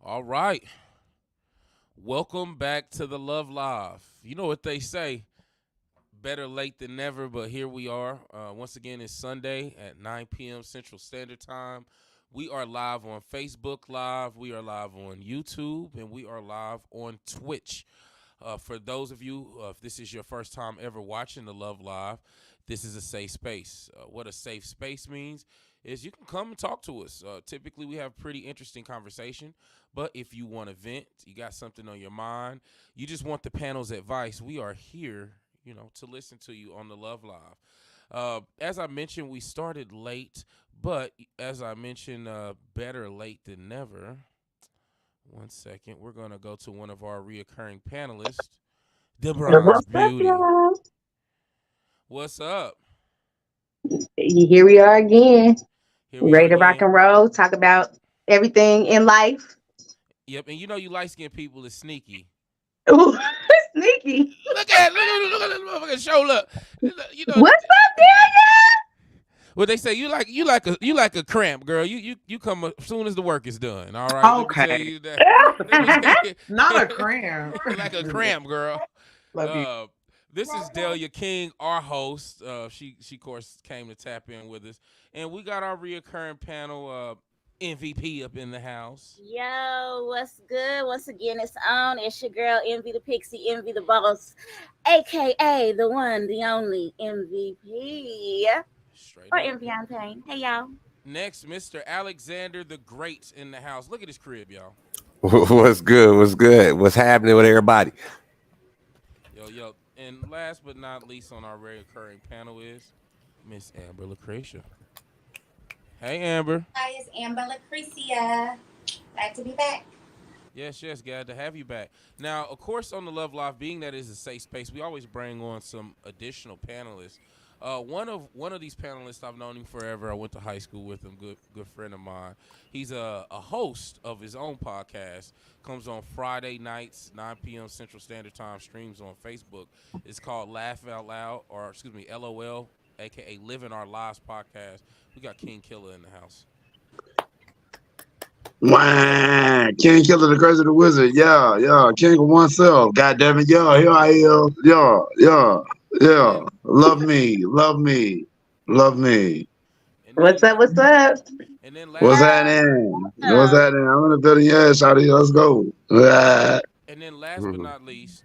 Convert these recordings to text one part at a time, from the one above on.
All right. Welcome back to the Love Live. You know what they say, better late than never, but here we are. Once again, it's Sunday at 9 p.m. Central Standard Time. We are live on Facebook Live, we are live on YouTube, and we are live on Twitch. For those of you, if this is your first time ever watching the Love Live, this is a safe space. What a safe space means is you can come and talk to us. Typically, we have pretty interesting conversation, but if you want to vent, you got something on your mind, you just want the panel's advice, we are here, to listen to you on the Love Live. As I mentioned, we started late, but as I mentioned, better late than never. One second. We're going to go to one of our reoccurring panelists, DeBron's What's up, Beauty. y'all? What's up? Here we are again, Here we are ready to rock again. and roll, talk about everything in life. Yep, and you light-skinned people is sneaky. Ooh, sneaky. Look at this motherfucking show. Look, What's up, what they say. You like a cramp, girl. You come as soon as the work is done. All right. Let me tell Okay. you that. Let me tell you, Not a cramp. like a cramp, girl. Love you. This is Delia King, our host. She of course came to tap in with us, and we got our reoccurring panel MVP up in the house. Yo, what's good? Once again, it's on. It's your girl, Envy the Pixie, Envy the Boss, aka the one, the only MVP. Straight Or up. Envy on Pain. Hey, y'all. Next, Mr. Alexander the Great in the house. Look at his crib, y'all. What's good? What's good? What's happening with everybody? Yo. And last but not least on our recurring panel is Miss Amber Lucretia. Hey, Amber. Hi, it's Amber Lucretia. Glad to be back. Yes, glad to have you back. Now, of course, on the Love Live, being that is a safe space, we always bring on some additional panelists. One of these panelists, I've known him forever. I went to high school with him. Good friend of mine. He's a host of his own podcast. Comes on Friday nights, 9 p.m. Central Standard Time. Streams on Facebook. It's called Laugh Out Loud, or excuse me, LOL, aka Living Our Lives podcast. We got King Killer in the house. Wow, King Killer the Crazy the Wizard, yeah, King of oneself, God damn it, yeah, here I am, yeah, love me. And then, What's up? What's up? and then What's last, happening? I'm in the building, yeah, shawty, let's go. Ah. and then last but not least,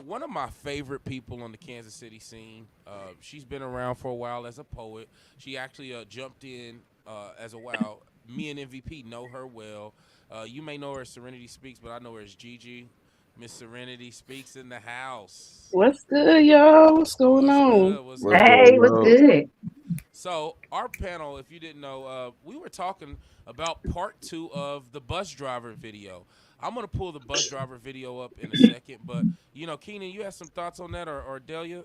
one of my favorite people on the Kansas City scene. She's been around for a while as a poet. She actually jumped in as a while. Me and MVP know her well. You may know her as Serenity Speaks, but I know her as Gigi. Miss Serenity Speaks in the house. What's good, y'all? What's going on? What's What's good? Hey, going what's on? good? So our panel, if you didn't know, we were talking about part 2 of the bus driver video. I'm gonna pull the bus driver video up in a second, but Keenan, you have some thoughts on that, or Delia?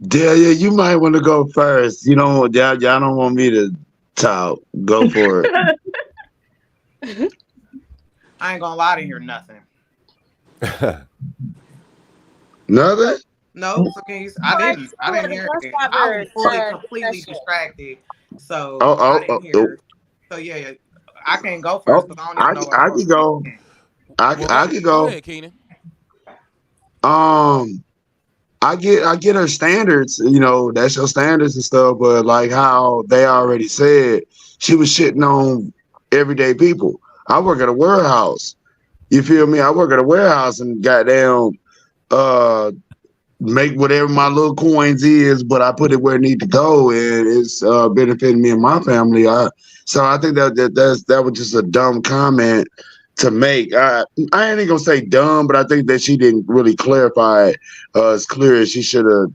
Delia, you might want to go first. Y'all don't want me to talk. Go for it. I ain't gonna lie to hear nothing. Nothing? No, so can you, I didn't hear it. I was fully completely distracted. So I didn't hear. So yeah, I can't go first because I don't even know what I I'm can supposed go. to be. I can Go go. ahead, Keenan. I get her standards, that's your standards and stuff, but like how they already said, she was shitting on everyday people. I work at a warehouse. You feel me? I work at a warehouse and goddamn make whatever my little coins is, but I put it where it need to go, and it's benefiting me and my family. So I think that was just a dumb comment to make. I ain't gonna say dumb, but I think that she didn't really clarify as clear as she should have.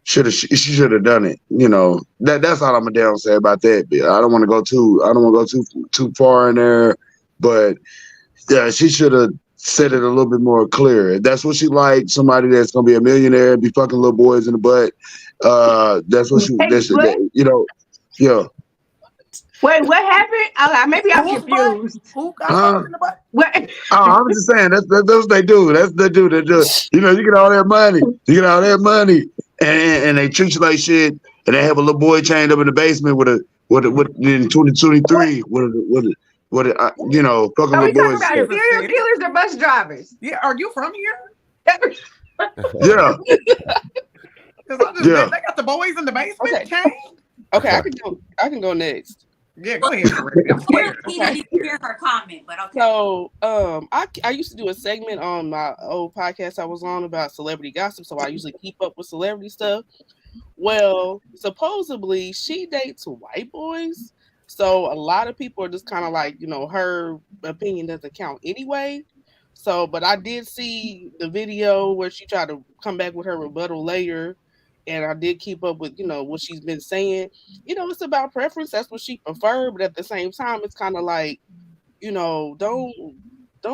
She should have done it. That's all I'm gonna damn say about that. I don't want to go too far in there, but yeah, she should have said it a little bit more clear. If that's what she liked, somebody that's gonna be a millionaire, be fucking little boys in the butt. That's what she. Yeah. Wait, what happened? Maybe I'm Who's butt? confused. Who got Huh? fucked in the butt? What? Oh, I'm just saying that's what they do. That's they do. They do. You get all that money. And they treat you like shit. And they have a little boy chained up in the basement with in 2023 with fucking Are we with talking about bullshit. serial killers or bus drivers? Yeah, are you from here? Yeah. They got the boys in the basement. Okay. Okay, I can go next. Yeah, go ahead, Sheree. I'm scared. He didn't even hear her comment, but okay. So, I used to do a segment on my old podcast I was on about celebrity gossip, so I usually keep up with celebrity stuff. Well, supposedly she dates white boys, so a lot of people are just kind of like, her opinion doesn't count anyway. So, but I did see the video where she tried to come back with her rebuttal later. And I did keep up with, what she's been saying. It's about preference. That's what she preferred. But at the same time, it's kind of like, don't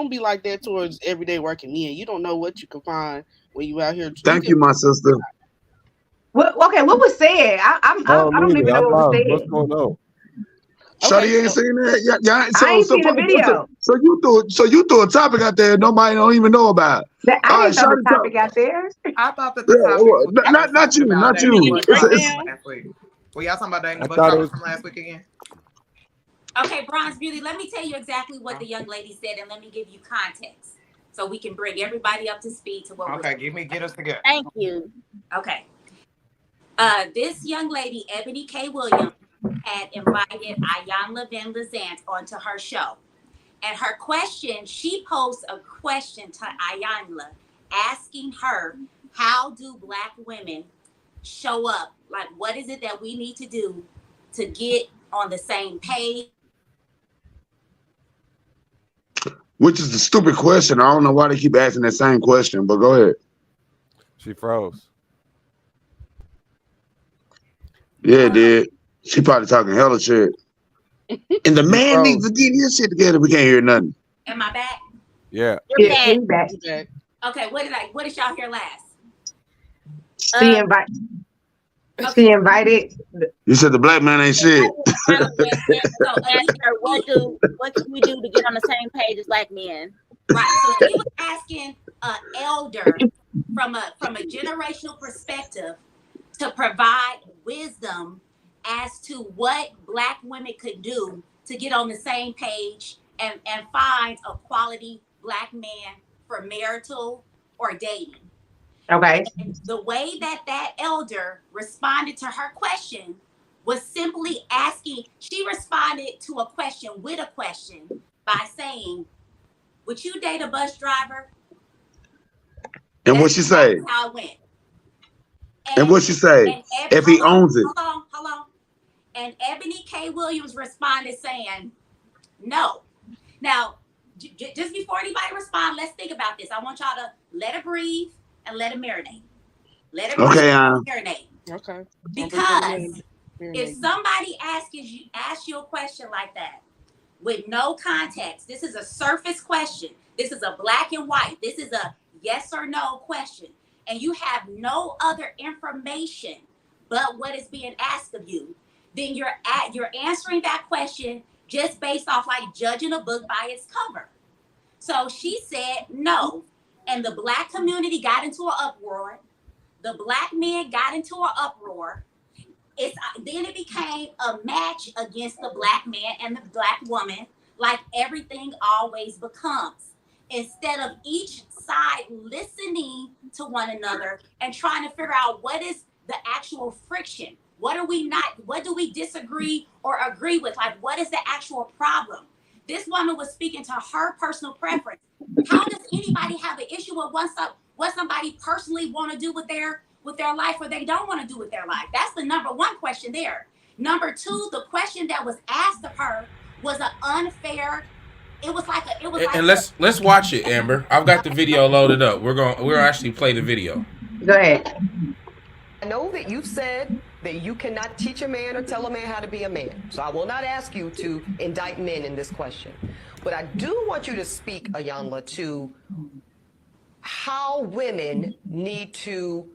be like that towards everyday working men. You don't know what you can find when you out here. Thank you, my sister. What was said? I don't even know what was said. What's going on? Shawty ain't seen that. I ain't seen the video. So you threw a topic out there nobody don't even know about. I didn't throw the topic out there. I thought that the topic was not you. Last week. Were y'all talking about that in the bus drivers from last week again? Okay, Bronze Beauty, let me tell you exactly what the young lady said, and let me give you context so we can bring everybody up to speed to what we're get us together. Thank you. Okay. This young lady, Ebony K. Williams, had invited Ayanla Van Lizant onto her show. And her question, she posed a question to Ayanla, asking her, how do Black women show up? Like, what is it that we need to do to get on the same page? Which is the stupid question. I don't know why they keep asking that same question, but go ahead. She froze. Yeah, it did. She probably talking hella shit. And the man needs to get his shit together. We can't hear nothing. Am I back? Yeah. You're back. Okay, what did y'all hear last? She invited. You said the Black man ain't shit. So ask her, what can we do to get on the same page as Black men? Right. So she was asking an elder from a generational perspective to provide wisdom as to what Black women could do to get on the same page and find a quality Black man for marital or dating. Okay. And the way that elder responded to her question was simply asking, she responded to a question with a question by saying, would you date a bus driver? And what she say? That's how it went. And what she say? If he owns it. Hold on. And Ebony K. Williams responded saying, no. Now, just before anybody responds, let's think about this. I want y'all to let it breathe and let it marinate. Let it breathe and marinate. Okay. Because if somebody asks you a question like that with no context, this is a surface question. This is a black and white. This is a yes or no question. And you have no other information but what is being asked of you, then you're answering that question just based off like judging a book by its cover. So she said no. And the Black community got into an uproar. The Black men got into an uproar. Then it became a match against the Black man and the Black woman, like everything always becomes. Instead of each side listening to one another and trying to figure out what is the actual friction. What do we disagree or agree with? Like, what is the actual problem? This woman was speaking to her personal preference. How does anybody have an issue with what somebody personally want to do with their life or they don't want to do with their life? That's the number one question there. Number two, the question that was asked of her was an unfair. Let's watch it, Amber. I've got the video loaded up. We'll actually play the video. Go ahead. I know that you've said that you cannot teach a man or tell a man how to be a man. So I will not ask you to indict men in this question. But I do want you to speak, Ayanla, to how women need to,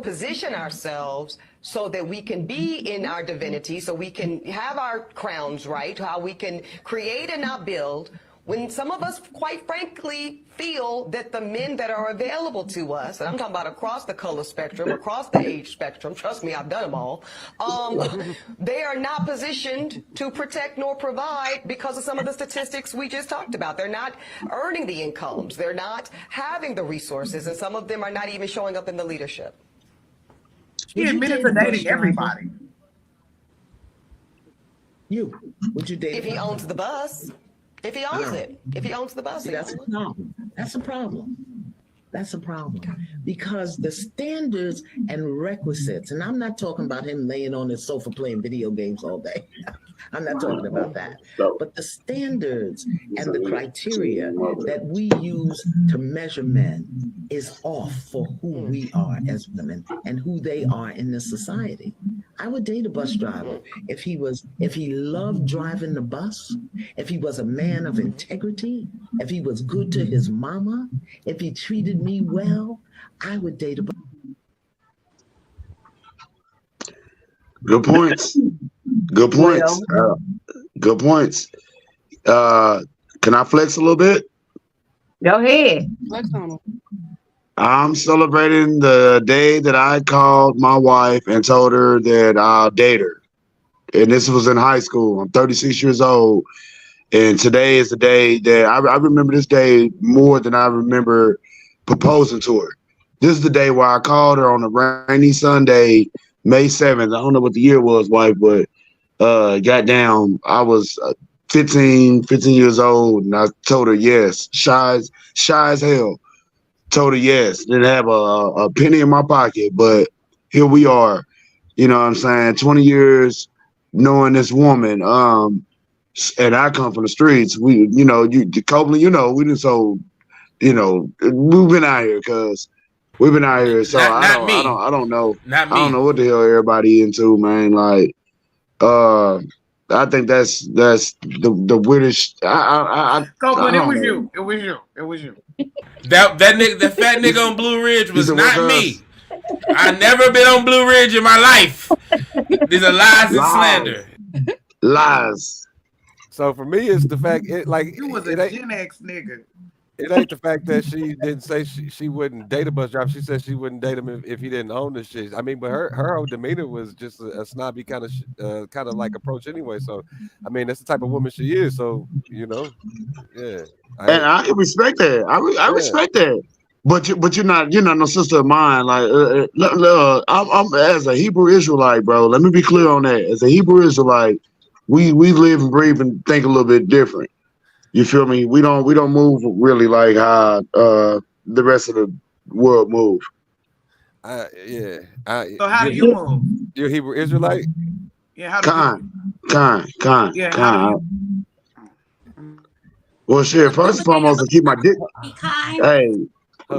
position ourselves so that we can be in our divinity, so we can have our crowns right, how we can create and not build When some of us, quite frankly, feel that the men that are available to us, and I'm talking about across the color spectrum, across the age spectrum, trust me, I've done them all, they are not positioned to protect nor provide because of some of the statistics we just talked about. They're not earning the incomes. They're not having the resources, and some of them are not even showing up in the leadership. She admitted to dating everybody. Would you date? If he owns the bus. If he owns it. If he owns the bus. See, that's a problem. That's a problem. That's a problem. Because the standards and requisites, and I'm not talking about him laying on his sofa playing video games all day. I'm not talking about that. But the standards and the criteria that we use to measure men is off for who we are as women and who they are in this society. I would date a bus driver if he loved driving the bus, if he was a man of integrity, if he was good to his mama, if he treated me well, I would date a bus. Good points. Good points. Good points. Can I flex a little bit? Go ahead. Flex on him. I'm celebrating the day that I called my wife and told her that I'll date her. And this was in high school. I'm 36 years old. And today is the day that I remember this day more than I remember proposing to her. This is the day where I called her on a rainy Sunday, May 7th. I don't know what the year was, wife, but goddamn, I was 15 years old, and I told her yes. Shy as hell. Told her yes. Didn't have a penny in my pocket, but here we are. You know what I'm saying? 20 years knowing this woman. And I come from the streets. We, Copeland, we done so, we've been out here because we've been out here. So I don't know. Not me. I don't know what the hell everybody into, man. Like, I think that's the weirdest. Copeland, it was you. That fat nigga on Blue Ridge was not me. I never been on Blue Ridge in my life. These are lies and slander. Lies. So for me, it's the fact You was a Gen X nigga. It ain't the fact that she didn't say she wouldn't date a bus driver. She said she wouldn't date him if he didn't own the shit. I mean, but her whole demeanor was just a snobby kind of like approach anyway. So, I mean, that's the type of woman she is. So, yeah. And I can respect that. I respect that. But you're not no sister of mine. Like I'm as a Hebrew Israelite, bro. Let me be clear on that. As a Hebrew Israelite, we live and breathe and think a little bit different. You feel me? We don't move really like how the rest of the world move. Yeah. So how do you move? You're Hebrew Israelite? Yeah, how do Kind. Yeah, how do you? Well, shit. First and foremost, to keep my dick. Hey,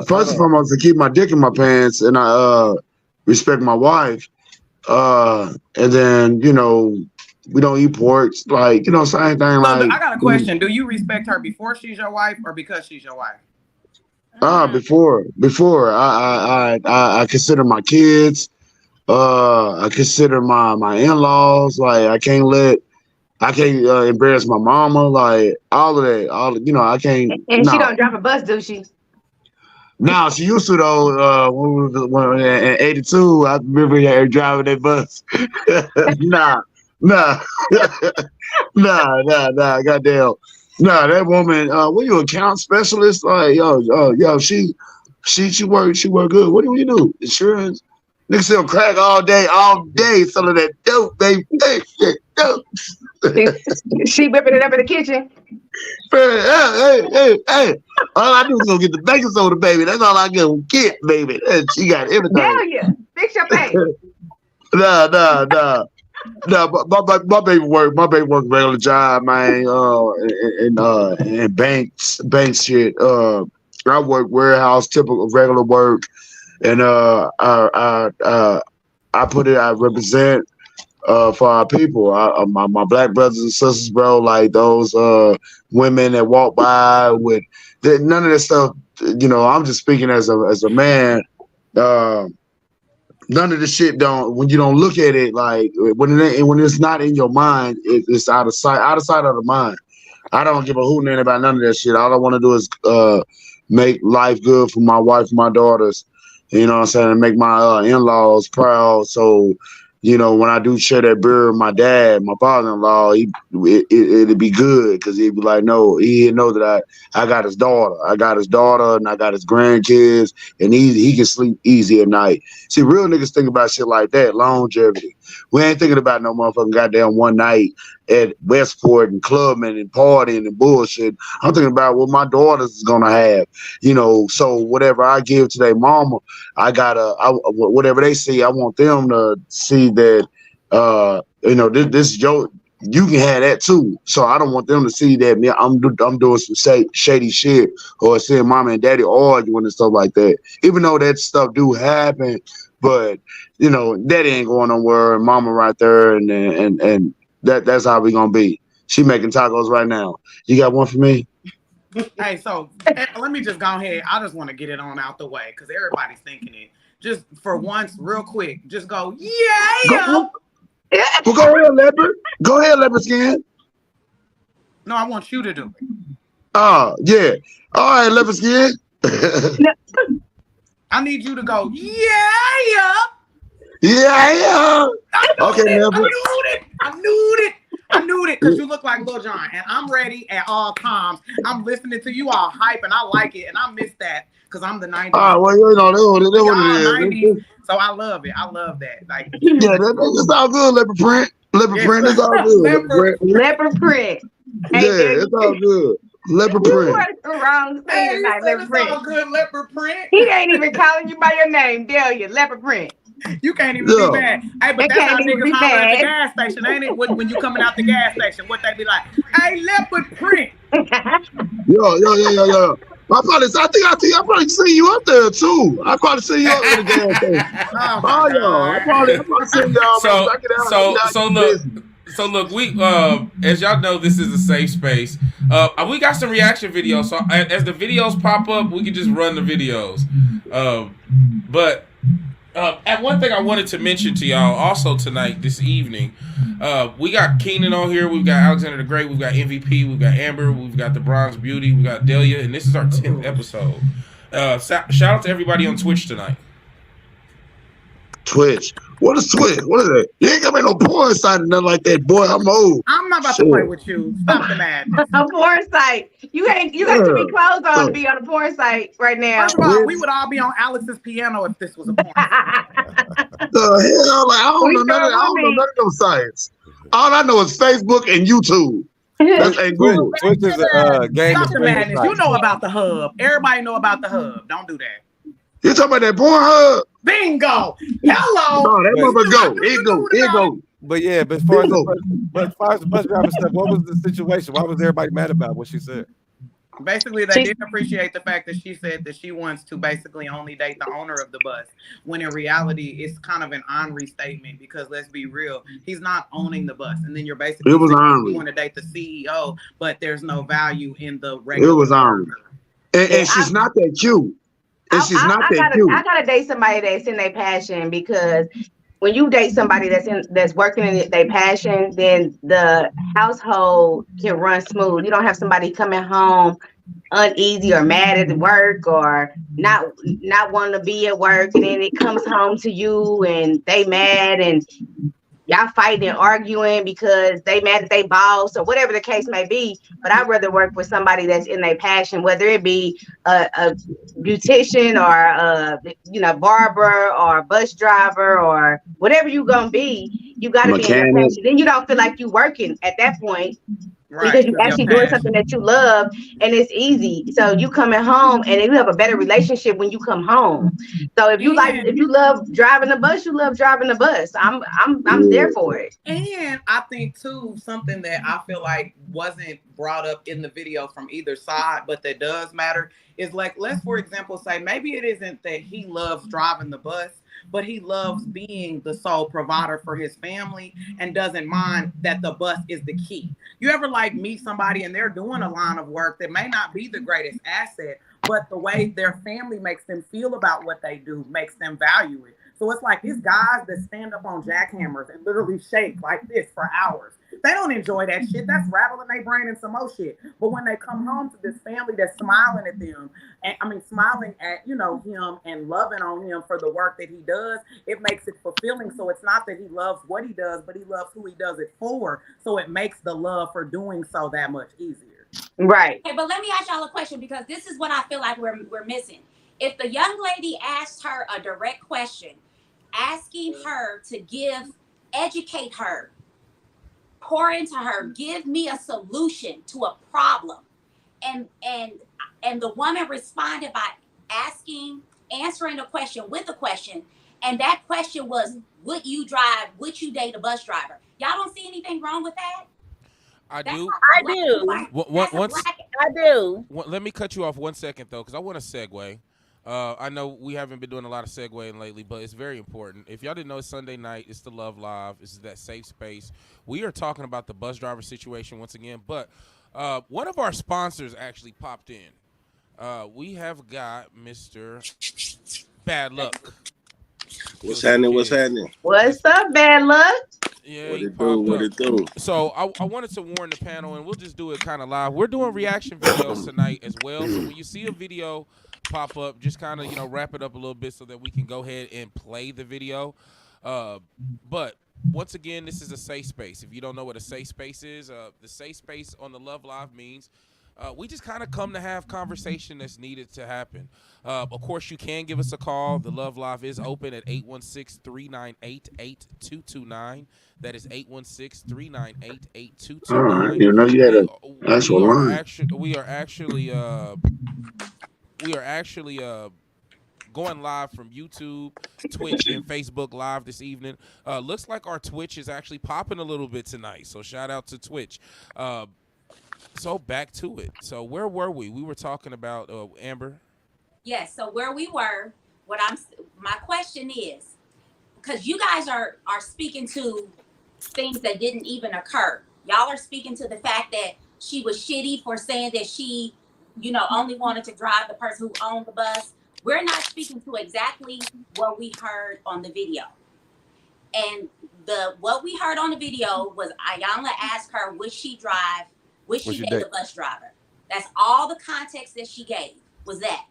first and foremost, to keep my dick in my pants, and I respect my wife. And then we don't eat pork. Like same thing. So like I got a question. Do you respect her before she's your wife or because she's your wife? Before I consider my kids. I consider my in-laws. Like I can't embarrass my mama. Like all of that. I can't. And she don't drive a bus, do she? No, she used to though. When in '82, I remember her driving that bus. Nah. Goddamn. Nah, that woman. What you account specialist? Like yo, she work good. What do you do? Insurance. Nigga sell crack all day, selling that dope, baby. Dope. She whipping it up in the kitchen. Hey. All I do is go get the baking soda, baby. That's all I go get, baby. She got everything. Hell yeah. Fix your face. Nah. No, my baby work regular job, man. And bank shit. I work warehouse, typical regular work, and I represent for our people. My black brothers and sisters, bro. Like those women that walk by with none of that stuff. I'm just speaking as a man. None of the shit when you don't look at it, like when it's not in your mind, it's out of sight, out of mind. I don't give a hoot about none of that shit. All I want to do is make life good for my wife and my daughters. You know what I'm saying? And make my in-laws proud. So, you know, when I do share that beer with my dad, my father-in-law, it'd be good because he'd be like, no, he know that I got his daughter. I got his daughter and I got his grandkids, and he can sleep easy at night. See, real niggas think about shit like that, longevity. We ain't thinking about no motherfucking goddamn one night at Westport and clubbing and partying and bullshit. I'm thinking about what my daughters is gonna have, you know. So whatever I give to their mama, whatever they see, I want them to see that, you know, this Joe. You can have that too. So I don't want them to see that me. I'm doing some shady shit or seeing mama and daddy arguing and stuff like that. Even though that stuff do happen, but you know, daddy ain't going nowhere and mama right there, and that's how we gonna be. She making tacos right now. You got one for me? Hey, so let me just go ahead. I just want to get it on out the way because everybody's thinking it. Just for once, real quick, just go, yeah. Well, go ahead, leopard. Go ahead, leopard skin. No, I want you to do it. Oh, yeah. All right, leopard skin. I need you to go, yeah. Yeah. Okay, leopard. I knew it because you look like Lil Jon, and I'm ready at all times. I'm listening to you all hype, and I like it, and I miss that because I'm the 90s. All right, well, you know, that's what it is. 90s, so I love it. I love that. Like, yeah, that's all good, leopard print. Leopard print is all good. Leopard print. Hey, yeah, it's all good. Leopard print. You are the wrong thing tonight, leopard print. All good, leopard print. He ain't even calling you by your name, Delia. Leopard print. You can't even be mad. Hey, but that's how niggas holler at the gas station, ain't it? When you coming out the gas station, what they be like? Hey, leopard print. Yo. I probably see you up there too. I probably see you up in the gas station. Oh, y'all. I probably see y'all. So look, we as y'all know, this is a safe space. We got some reaction videos. So as the videos pop up, we can just run the videos. But and one thing I wanted to mention to y'all also tonight, this evening, we got Keenan on here, we've got Alexander the Great, we've got MVP, we've got Amber, we've got the Bronze Beauty, we've got Delia, and this is our 10th episode. Shout out to everybody on Twitch tonight. Twitch? What is Twitch? What is it? You ain't got me no porn site or nothing like that, boy. I'm old. I'm not about to play with you. Stop the madness. A porn site. You got too many clothes on to be on a porn site right now. First of all, we would all be on Alex's piano if this was a porn site. The hell? Like, I don't know none of those sites. All I know is Facebook and YouTube. That's Google. Twitch is a game. Stop the madness. You know about the hub. Everybody know about the hub. Don't do that. You talking about that Pornhub? Bingo. Hello. No, that motherfucker go. It go. But yeah, but as far as the bus driver stuff, what was the situation? Why was everybody mad about what she said? Basically, they didn't appreciate the fact that she said that she wants to basically only date the owner of the bus, when in reality, it's kind of an honorary statement because let's be real, he's not owning the bus. And then you're basically you want to date the CEO, but there's no value in the regular. It was honorary. And she's not that cute. I gotta date somebody that's in their passion, because when you date somebody that's working in their passion, then the household can run smooth. You don't have somebody coming home uneasy or mad at work or not wanting to be at work, and then it comes home to you and they mad and y'all fighting and arguing because they mad at their boss or whatever the case may be. But I'd rather work with somebody that's in their passion, whether it be a beautician or a barber or a bus driver or whatever you're gonna be. You gotta be in your passion. Then you don't feel like you're working at that point. Right. Because you're actually doing something that you love, and it's easy. So you coming home, and you have a better relationship when you come home. So if you love driving the bus, you love driving the bus. I'm there for it. And I think too, something that I feel like wasn't brought up in the video from either side, but that does matter, is like, let's for example say maybe it isn't that he loves driving the bus, but he loves being the sole provider for his family and doesn't mind that the bus is the key. You ever meet somebody and they're doing a line of work that may not be the greatest asset, but the way their family makes them feel about what they do makes them value it. So it's like these guys that stand up on jackhammers and literally shake like this for hours They don't enjoy that shit. That's rattling their brain and some more shit. But when they come home to this family that's smiling at them, and I mean smiling at, you know, him and loving on him for the work that he does, it makes it fulfilling. So it's not that he loves what he does, but he loves who he does it for. So it makes the love for doing so that much easier. Right. Okay, but let me ask y'all a question, because this is what I feel like we're missing. If the young lady asked her a direct question, asking her to educate her, pour into her, give me a solution to a problem, and the woman responded by answering a question with a question, and that question was, would you date a bus driver? Y'all don't see anything wrong with that? I That's do. I do. I do. Let me cut you off 1 second though, because I want to segue. I know we haven't been doing a lot of segueing lately, but it's very important. If y'all didn't know, it's Sunday night. It's the Love Live. This is that safe space. We are talking about the bus driver situation once again, but one of our sponsors actually popped in. We have got Mr. Bad Luck. What's happening? What's happening? What's up, Bad Luck? Yeah, what he it do? popped What up. it do? So I wanted to warn the panel, and we'll just do it kind of live. We're doing reaction videos tonight as well. So when you see a video pop up, just kind of, you know, wrap it up a little bit so that we can go ahead and play the video. But once again, this is a safe space. If you don't know what a safe space is, the safe space on the Love Live means we just kind of come to have conversation that's needed to happen. Of course, you can give us a call. The Love Live is open at 816-398-8229. That is 816-398-8229. You know, you had an actual line. We are actually going live from YouTube, Twitch, and Facebook Live this evening. Looks like our Twitch is actually popping a little bit tonight, so shout out to Twitch. So back to it. So where were we? We were talking about Amber. Yes. So where we were, my question is, because you guys are speaking to things that didn't even occur. Y'all are speaking to the fact that she was shitty for saying that she, you know, only wanted to drive the person who owned the bus. We're not speaking to exactly what we heard on the video. And what we heard on the video was Ayanla asked her, would she date a bus driver? That's all the context that she gave, was that.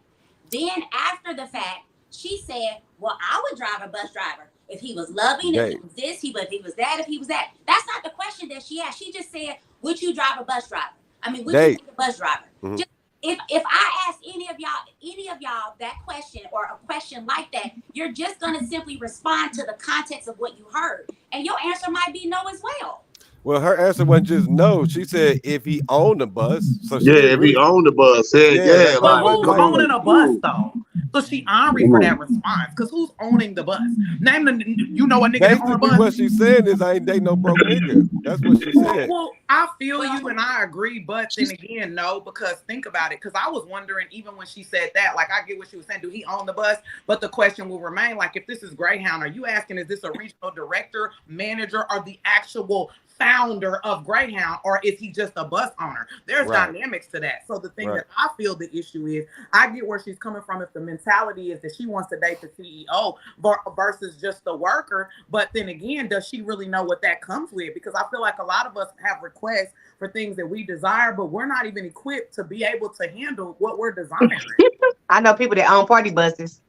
Then after the fact, she said, well, I would drive a bus driver if he was loving, if he was this, if he was that, if he was that. That's not the question that she asked. She just said, would you drive a bus driver? I mean, would you date a bus driver? Mm-hmm. Just, if I ask any of y'all that question or a question like that, you're just gonna simply respond to the context of what you heard, and your answer might be no as well. Well, her answer wasn't just no. She said if he owned the bus. So she if he owned the bus, but who's owning a bus though? So she ornery for that response, because who's owning the bus? Name the, you know, a nigga that own a bus. What she's saying is I ain't dating no broke nigga. That's what she said. Well, I feel you and I agree, but then again, no, because think about it. Because I was wondering, even when she said that, like I get what she was saying, do he own the bus? But the question will remain, like, if this is Greyhound, are you asking, is this a regional director, manager, or the actual founder of Greyhound, or is he just a bus owner? There's dynamics to that. So the thing that I feel the issue is, I get where she's coming from if the mentality is that she wants to date the CEO versus just the worker. But then again, does she really know what that comes with? Because I feel like a lot of us have requests for things that we desire, but we're not even equipped to be able to handle what we're desiring. I know people that own party buses.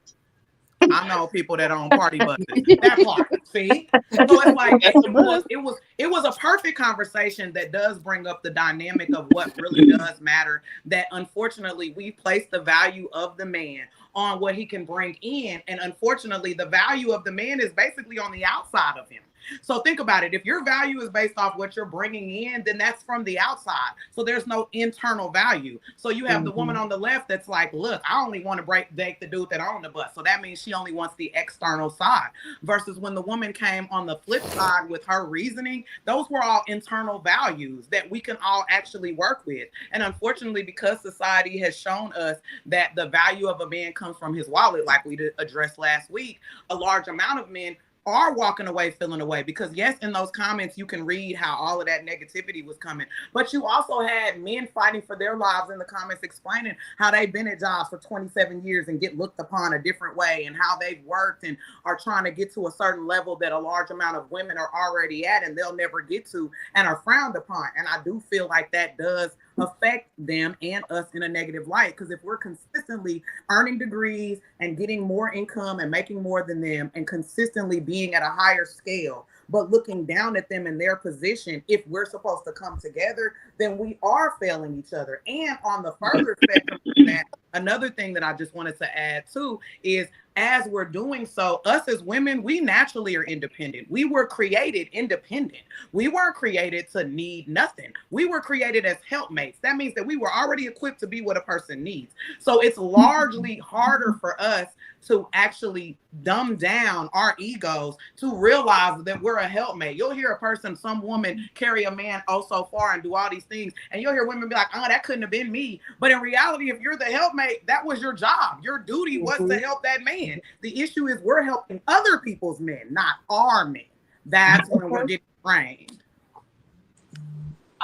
I know people that own party buses. That part, see? So it's like it was a perfect conversation that does bring up the dynamic of what really does matter. That unfortunately we place the value of the man on what he can bring in, and unfortunately the value of the man is basically on the outside of him. So think about it. If your value is based off what you're bringing in, then that's from the outside. So there's no internal value. So you have the woman on the left that's like, look, I only want to date the dude that owned the bus. So that means she only wants the external side. Versus when the woman came on the flip side with her reasoning, those were all internal values that we can all actually work with. And unfortunately, because society has shown us that the value of a man comes from his wallet, like we addressed last week, a large amount of men are walking away feeling away, because yes, in those comments you can read how all of that negativity was coming, but you also had men fighting for their lives in the comments, explaining how they've been at jobs for 27 years and get looked upon a different way, and how they've worked and are trying to get to a certain level that a large amount of women are already at and they'll never get to and are frowned upon. And I do feel like that does affect them and us in a negative light, because if we're consistently earning degrees and getting more income and making more than them and consistently being at a higher scale, but looking down at them in their position, if we're supposed to come together, then we are failing each other. And on the further spectrum of that, another thing that I just wanted to add too is, as we're doing so, us as women, we naturally are independent. We were created independent. We weren't created to need nothing. We were created as helpmates. That means that we were already equipped to be what a person needs. So it's largely harder for us to actually dumb down our egos to realize that we're a helpmate. You'll hear a person, some woman, carry a man oh so far and do all these things, and you'll hear women be like, oh, that couldn't have been me. But in reality, if you're the helpmate, that was your job. Your duty was to help that man. The issue is we're helping other people's men, not our men. That's when we're getting trained.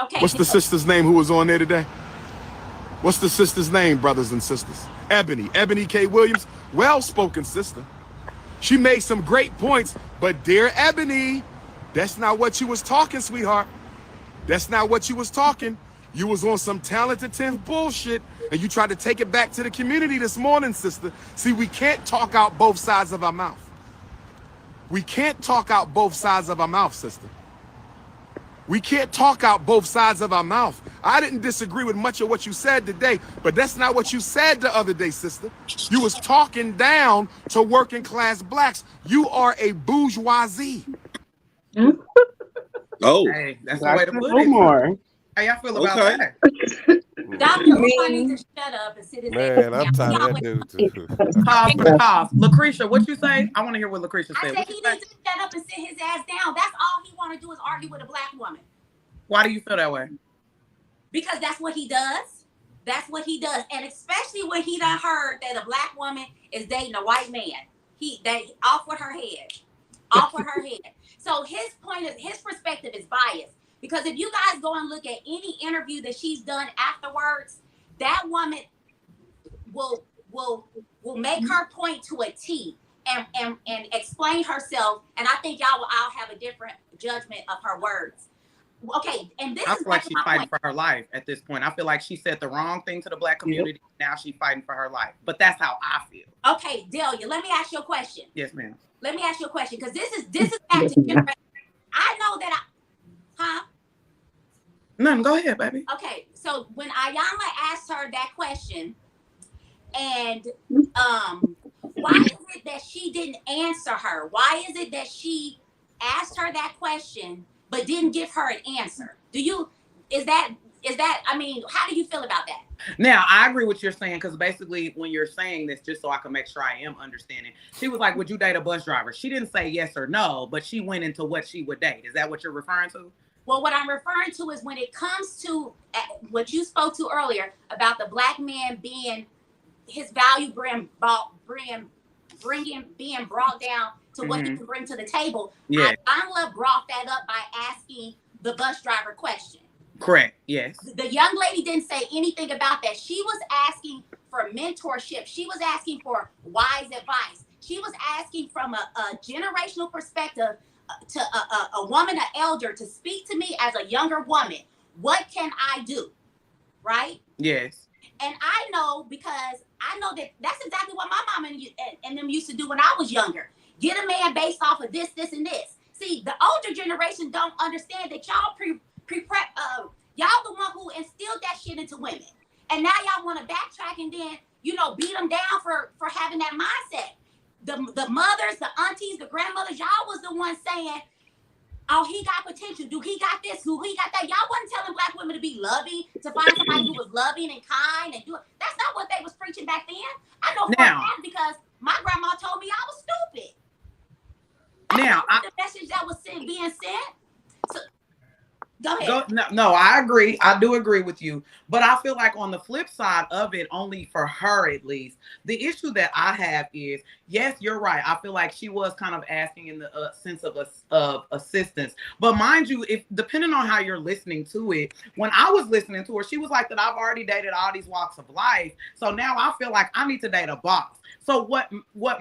Okay. What's the sister's name who was on there today? What's the sister's name, brothers and sisters? Ebony K. Williams. Well-spoken sister. She made some great points, but dear Ebony, that's not what you was talking, sweetheart. That's not what you was talking. You was on some talented 10th bullshit, and you tried to take it back to the community this morning, sister. See, we can't talk out both sides of our mouth. We can't talk out both sides of our mouth, sister. We can't talk out both sides of our mouth. I didn't disagree with much of what you said today, but that's not what you said the other day, sister. You was talking down to working class blacks. You are a bourgeoisie. Oh, hey, that's the way to put it. More. How y'all feel about that? Dr. Umar needs to shut up and sit his ass Man, I'm tired of that dude too. Pause for the cause. Lucretia, what you say? I want to hear what Lucretia I said. said he needs to shut up and sit his ass down. That's all he want to do is argue with a black woman. Why do you feel that way? Because that's what he does. That's what he does. And especially when he done heard that a black woman is dating a white man. That off with her head. Off with her head. So his perspective is biased. Because if you guys go and look at any interview that she's done afterwards, that woman will make her point to a T and explain herself. And I think y'all will all have a different judgment of her words. Okay, and this I is feel like she's fighting point. for her life at this point. I feel like she said the wrong thing to the black community. Yep. Now she's fighting for her life. But that's how I feel. Okay, Delia, let me ask you a question. Yes, ma'am. Let me ask you a question, because this is actually I know that None. Go ahead, baby. Okay, so when Ayana asked her that question, and why is it that she didn't answer her? Why is it that she asked her that question but didn't give her an answer? Is that I mean, how do you feel about that? Now, I agree with what you're saying, because basically when you're saying this, just so I can make sure I am understanding, she was like, would you date a bus driver? She didn't say yes or no, but she went into what she would date. Is that what you're referring to? Well, what I'm referring to is when it comes to what you spoke to earlier about the black man being his value being brought down to what he can bring to the table. Yeah. Ayana brought that up by asking the bus driver question. Correct. Yes. The young lady didn't say anything about that. She was asking for mentorship. She was asking for wise advice. She was asking from a generational perspective to a woman, an elder, to speak to me as a younger woman. What can I do? Right? Yes. And I know, because I know that that's exactly what my mom and them used to do when I was younger. Get a man based off of this, and this. See, the older generation don't understand that y'all y'all the one who instilled that shit into women. And now y'all want to backtrack and then, beat them down for having that mindset. The mothers, the aunties, the grandmothers, y'all was the ones saying, oh, he got potential. Do he got this? Do he got that? Y'all wasn't telling black women to be loving, to find somebody who was loving and kind and do it. That's not what they was preaching back then. I know for a fact because my grandma told me I was stupid. The message that was being sent. Go ahead. No, I agree. I do agree with you. But I feel like on the flip side of it, only for her at least, the issue that I have is, yes, you're right. I feel like she was kind of asking in the sense of assistance. But mind you, if depending on how you're listening to it, when I was listening to her, she was like that I've already dated all these walks of life. So now I feel like I need to date a boss. So what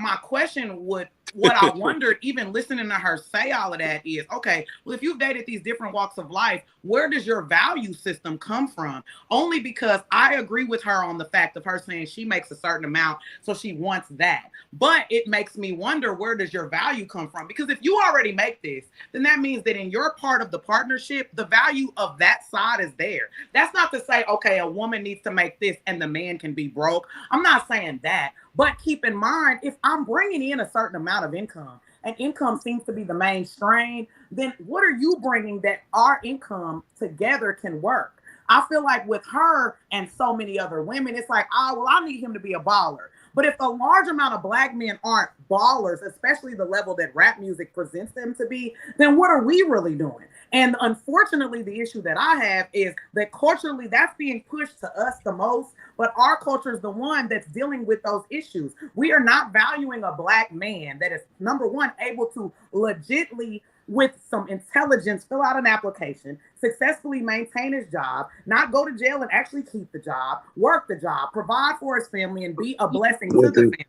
my question would, what I wondered, even listening to her say all of that is, okay, well, if you've dated these different walks of life, where does your value system come from? Only because I agree with her on the fact of her saying she makes a certain amount, so she wants that. But it makes me wonder, where does your value come from? Because if you already make this, then that means that in your part of the partnership, the value of that side is there. That's not to say, okay, a woman needs to make this and the man can be broke. I'm not saying that. But keep in mind, if I'm bringing in a certain amount of income, and income seems to be the main strain, then what are you bringing that our income together can work? I feel like with her and so many other women, it's like, oh, well, I need him to be a baller. But if a large amount of Black men aren't ballers, especially the level that rap music presents them to be, then what are we really doing? And unfortunately, the issue that I have is that culturally that's being pushed to us the most, but our culture is the one that's dealing with those issues. We are not valuing a Black man that is, number one, able to legitly, with some intelligence, fill out an application, successfully maintain his job, not go to jail and actually keep the job, work the job, provide for his family, and be a blessing to the family.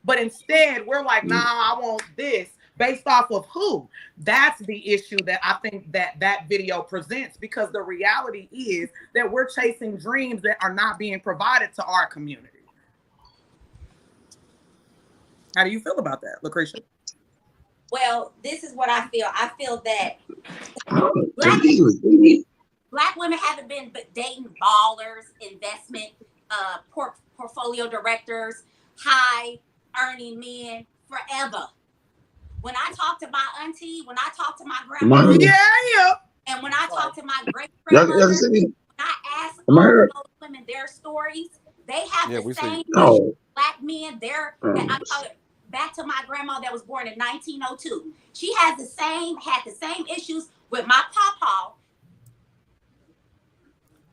But instead, we're like, nah, I want this. Based off of who? That's the issue that I think that video presents, because the reality is that we're chasing dreams that are not being provided to our community. How do you feel about that, Lucretia? Well, this is what I feel. I feel that Black women haven't been dating ballers, investment portfolio directors, high earning men forever. When I talk to my auntie, when I talk to my grandma, and when I talk to my great grandmother, when I ask all of those women their stories, they have the same issue. Black men, I call it back to my grandma that was born in 1902. She had the same issues with my pawpaw.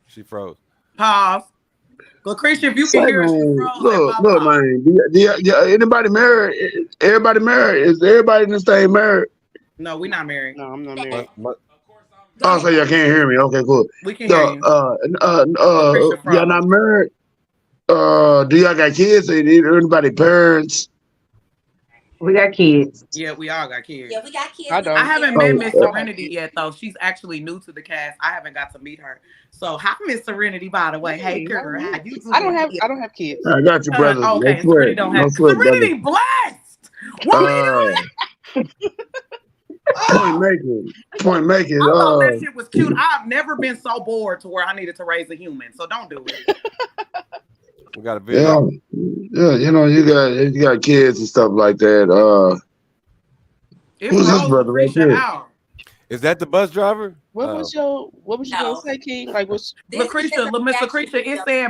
She froze. Pause. Lucretia, if you can hear us, you froze. Look, man. Anybody married? Everybody married? Is everybody in this thing married? No, we're not married. No, I'm not married. Oh, so y'all can't hear me. Okay, cool. We can hear you. Y'all not married? Do y'all got kids? Anybody parents? We got kids. Yeah, we all got kids. Yeah, we got kids. I haven't met Miss Serenity yet, though. She's actually new to the cast. I haven't got to meet her. So, hi, Miss Serenity, by the way. Hey, girl. How you doing? I don't have kids. I got you, brother. Okay, Serenity don't have. Serenity blessed. What are you doing? Point making. I thought that shit was cute. I've never been so bored to where I needed to raise a human. So don't do it. We got a video. Yeah, you got kids and stuff like that. Who's this brother right there? Is that the bus driver? What was you gonna say, King? Like, what's Lucretia, Miss Lucretia? It said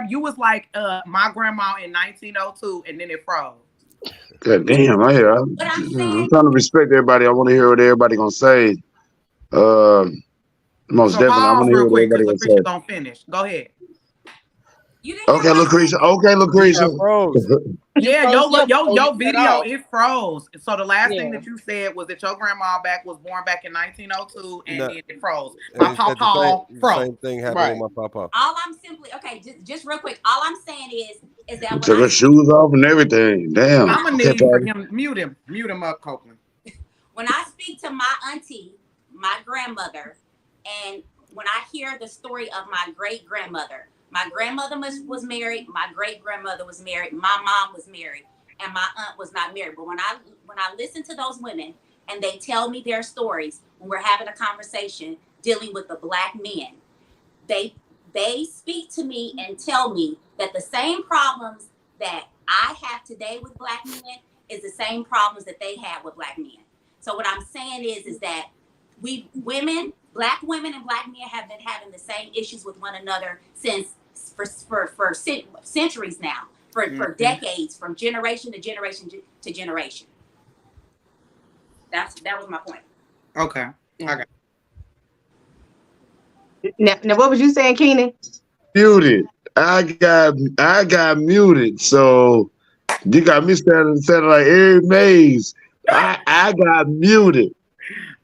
you was like my grandma in 1902, and then it froze. God damn, I'm trying to respect everybody. I want to hear what everybody gonna say. Most definitely, I want to hear what everybody gonna say. Lucretia don't finish. Go ahead. Okay, Lucretia. Yeah, your video it froze. So the last thing that you said was that your grandma was born back in 1902, and then it froze. My pawpaw froze. Same thing happened with my pawpaw. All I'm simply just real quick. All I'm saying is that took her shoes off and everything. Damn. I'm gonna need for him. Mute him up, Copeland. When I speak to my auntie, my grandmother, and when I hear the story of my great grandmother. My grandmother was married. My great grandmother was married. My mom was married, and my aunt was not married. But when I listen to those women and they tell me their stories, when we're having a conversation dealing with the Black men, they speak to me and tell me that the same problems that I have today with Black men is the same problems that they had with Black men. So what I'm saying is that Black women and Black men have been having the same issues with one another for centuries now, for decades, from generation to generation to generation. That was my point. Okay. Now, what was you saying, Keenan? Muted. I got muted. So you got me standing like Eric Mays. I got muted.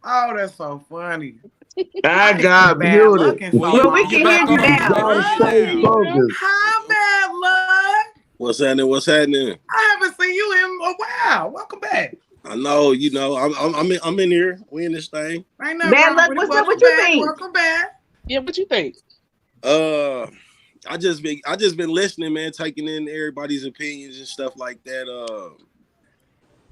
Oh, that's so funny. I I ain't got seen Bad Luck muted. in so Well, we long. can hear you now. Y'all stay focused. Hi, Bad Luck. What's happening? What's happening? I haven't seen you in a while. Welcome back. I know, I'm in here. We in this thing. Ain't nothing Bad wrong Luck, with it. what's up? Welcome What you back. think? Welcome back. Yeah, what you think? I just been listening, man, taking in everybody's opinions and stuff like that.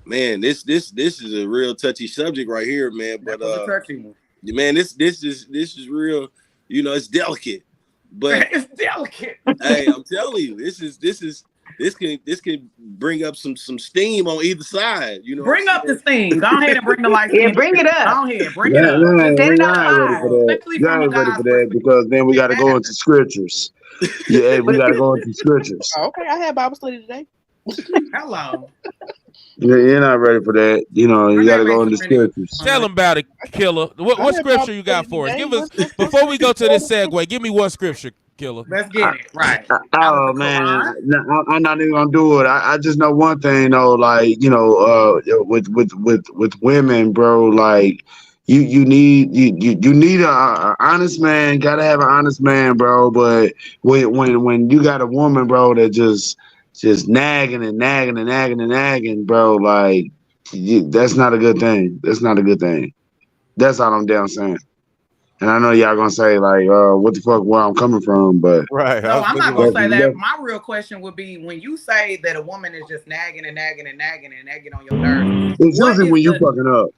Man, this is a real touchy subject right here, man. But That was a touchy one. man, this is real. It's delicate, but It's delicate. hey, I'm telling you, this can bring up some steam on either side. Bring up the steam. Go ahead and bring the light. Yeah, bring it up. Go ahead, bring it up. Set it on Y'all ain't ready for fire. that. Especially Y'all from a ain't ready guy's for that because then we got to go into scriptures. Yeah, we got to go into scriptures. Oh, okay, I had Bible study today. Hello. You're not ready for that. You got to go into scriptures. Tell him about it, Killer. What scripture you got for us? Give us before we go to this segue. Give me one scripture, Killer. Let's get it right. Oh man, I'm not even gonna do it. I just know one thing though, like with women, bro, like you need a honest man. Gotta have an honest man, bro. But when you got a woman, bro, that just nagging and nagging and nagging and nagging, bro, like that's not a good thing. That's not a good thing. That's all I'm down saying. And I know y'all gonna say like, what the fuck, where I'm coming from, but right. No, I'm not gonna say that. My real question would be when you say that a woman is just nagging and nagging and nagging and nagging on your nerves. It's usually when you fucking up.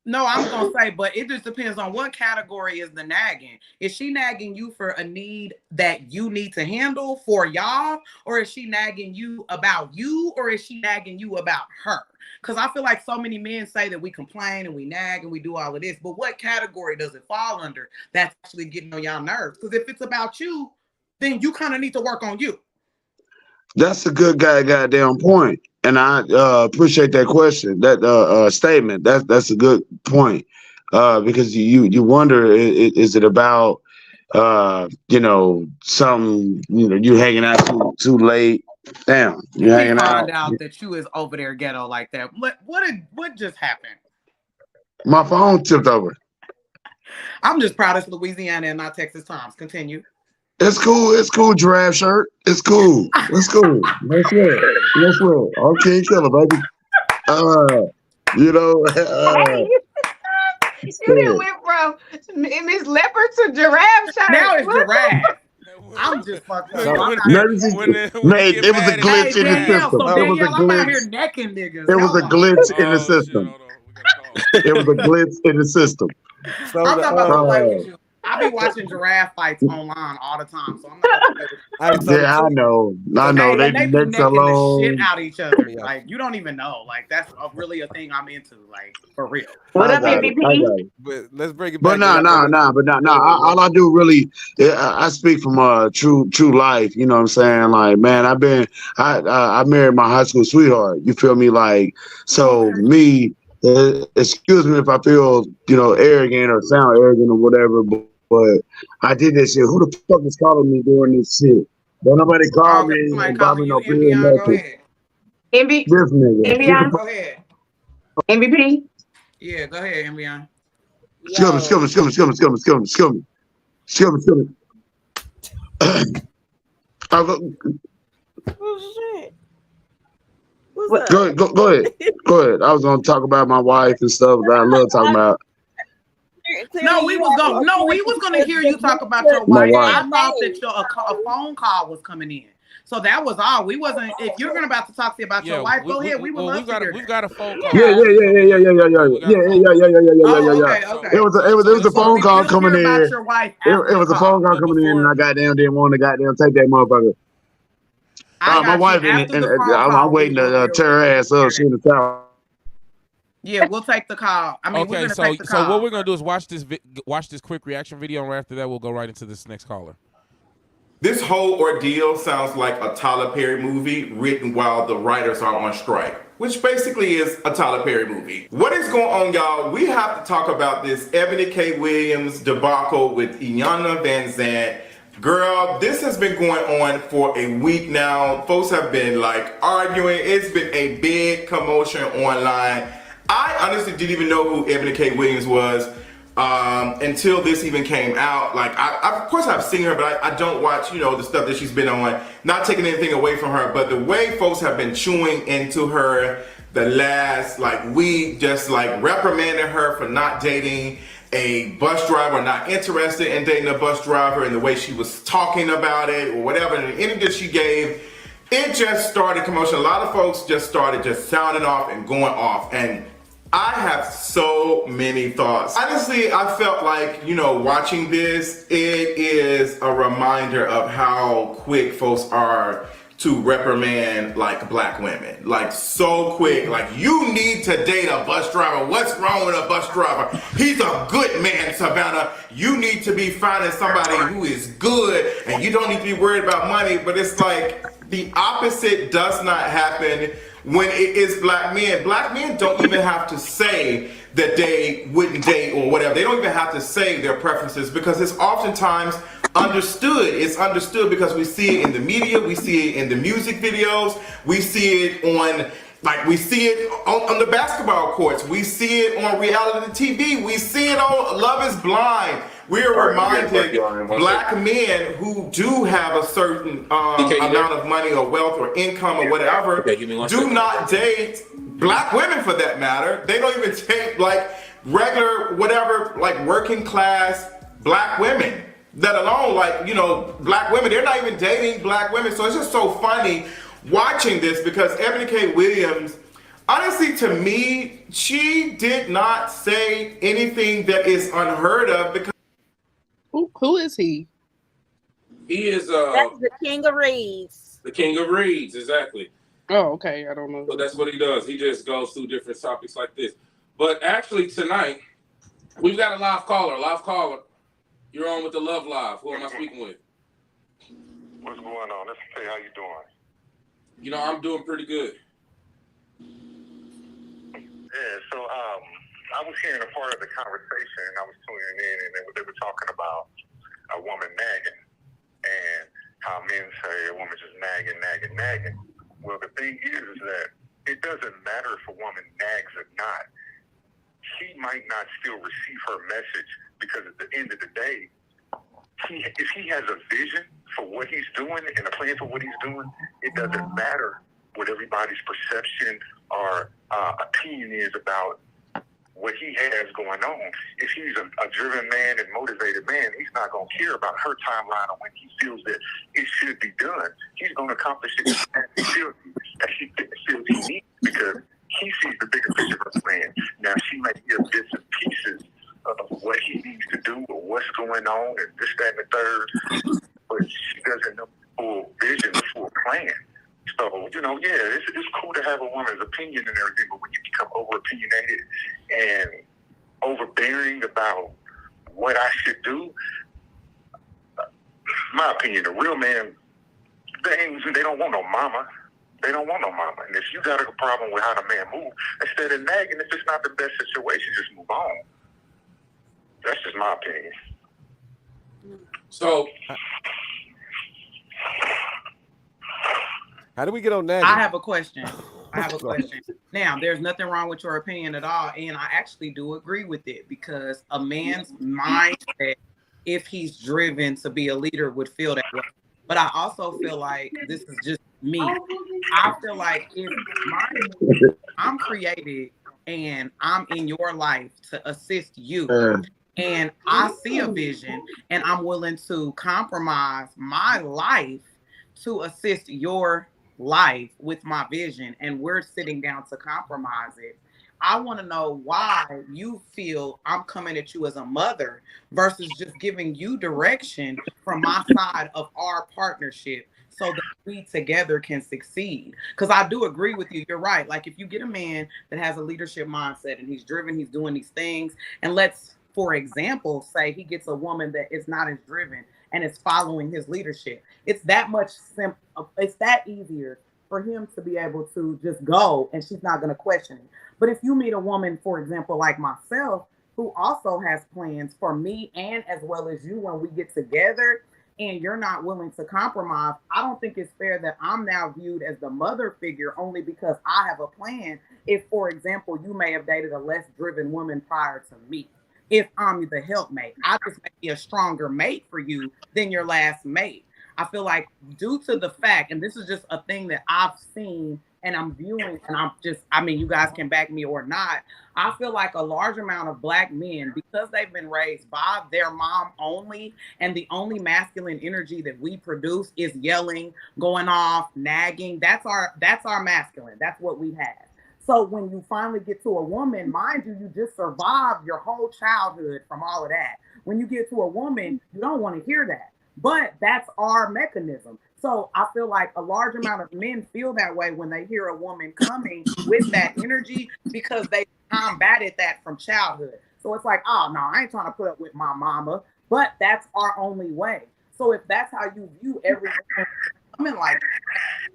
No, I'm gonna say, but it just depends on what category is the nagging. Is she nagging you for a need that you need to handle for y'all, or is she nagging you about you, or is she nagging you about her? Because I feel like so many men say that we complain and we nag and we do all of this, but what category does it fall under that's actually getting on y'all nerves? Because if it's about you, then you kind of need to work on you. That's a good goddamn point. And I appreciate that question, that statement. That's a good point. Because you wonder, is it about something, you hanging out too late? Damn, you hanging out. Find out that you is over there ghetto like that. What just happened? My phone tipped over. I'm just proud it's Louisiana and not Texas Times. Continue. It's cool, giraffe shirt. It's cool. Let's go. Let's go. Okay, killer, baby. You didn't went from Miss Leopard to giraffe shirt. Now it's giraffe. I'm just fucking. It was a glitch in the system. So Danielle, I'm out here necking niggas. It was a glitch in the system. It was a glitch in the system. I'm talking about the play with you. I be watching giraffe fights online all the time, so I'm not. Yeah, I know. They be necking alone. the shit out of each other. Like you don't even know. Like that's really a thing I'm into. Like for real. What up, MVP? But let's bring it back. But no. All I do really, I speak from true life. You know what I'm saying? Like, man, I married my high school sweetheart. You feel me? Like, so me. Excuse me if I feel, arrogant or sound arrogant or whatever, but I did that shit. Who the fuck is calling me doing this shit? Don't nobody call me and buy me no beer or nothing. This nigga. Go ahead. MVP? Yeah, go ahead, Embion. Excuse me. Oh shit. Go ahead. I was gonna talk about my wife and stuff that I love talking about. No, we was gonna hear you talk about your wife. I thought that a phone call was coming in. So that was all. We wasn't. If you're about to talk to you about your wife, go ahead. We would love to hear. We've got a phone call. Yeah. Okay. It was a phone call coming in. It was a phone call coming in, and I didn't want to take that motherfucker. My wife and I'm waiting to tear her ass up. She in the tower. Yeah, we'll take the call. I mean, we're gonna take the call. So what we're gonna do is watch this quick reaction video, and right after that, we'll go right into this next caller. This whole ordeal sounds like a Tyler Perry movie written while the writers are on strike, which basically is a Tyler Perry movie. What is going on, y'all? We have to talk about this Ebony K. Williams debacle with Iyanla Vanzant. Girl, this has been going on for a week now. Folks have been like arguing. It's been a big commotion online. I honestly didn't even know who Ebony K. Williams was until this even came out. Like, of course I've seen her, but I don't watch, the stuff that she's been on. Not taking anything away from her, but the way folks have been chewing into her the last week, just reprimanding her for not dating a bus driver, not interested in dating a bus driver, and the way she was talking about it or whatever, and the interview she gave, it just started commotion. A lot of folks just started sounding off and going off, and I have so many thoughts. Honestly, I felt like, watching this, it is a reminder of how quick folks are to reprimand black women. So quick. You need to date a bus driver. What's wrong with a bus driver? He's a good man, Savannah. You need to be finding somebody who is good, and you don't need to be worried about money. But it's the opposite does not happen when it is black men. Black men don't even have to say that they wouldn't date or whatever. They don't even have to say their preferences, because it's oftentimes understood. It's understood because we see it in the media, we see it in the music videos, we see it on on the basketball courts, we see it on reality TV, we see it on Love is Blind. We are reminded black men who do have a certain amount of money or wealth or income or whatever do not date black women, for that matter. They don't even date regular whatever, working class black women. Let alone black women. They're not even dating black women. So it's just so funny watching this, because Ebony K. Williams, honestly, to me, she did not say anything that is unheard of. Because who is he? He is that's the King of Reeds. The King of Reeds, exactly. Oh, okay. I don't know. So that's what he does. He just goes through different topics like this. But actually tonight, we've got a live caller. You're on with the Love Live. Who am I speaking with? What's going on? Let's say, how you doing? I'm doing pretty good. Yeah, so I was hearing a part of the conversation, and I was tuning in, and they were talking about a woman nagging, and how men say a woman just nagging. Well, the thing is that it doesn't matter if a woman nags or not. She might not still receive her message, because at the end of the day, if he has a vision for what he's doing and a plan for what he's doing, it doesn't matter what everybody's perception or opinion is about what he has going on. If he's a driven man and motivated man, he's not going to care about her timeline or when he feels that it should be done. He's going to accomplish it as he feels he needs, because he sees the bigger picture of the plan. Now, she may hear bits and pieces of what he needs to do or what's going on and this, that, and the third, but she doesn't know the full vision, the full plan. So, it's cool to have a woman's opinion and everything, but when you become over-opinionated and overbearing about what I should do, my opinion, a real man, they don't want no mama. They don't want no mama. And if you got a problem with how the man moves, instead of nagging, if it's not the best situation, just move on. That's just my opinion. So, how do we get on nagging? I have a question. Now, there's nothing wrong with your opinion at all, and I actually do agree with it, because a man's mindset, if he's driven to be a leader, would feel that way. But I also feel like, this is just me, I feel like if I'm created and I'm in your life to assist you, and I see a vision and I'm willing to compromise my life to assist your life with my vision, and we're sitting down to compromise it, I want to know why you feel I'm coming at you as a mother versus just giving you direction from my side of our partnership so that we together can succeed. Because I do agree with you. You're right. If you get a man that has a leadership mindset and he's driven, he's doing these things, and let's for example, say he gets a woman that is not as driven and is following his leadership. It's that much it's that easier for him to be able to just go and she's not going to question it. But if you meet a woman, for example, like myself, who also has plans for me and as well as you when we get together, and you're not willing to compromise, I don't think it's fair that I'm now viewed as the mother figure only because I have a plan. If, for example, you may have dated a less driven woman prior to me, if I'm the helpmate, I just may be a stronger mate for you than your last mate. I feel like due to the fact, and this is just a thing that I've seen and I'm viewing, and I mean, you guys can back me or not. I feel like a large amount of Black men, because they've been raised by their mom only, and the only masculine energy that we produce is yelling, going off, nagging. That's our masculine. That's what we have. So when you finally get to a woman, mind you, you just survived your whole childhood from all of that. When you get to a woman, you don't want to hear that. But that's our mechanism. So I feel like a large amount of men feel that way when they hear a woman coming with that energy because they combated that from childhood. So it's like, oh, no, I ain't trying to put up with my mama, but that's our only way. So if that's how you view every woman like that,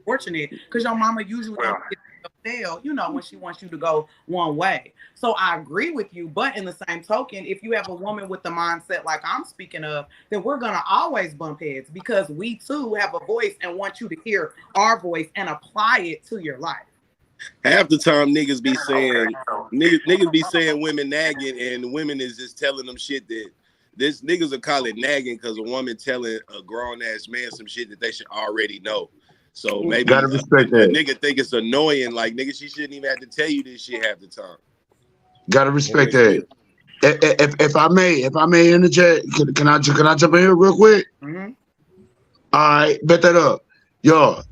fortunate, because your mama usually don't get fail, you know, when she wants you to go one way. So I agree with you, but in the same token, if you have a woman with the mindset like I'm speaking of, then we're gonna always bump heads because we too have a voice and want you to hear our voice and apply it to your life. Half the time niggas be saying women nagging, and women is just telling them shit that this niggas will call it nagging because a woman telling a grown ass man some shit that they should already know. So maybe a nigga think it's annoying. Like, nigga, she shouldn't even have to tell you this shit half the time. Gotta respect that. If I may interject, can I jump in here real quick? Mm-hmm. All right, bet that up. Yo.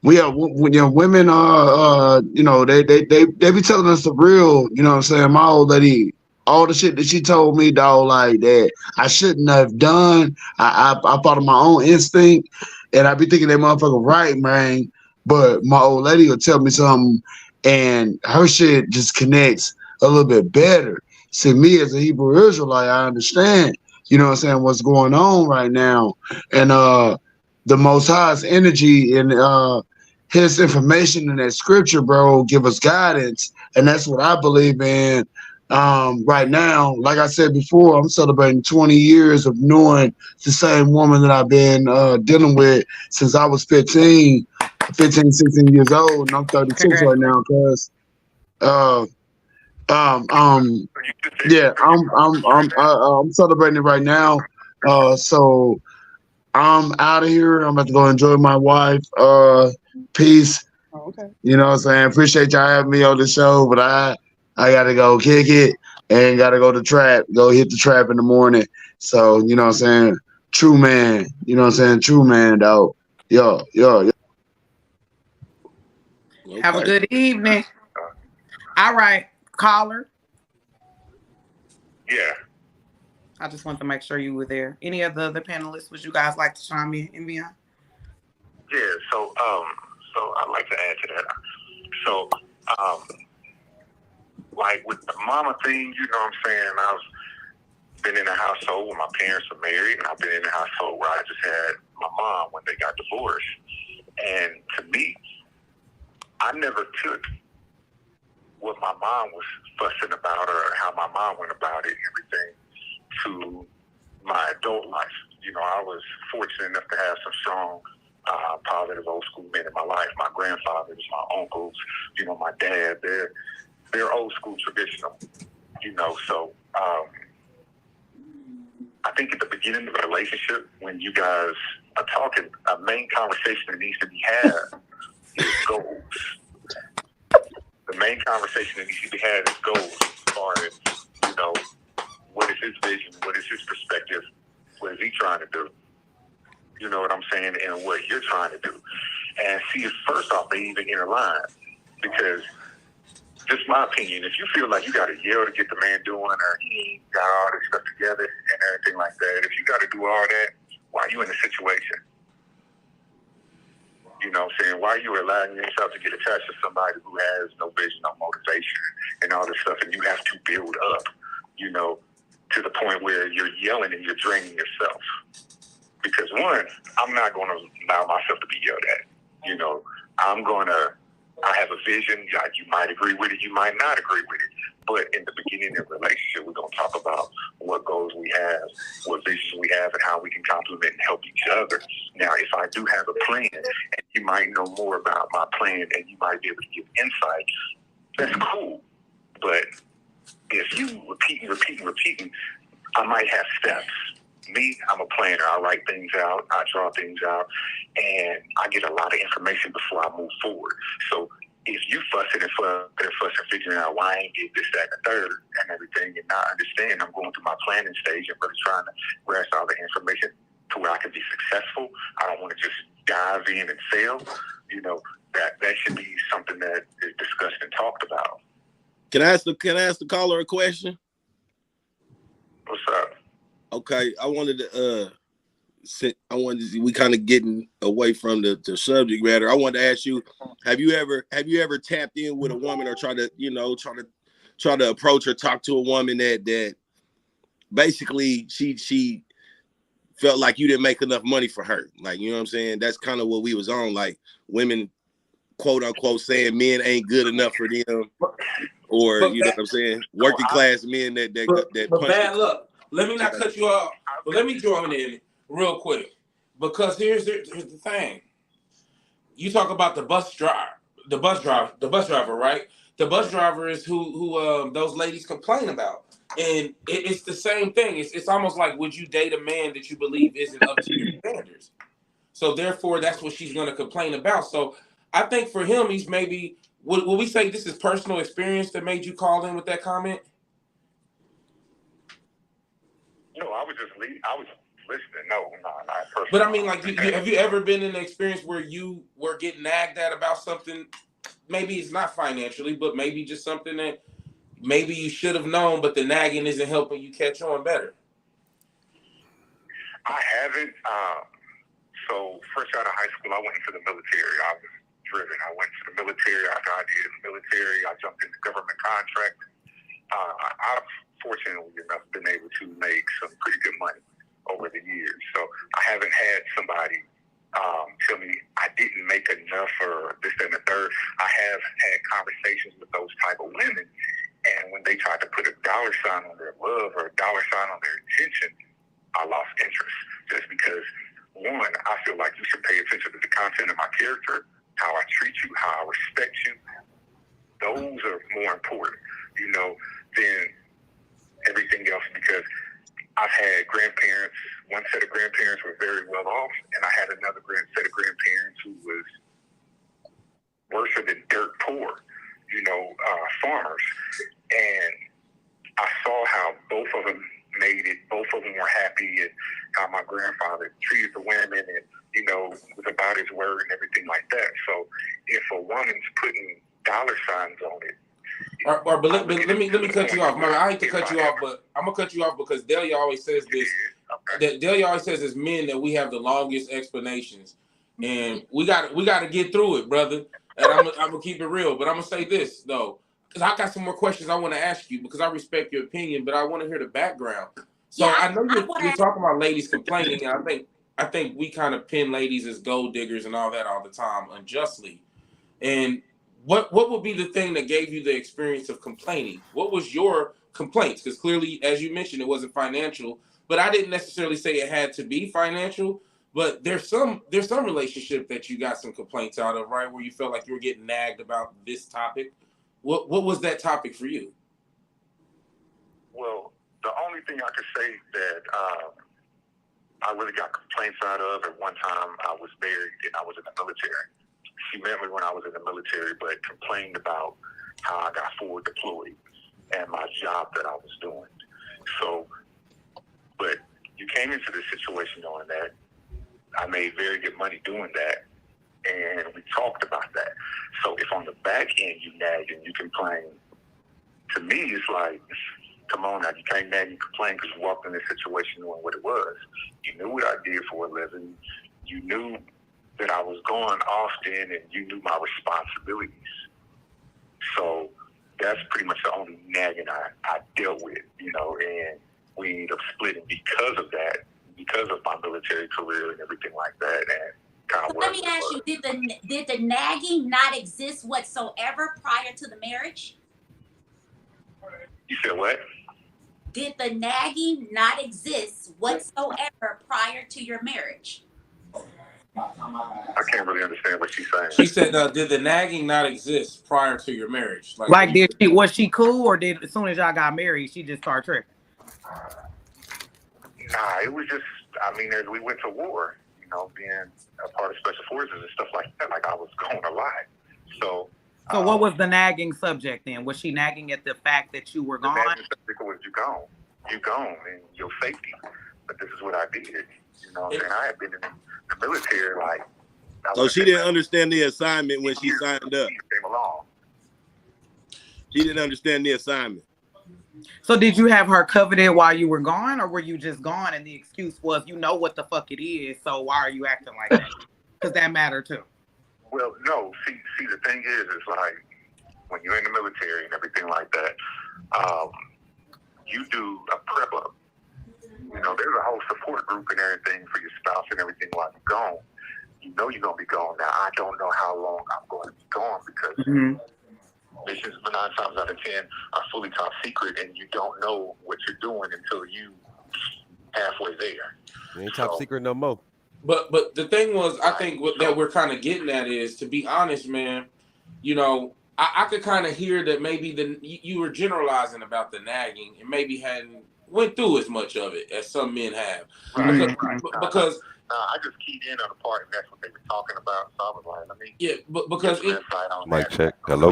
We have women they be telling us the real, you know what I'm saying? My old lady, all the shit that she told me, dog, like that I shouldn't have done. I followed my own instinct, and I be thinking that motherfucker right, man. But my old lady will tell me something, and her shit just connects a little bit better. See, me as a Hebrew Israelite, I understand, you know what I'm saying, what's going on right now. And the Most High's energy and his information in that scripture, bro, give us guidance. And that's what I believe in right now. Like I said before, I'm celebrating 20 years of knowing the same woman that I've been dealing with since I was 15, 16 years old, and I'm 36 right now, cuz yeah, I'm celebrating it right now. So I'm out of here. I'm about to go enjoy my wife. Peace. Oh, okay. You know what I'm saying? Appreciate y'all having me on the show, but I gotta go kick it and gotta go to trap, go hit the trap in the morning. So, you know what I'm saying? True man. You know what I'm saying? True man, dog. Yo. Okay. Have a good evening. All right, caller. Yeah. I just want to make sure you were there. Any of the other panelists, would you guys like to chime in beyond? Yeah, so I'd like to add to that. So, like with the mama thing, you know what I'm saying? I've been in a household where my parents were married, and I've been in a household where I just had my mom when they got divorced. And to me, I never took what my mom was fussing about or how my mom went about it, everything, to my adult life. You know, I was fortunate enough to have some strong, positive old school men in my life. My grandfathers, my uncles, you know, my dad, they're old school traditional, you know. So I think at the beginning of a relationship, when you guys are talking, a main conversation that needs to be had is goals. The main conversation that needs to be had is goals as far as, you know, what is his vision? What is his perspective? What is he trying to do? You know what I'm saying? And what you're trying to do. And see if first off they even interline. Because, just my opinion, if you feel like you got to yell to get the man doing, or he got all this stuff together and everything like that, if you got to do all that, why are you in the situation? You know what I'm saying? Why are you allowing yourself to get attached to somebody who has no vision, no motivation, and all this stuff, and you have to build up you know, to the point where you're yelling and you're draining yourself. Because one, I'm not going to allow myself to be yelled at. You know, I have a vision. You might agree with it, you might not agree with it. But in the beginning of the relationship, we're going to talk about what goals we have, what visions we have, and how we can complement and help each other. Now, if I do have a plan, and you might know more about my plan, and you might be able to give insight, that's cool. But if you repeating, I might have steps. Me, I'm a planner. I write things out. I draw things out. And I get a lot of information before I move forward. So if you fussing and figuring out why I ain't did this, that, and the third, and everything, and not understand, I'm going through my planning stage and really trying to grasp all the information to where I can be successful. I don't want to just dive in and fail. You know, that should be something that is discussed and talked about. Can I ask the caller a question? What's up? Okay, we kind of getting away from the subject matter. I wanted to ask you, have you ever tapped in with a woman or try to approach or talk to a woman that basically she felt like you didn't make enough money for her? Like, you know what I'm saying? That's kind of what we was on, like women quote unquote saying men ain't good enough for them, or you know what I'm saying, working class men that punch bad luck. Let me not cut you off, but let me join in real quick, because here's the thing. You talk about the bus driver, right? The bus driver is who those ladies complain about, and it's the same thing. It's almost like, would you date a man that you believe isn't up to your standards? So therefore, that's what she's going to complain about. So I think for him, he's maybe would we say this is personal experience that made you call in with that comment? No, I was listening. No, not personal. But I mean, like, have you ever been in an experience where you were getting nagged at about something? Maybe it's not financially, but maybe just something that maybe you should have known, but the nagging isn't helping you catch on better. I haven't. So fresh out of high school, I went into the military. I was driven. I went to the military. After I did the military, I jumped into government contract. I've fortunately enough been able to make some pretty good money over the years. So I haven't had somebody tell me I didn't make enough or this and the third. I have had conversations with those type of women, and when they tried to put a dollar sign on their love or a dollar sign on their attention, I lost interest. Just because, one, I feel like you should pay attention to the content of my character, how I treat you, how I respect you. Those are more important, you know, than everything else, because I've had grandparents. One set of grandparents were very well off, and I had another set of grandparents who was worse than dirt poor, you know, farmers. And I saw how both of them made it. Both of them were happy, and how my grandfather treated the women, and, you know, was about his word and everything like that. So if a woman's putting dollar signs on it, but let me cut you off. I hate to cut you off, but I'm gonna cut you off because Delia always says this. That Delia always says as men that we have the longest explanations, and we got to get through it, brother. And I'm gonna keep it real, but I'm gonna say this though, because I got some more questions I want to ask you, because I respect your opinion, but I want to hear the background. So yeah, I know you're talking about ladies complaining, and I think we kind of pin ladies as gold diggers and all that all the time unjustly. And what would be the thing that gave you the experience of complaining? What was your complaints? Because clearly, as you mentioned, it wasn't financial, but I didn't necessarily say it had to be financial. But there's some relationship that you got some complaints out of, right? Where you felt like you were getting nagged about this topic. What was that topic for you? Well, the only thing I could say that I really got complaints out of, at one time I was married and I was in the military. She met me when I was in the military, but complained about how I got forward deployed and my job that I was doing. So, but you came into this situation knowing that I made very good money doing that, and we talked about that. So if on the back end you nag and you complain, to me it's like, come on now, you can't nag and complain because you walked in this situation knowing what it was. You knew what I did for a living. You knew that I was going often, and you knew my responsibilities. So that's pretty much the only nagging I dealt with, you know, and we ended up splitting because of that, because of my military career and everything like that. And kind of let me ask you, did the nagging not exist whatsoever prior to the marriage? You said what? Did the nagging not exist whatsoever prior to your marriage? I can't really understand what she's saying. She said, did the nagging not exist prior to your marriage? Like was she cool, or did as soon as y'all got married, she just started tripping? Nah, it was just, I mean, as we went to war, you know, being a part of special forces and stuff like that, like I was going a lot. So what was the nagging subject then? Was she nagging at the fact that you were gone? The nagging subject was you gone, and your safety. But this is what I did. You know what I'm saying? I had been in the military, like. So she didn't understand the assignment when she signed up. Came along. She didn't understand the assignment. So did you have her coveted while you were gone, or were you just gone and the excuse was, you know what the fuck it is, so why are you acting like that? Because that mattered too. Well, no. See, the thing is like when you're in the military and everything like that, you do a prep up. You know, there's a whole support group and everything for your spouse and everything while you're gone. You know you're going to be gone. Now, I don't know how long I'm going to be gone because missions 9 times out of 10 are fully top secret, and you don't know what you're doing until you halfway there. It ain't top secret no more. But the thing was, I think that we're kind of getting at is, to be honest, man, you know, I could kind of hear that maybe you were generalizing about the nagging and maybe hadn't went through as much of it as some men have. Right. Because I just keyed in on the part, and that's what they were talking about. So I was like, let me because mic check. Hello?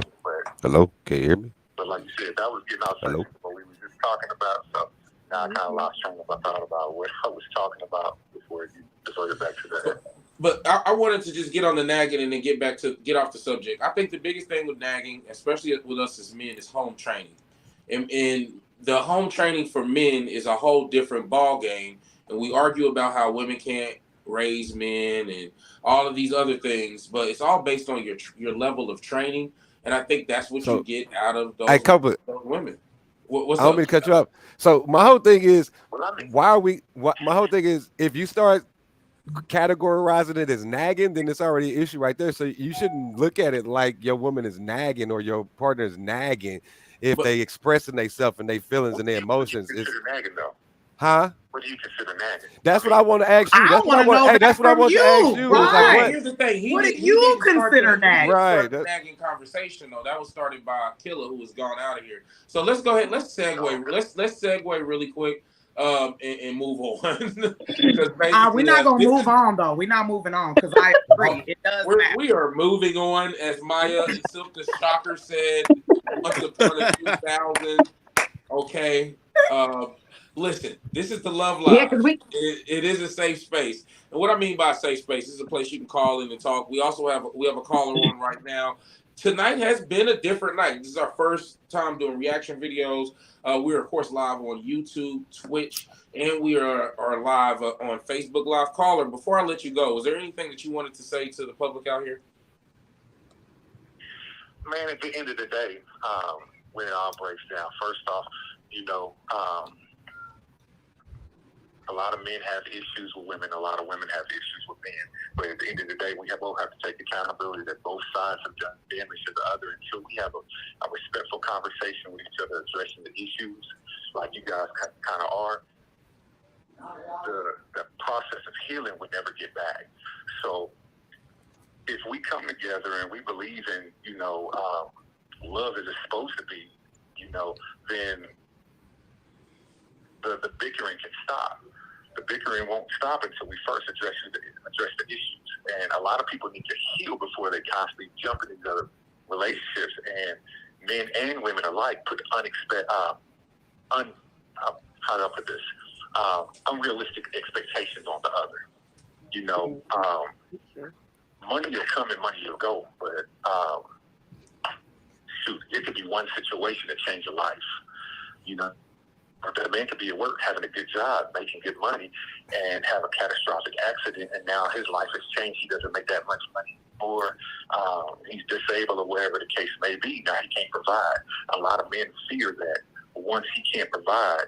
Hello? Can you hear me? But like you said, that was getting outside of what we were just talking about. So now I kind of lost train of thought about what I was talking about before you get back to that. But I wanted to just get on the nagging and then get off the subject. I think the biggest thing with nagging, especially with us as men, is home training. And the home training for men is a whole different ball game. And we argue about how women can't raise men and all of these other things, but it's all based on your level of training. And I think that's what you get out of those women. What's I don't up? mean to cut you up. So my whole thing is, my whole thing is, if you start categorizing it as nagging, then it's already an issue right there. So you shouldn't look at it like your woman is nagging or your partner is nagging if they expressing themselves and their feelings and their emotions. It's nagging though. Huh? What do you consider nagging? That's what I want to ask you. That's what I want. Hey, that's what I want to ask you. Right. Like, Here's the thing. What do you consider nagging? Right. Nagging conversation though. That was started by a killer who was gone out of here. So let's go ahead. Let's segue. Let's segue really quick. And move on. We're not gonna move on though. We're not moving on because I agree. It does matter. We are moving on, as Maya and Silk the Shocker said once upon a few thousand. Okay. Listen, this is the Love Live. Yeah, because it is a safe space. And what I mean by safe space, this is a place you can call in and talk. We also have a caller on right now. Tonight has been a different night. This is our first time doing reaction videos. We're, of course, live on YouTube, Twitch, and we are live on Facebook Live. Caller, before I let you go, is there anything that you wanted to say to the public out here? Man, at the end of the day, when it all breaks down, first off, you know, a lot of men have issues with women. A lot of women have issues with men. But at the end of the day, we both have to take accountability that both sides have done damage to the other until we have a respectful conversation with each other, addressing the issues like you guys kind of are. The process of healing would never get back. So if we come together and we believe in, you know, love as it's supposed to be, you know, then the bickering can stop. The bickering won't stop until we first address the issues. And a lot of people need to heal before they constantly jump into other relationships. And men and women alike put unrealistic expectations on the other. You know, money will come and money will go, but shoot, it could be one situation that change your life. You know. That man could be at work, having a good job, making good money, and have a catastrophic accident, and now his life has changed. He doesn't make that much money anymore. He's disabled or whatever the case may be. Now he can't provide. A lot of men fear that once he can't provide,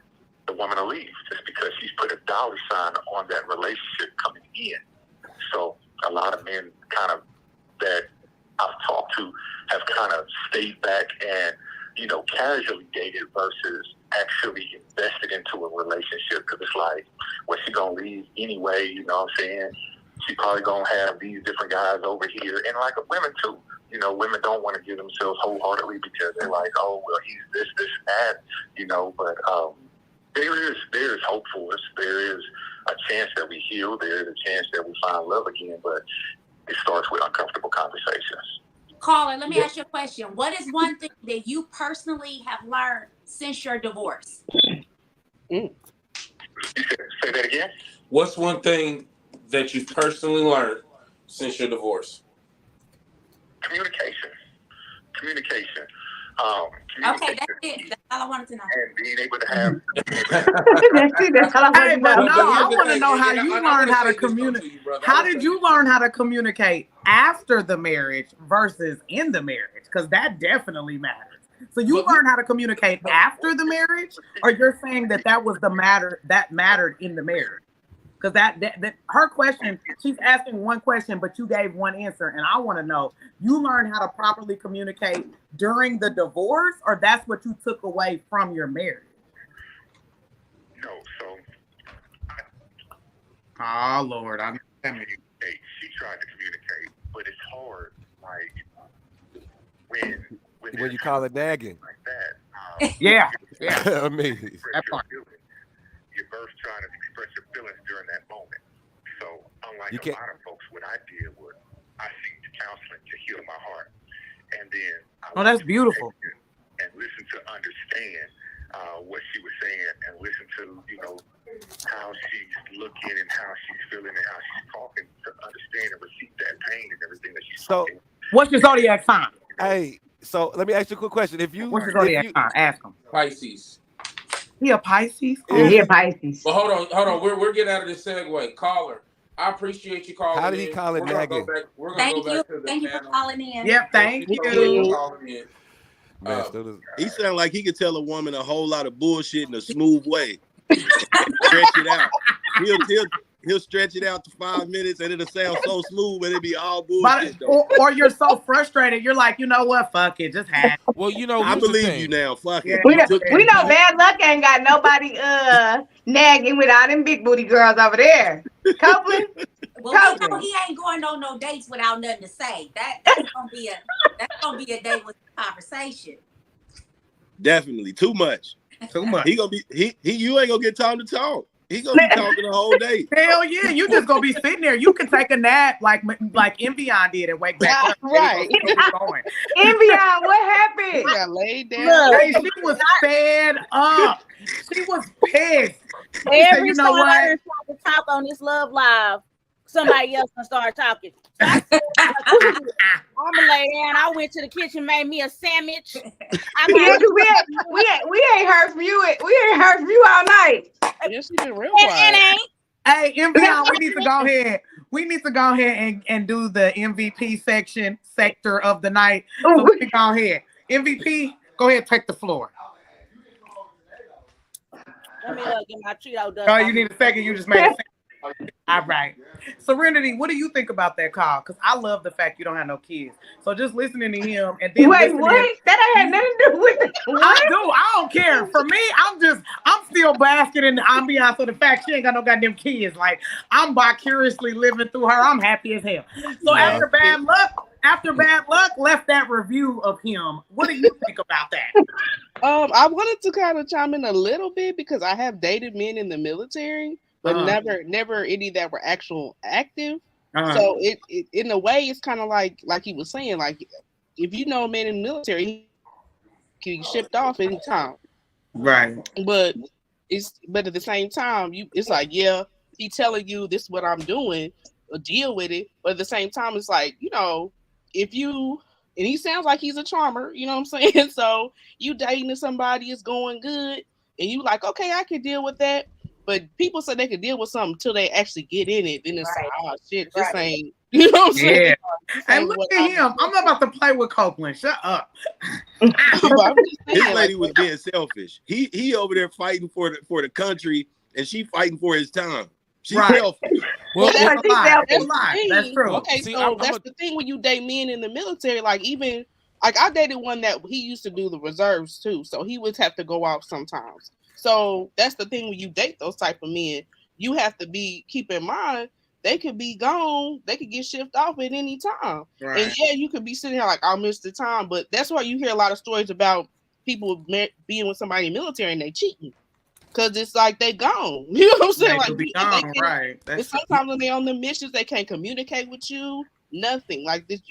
the woman will leave just because she's put a dollar sign on that relationship coming in. So a lot of men kind of that I've talked to have kind of stayed back and, casually dated versus actually invested into a relationship, because it's like, well, she gonna leave anyway, you know what I'm saying? She probably gonna have these different guys over here, and like women too. Women don't want to give themselves wholeheartedly because they're like, oh, well, he's this, and that, but there is hope for us. There is a chance that we heal. There is a chance that we find love again, but it starts with uncomfortable conversations. Caller, let me ask you a question. What is one thing that you personally have learned since your divorce? Say that again? What's one thing that you've personally learned since your divorce? Communication. Okay, that's it. That's all I wanted to know. And being able to have. That's all I wanted to know. I want to know how you learned how to communicate. How did you learn how to communicate after the marriage versus in the marriage? Because that definitely matters. So you learned how to communicate after the marriage, or you're saying that was the matter that mattered in the marriage? Because that her question, she's asking one question, but you gave one answer, and I want to know, you learned how to properly communicate during the divorce, or that's what you took away from your marriage? No, so. Oh Lord, I communicate. She tried to communicate, but it's hard. Like when you call it nagging. Like that. Yeah. I mean, that part. You're both trying to express your feelings during that moment. So, unlike a lot of folks, what I did was I seeked counseling to heal my heart, and then that's beautiful. And listen to understand what she was saying, and listen to how she's looking and how she's feeling and how she's talking, to understand and receive that pain and everything that she's talking. What's your zodiac sign? Hey, so let me ask you a quick question. What's your zodiac sign? Ask him. Pisces. He a Pisces? Yeah, he a Pisces. But hold on. We're getting out of this segue. Caller, I appreciate you calling in. How did he call it nagging? Thank you for calling in. Yep, thank you. He sound like he could tell a woman a whole lot of bullshit in a smooth way. Stretch it out. He'll stretch it out to 5 minutes, and it'll sound so smooth, but it'll be all bullshit. Or you're so frustrated, you're like, you know what? Fuck it, just have it. Well, I believe you now. Fuck it. We know bad luck ain't got nobody nagging with all them big booty girls over there. Copeland. Well, we know he ain't going on no dates without nothing to say. That's gonna be a day with conversation. Definitely too much. You ain't gonna get time to talk. He gonna be talking the whole day. Hell yeah, you just gonna be sitting there. You can take a nap like Embion did and wake back up. Right. Embion, what happened? He got laid down. Hey, she was fed up. She was pissed. Every you know time I what? try to talk on this Love Live, somebody else can start talking. I'm gonna lay down. I went to the kitchen, made me a sandwich. We ain't heard from you. We ain't heard from you all night. Yes, you've been real quiet. Hey, MVP, we need to go ahead. We need to go ahead and do the MVP sector of the night. So we can go ahead. MVP, go ahead and take the floor. Let me get my Cheeto dust. Oh, you need a second. You just made a second. All right. Serenity, what do you think about that call? Because I love the fact you don't have no kids. So just listening to him and then wait, what? That ain't had nothing to do with it. I don't care. For me, I'm still basking in the ambiance of the fact she ain't got no goddamn kids. Like, I'm vicariously living through her. I'm happy as hell. So after bad luck left that review of him. What do you think about that? I wanted to kind of chime in a little bit because I have dated men in the military, but never any that were active. So it in a way it's kind of like he was saying, like if you know a man in the military, he can be shipped off anytime. Right. But at the same time, it's like, yeah, he telling you this is what I'm doing, deal with it. But at the same time, it's like, if you, and he sounds like he's a charmer, you know what I'm saying? So you dating somebody is going good, and you like, okay, I can deal with that. But people say they can deal with something until they actually get in it. Then it's like, oh shit, this ain't. You know what I'm saying? Yeah. This Hey, ain't look what at him. I'm not about to play with Copeland. Shut up. I'm just His saying, lady like, was being selfish. He over there fighting for the country, and she fighting for his time. She's Right. selfish. Well, That's a lie. that's That's a the lie. thing. That's true. Okay, See, so I'm that's the thing when you date men in the military. Like even like I dated one that he used to do the reserves too, so he would have to go out sometimes. So that's the thing when you date those type of men, you have to keep in mind they could be gone, they could get shipped off at any time. Right. And yeah, you could be sitting here like I'll miss the time, but that's why you hear a lot of stories about people being with somebody in the military and they cheating. Cause it's like they gone. You know what I'm saying? They Like could be they gone, can, right. and sometimes when they're on the missions, they can't communicate with you. Nothing. Like this,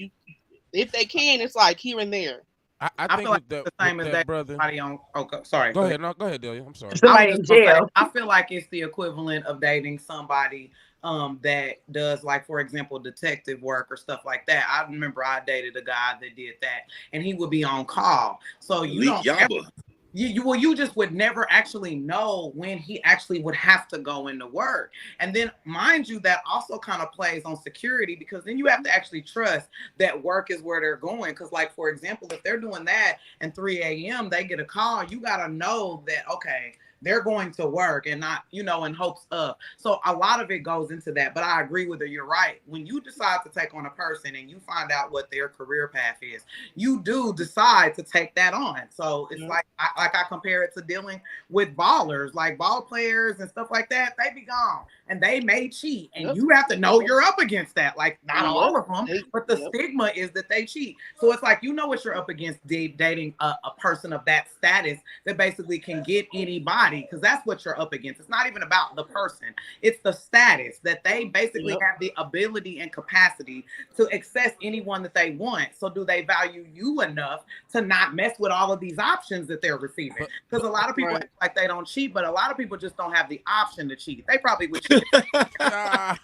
if they can, it's like here and there. I I think feel like with that, it's the same with as that that brother. somebody on. Okay, sorry. Go ahead. No, go ahead, Delia. I'm sorry. Somebody in jail. I feel like it's the equivalent of dating somebody that does, like, for example, detective work or stuff like that. I remember I dated a guy that did that, and he would be on call. So you Elite don't ever, Yaba. you just would never actually know when he actually would have to go into work. And then mind you, that also kind of plays on security, because then you have to actually trust that work is where they're going. Because, like, for example, if they're doing that and 3 a.m. they get a call, you got to know that, okay, they're going to work and not, in hopes of. So a lot of it goes into that. But I agree with her. You're right. When you decide to take on a person and you find out what their career path is, you do decide to take that on. So it's like I compare it to dealing with ballers, like ball players and stuff like that. They be gone and they may cheat, and you have to know you're up against that. Like, not all of them, but the stigma is that they cheat. So it's like, what you're up against dating a person of that status that basically can get anybody, because that's what you're up against. It's not even about the person. It's the status that they basically have the ability and capacity to access anyone that they want. So do they value you enough to not mess with all of these options that they're receiving? Because a lot of people act like they don't cheat, but a lot of people just don't have the option to cheat. They probably would cheat. They don't have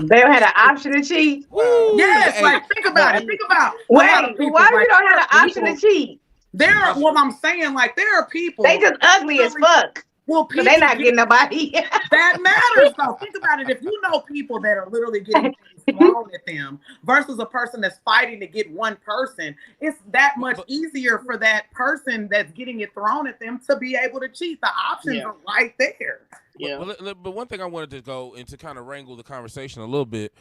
the option to cheat. Yes, like, think about it. Think about why you don't have the option to cheat? There are, well, I'm saying, like, there are people. They just ugly as fuck. Well, so they not getting nobody. That matters, though. Think about it. If you know people that are literally getting things thrown at them versus a person that's fighting to get one person, it's that much easier for that person that's getting it thrown at them to be able to cheat. The options are right there. Yeah. But one thing I wanted to go and to kind of wrangle the conversation a little bit.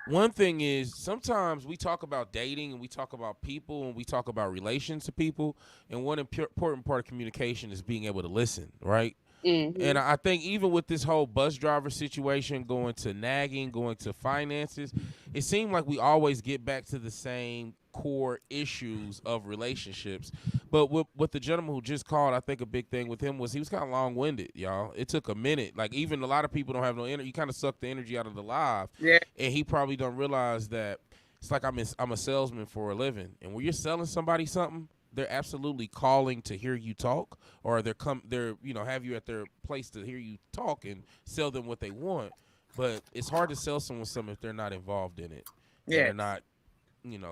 One thing is, sometimes we talk about dating and we talk about people and we talk about relations to people, and one important part of communication is being able to listen, right? Mm-hmm. And I think even with this whole bus driver situation, going to nagging, going to finances, it seemed like we always get back to the same core issues of relationships. But with the gentleman who just called, I think a big thing with him was he was kind of long-winded, y'all. It took a minute. Like, even a lot of people don't have no energy. You kind of suck the energy out of the live. Yeah. And he probably don't realize that it's like I'm a salesman for a living. And when you're selling somebody something, they're absolutely calling to hear you talk, or they're have you at their place to hear you talk and sell them what they want. But it's hard to sell someone something if they're not involved in it. Yeah. They're not,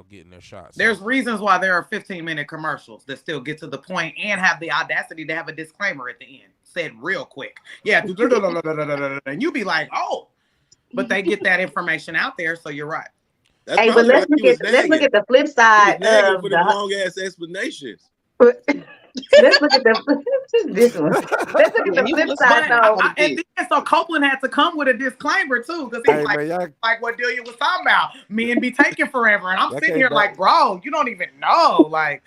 getting their shots. There's reasons why there are 15-minute commercials that still get to the point and have the audacity to have a disclaimer at the end said real quick. Yeah. And you be like, oh, but they get that information out there. So you're right. That's hey, but let's look at the flip side of the long ass explanations. Let's look at this one. Let's look at the flip side though. And then, so Copeland had to come with a disclaimer too, because he's like what Delia was talking about. Men be taking forever, and I'm sitting here like, bro, you don't even know. Like,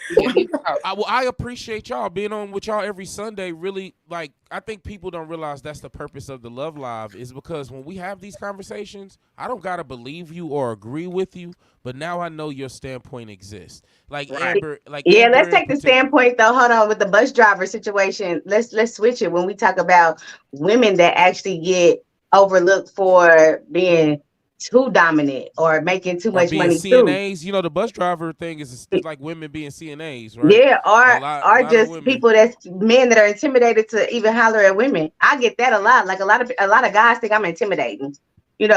I appreciate y'all being on with y'all every Sunday. Really, like, I think people don't realize that's the purpose of the Love Live, is because when we have these conversations, I don't gotta believe you or agree with you, but now I know your standpoint exists. Like Amber, Amber, let's take the standpoint though. Hold on, with the bus driver situation. Let's switch it when we talk about women that actually get overlooked for being too dominant or making too much money CNAs. too. The bus driver thing is like women being CNAs, right? Yeah, or just people that's men that are intimidated to even holler at women. I get that a lot. Like a lot of guys think I'm intimidating.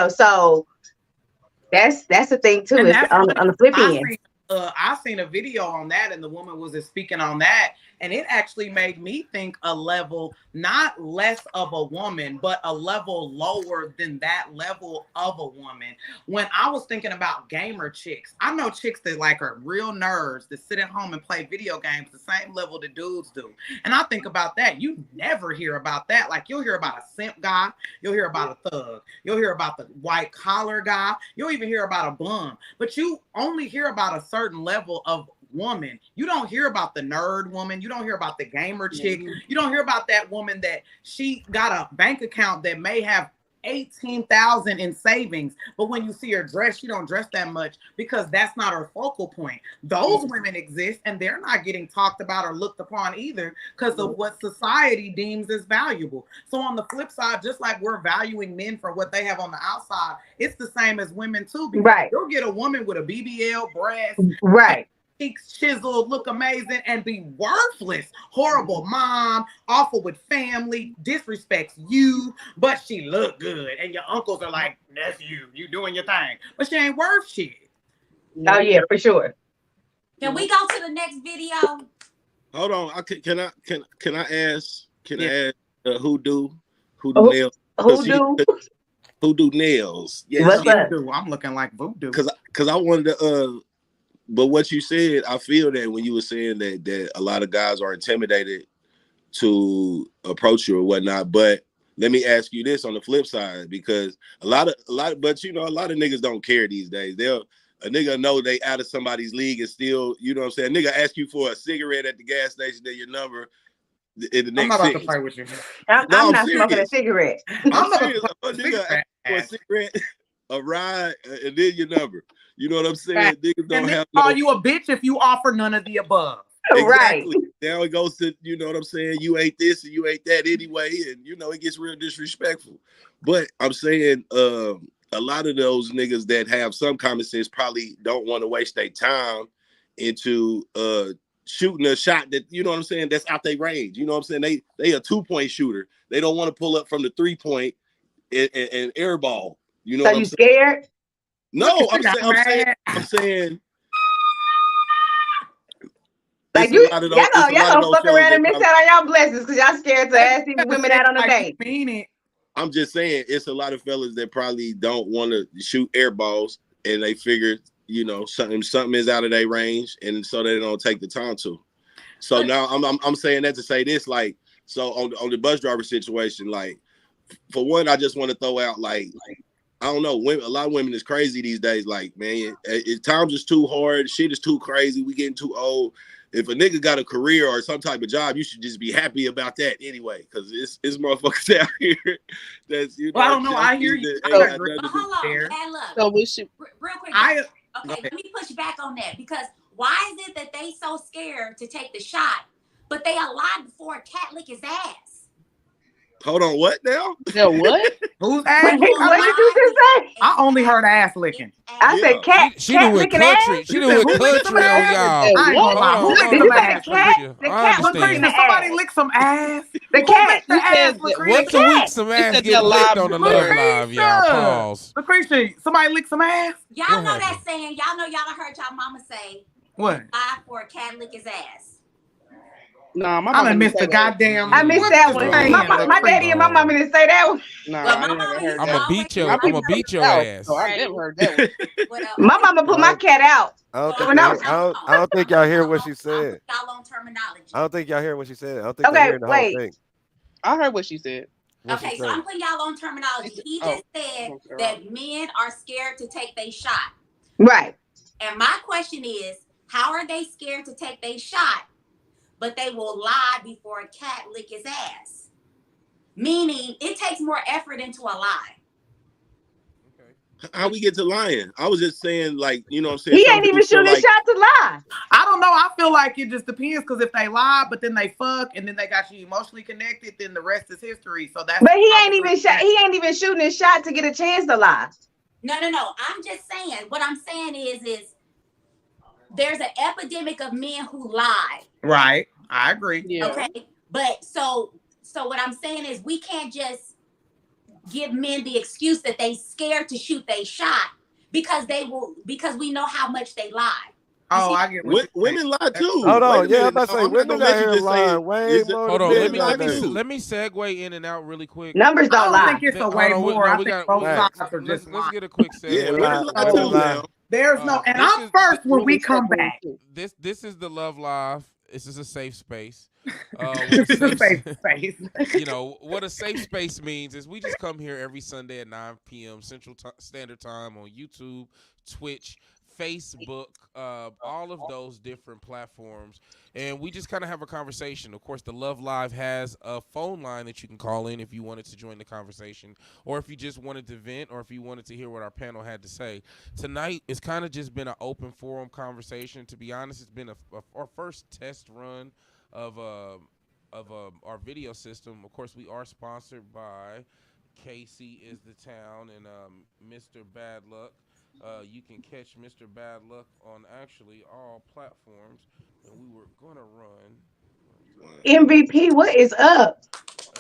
So that's the thing too. Is on the flip end. I seen a video on that, and the woman was speaking on that, And it actually made me think a level, not less of a woman, but a level lower than that level of a woman. When I was thinking about gamer chicks, I know chicks that like are real nerds that sit at home and play video games the same level that dudes do. And I think about that. You never hear about that. Like you'll hear about a simp guy, you'll hear about a thug, you'll hear about the white collar guy, you'll even hear about a bum, but you only hear about a certain level of woman. You don't hear about the nerd woman. You don't hear about the gamer chick. You don't hear about that woman that she got a bank account that may have 18,000 in savings, but when you see her dress, she don't dress that much because that's not her focal point. Those women exist and they're not getting talked about or looked upon either because of what society deems as valuable. So on the flip side, just like we're valuing men for what they have on the outside, it's the same as women too, because you'll get a woman with a BBL, breast, cheeks chiseled, look amazing, and be worthless. Horrible mom, awful with family, disrespects you, but she look good. And your uncles are like, that's you doing your thing. But she ain't worth shit. Oh yeah, for sure. Can we go to the next video? Hold on. Can I ask who do nails? Who do nails? Yeah, what's up? I'm looking like voodoo. Cause I wanted to but what you said, I feel that when you were saying that a lot of guys are intimidated to approach you or whatnot. But let me ask you this on the flip side, because a lot of niggas don't care these days. A nigga know they out of somebody's league and still, you know what I'm saying? A nigga ask you for a cigarette at the gas station, then your number in the next. I'm not about to fight with you. I'm not smoking a cigarette. I'm serious. A nigga ask for a cigarette, a ride, and then your number. You know what I'm saying? Niggas don't have call you a bitch if you offer none of the above. Exactly. Now it goes to, you know what I'm saying? You ain't this and you ain't that anyway, and you know it gets real disrespectful. But I'm saying a lot of those niggas that have some common sense probably don't want to waste their time into shooting a shot that, you know what I'm saying, that's out their range. You know what I'm saying? They a 2-point shooter. They don't want to pull up from the 3-point and airball. You know what I'm saying? So you scared? No, I'm saying. Like y'all gonna fuck around and miss out on y'all blessings because y'all scared to ask these women out on a date. I'm just saying it's a lot of fellas that probably don't want to shoot air balls and they figure, you know, something is out of their range, and so they don't take the time to. So now I'm saying that to say this, like, so on the bus driver situation, like, for one, I just want to throw out, like I don't know, a lot of women is crazy these days. Like, man, times is too hard, shit is too crazy, we getting too old. If a nigga got a career or some type of job, you should just be happy about that anyway, because it's motherfuckers out here that's, you know. Well, I don't know. I hear you. Hold on, so we should real quick. Okay, let me push back on that, because why is it that they so scared to take the shot, but they alive before a cat lick his ass? Hold on, what now? Yeah, what? Who's ass? What did you just say? I only heard ass licking. I said cat. She done went country. She done went country on y'all. I ain't gonna lie. Who licked some ass? The cat was licking the ass. Somebody lick some ass. The cat. The ass. Once a week, some ass get licked on the Love Live, y'all. Pause. Lucretia, somebody lick some ass? Y'all know that saying. Y'all know y'all heard y'all mama say, what? Lie for a cat lick his ass. Nah, my mama missed the goddamn. I missed that one. My daddy and my mama didn't say that one. Nah, well, I never heard I'm that. gonna beat your ass. So I never heard that one. My mama put my cat out. I don't think y'all hear what she said. Y'all on terminology. I don't think y'all hear what she said. I don't think they're hearing the whole thing. I heard what she said. Okay, so I'm putting y'all on terminology. He just said that men are scared to take their shot. Right. And my question is, how are they scared to take their shot, but they will lie before a cat lick his ass? Meaning, it takes more effort into a lie. How we get to lying? I was just saying, like, you know what I'm saying? He ain't even shooting a shot to lie. I don't know. I feel like it just depends, because if they lie, but then they fuck, and then they got you emotionally connected, then the rest is history. So that's. But he ain't even shooting a shot to get a chance to lie. No. I'm just saying. What I'm saying is there's an epidemic of men who lie. Right. I agree. Yeah. Okay. But so what I'm saying is we can't just give men the excuse that they scared to shoot they shot because we know how much they lie. Oh, I get what you're saying. Women lie too. Hold Wait on, a yeah, I'm minute. about to Now, say I'm not women gonna out let you here just say lying it. way more Hold than on, men Men lie nowadays. too. let me segue in and out really quick. Numbers I don't don't lie. think it's a Hold way on, more. I think we both got. sides are just Let's lying. get a quick segue. Yeah, women lie Women too lie. now. There's no, and This I'm is first when we Women come start doing back. too. this is the Love Live. This is a safe space. This is a safe space. You know what a safe space means is we just come here every Sunday at 9 p.m. Central Standard Time on YouTube, Twitch, Facebook, all of those different platforms, and we just kind of have a conversation. Of course, the Love Live has a phone line that you can call in if you wanted to join the conversation, or if you just wanted to vent, or if you wanted to hear what our panel had to say. Tonight, it's kind of just been an open forum conversation. To be honest, it's been our first test run of our video system. Of course, we are sponsored by Casey is the Town and Mr. Bad Luck. You can catch Mr. Bad Luck on actually all platforms, and we were gonna run. MVP, what is up?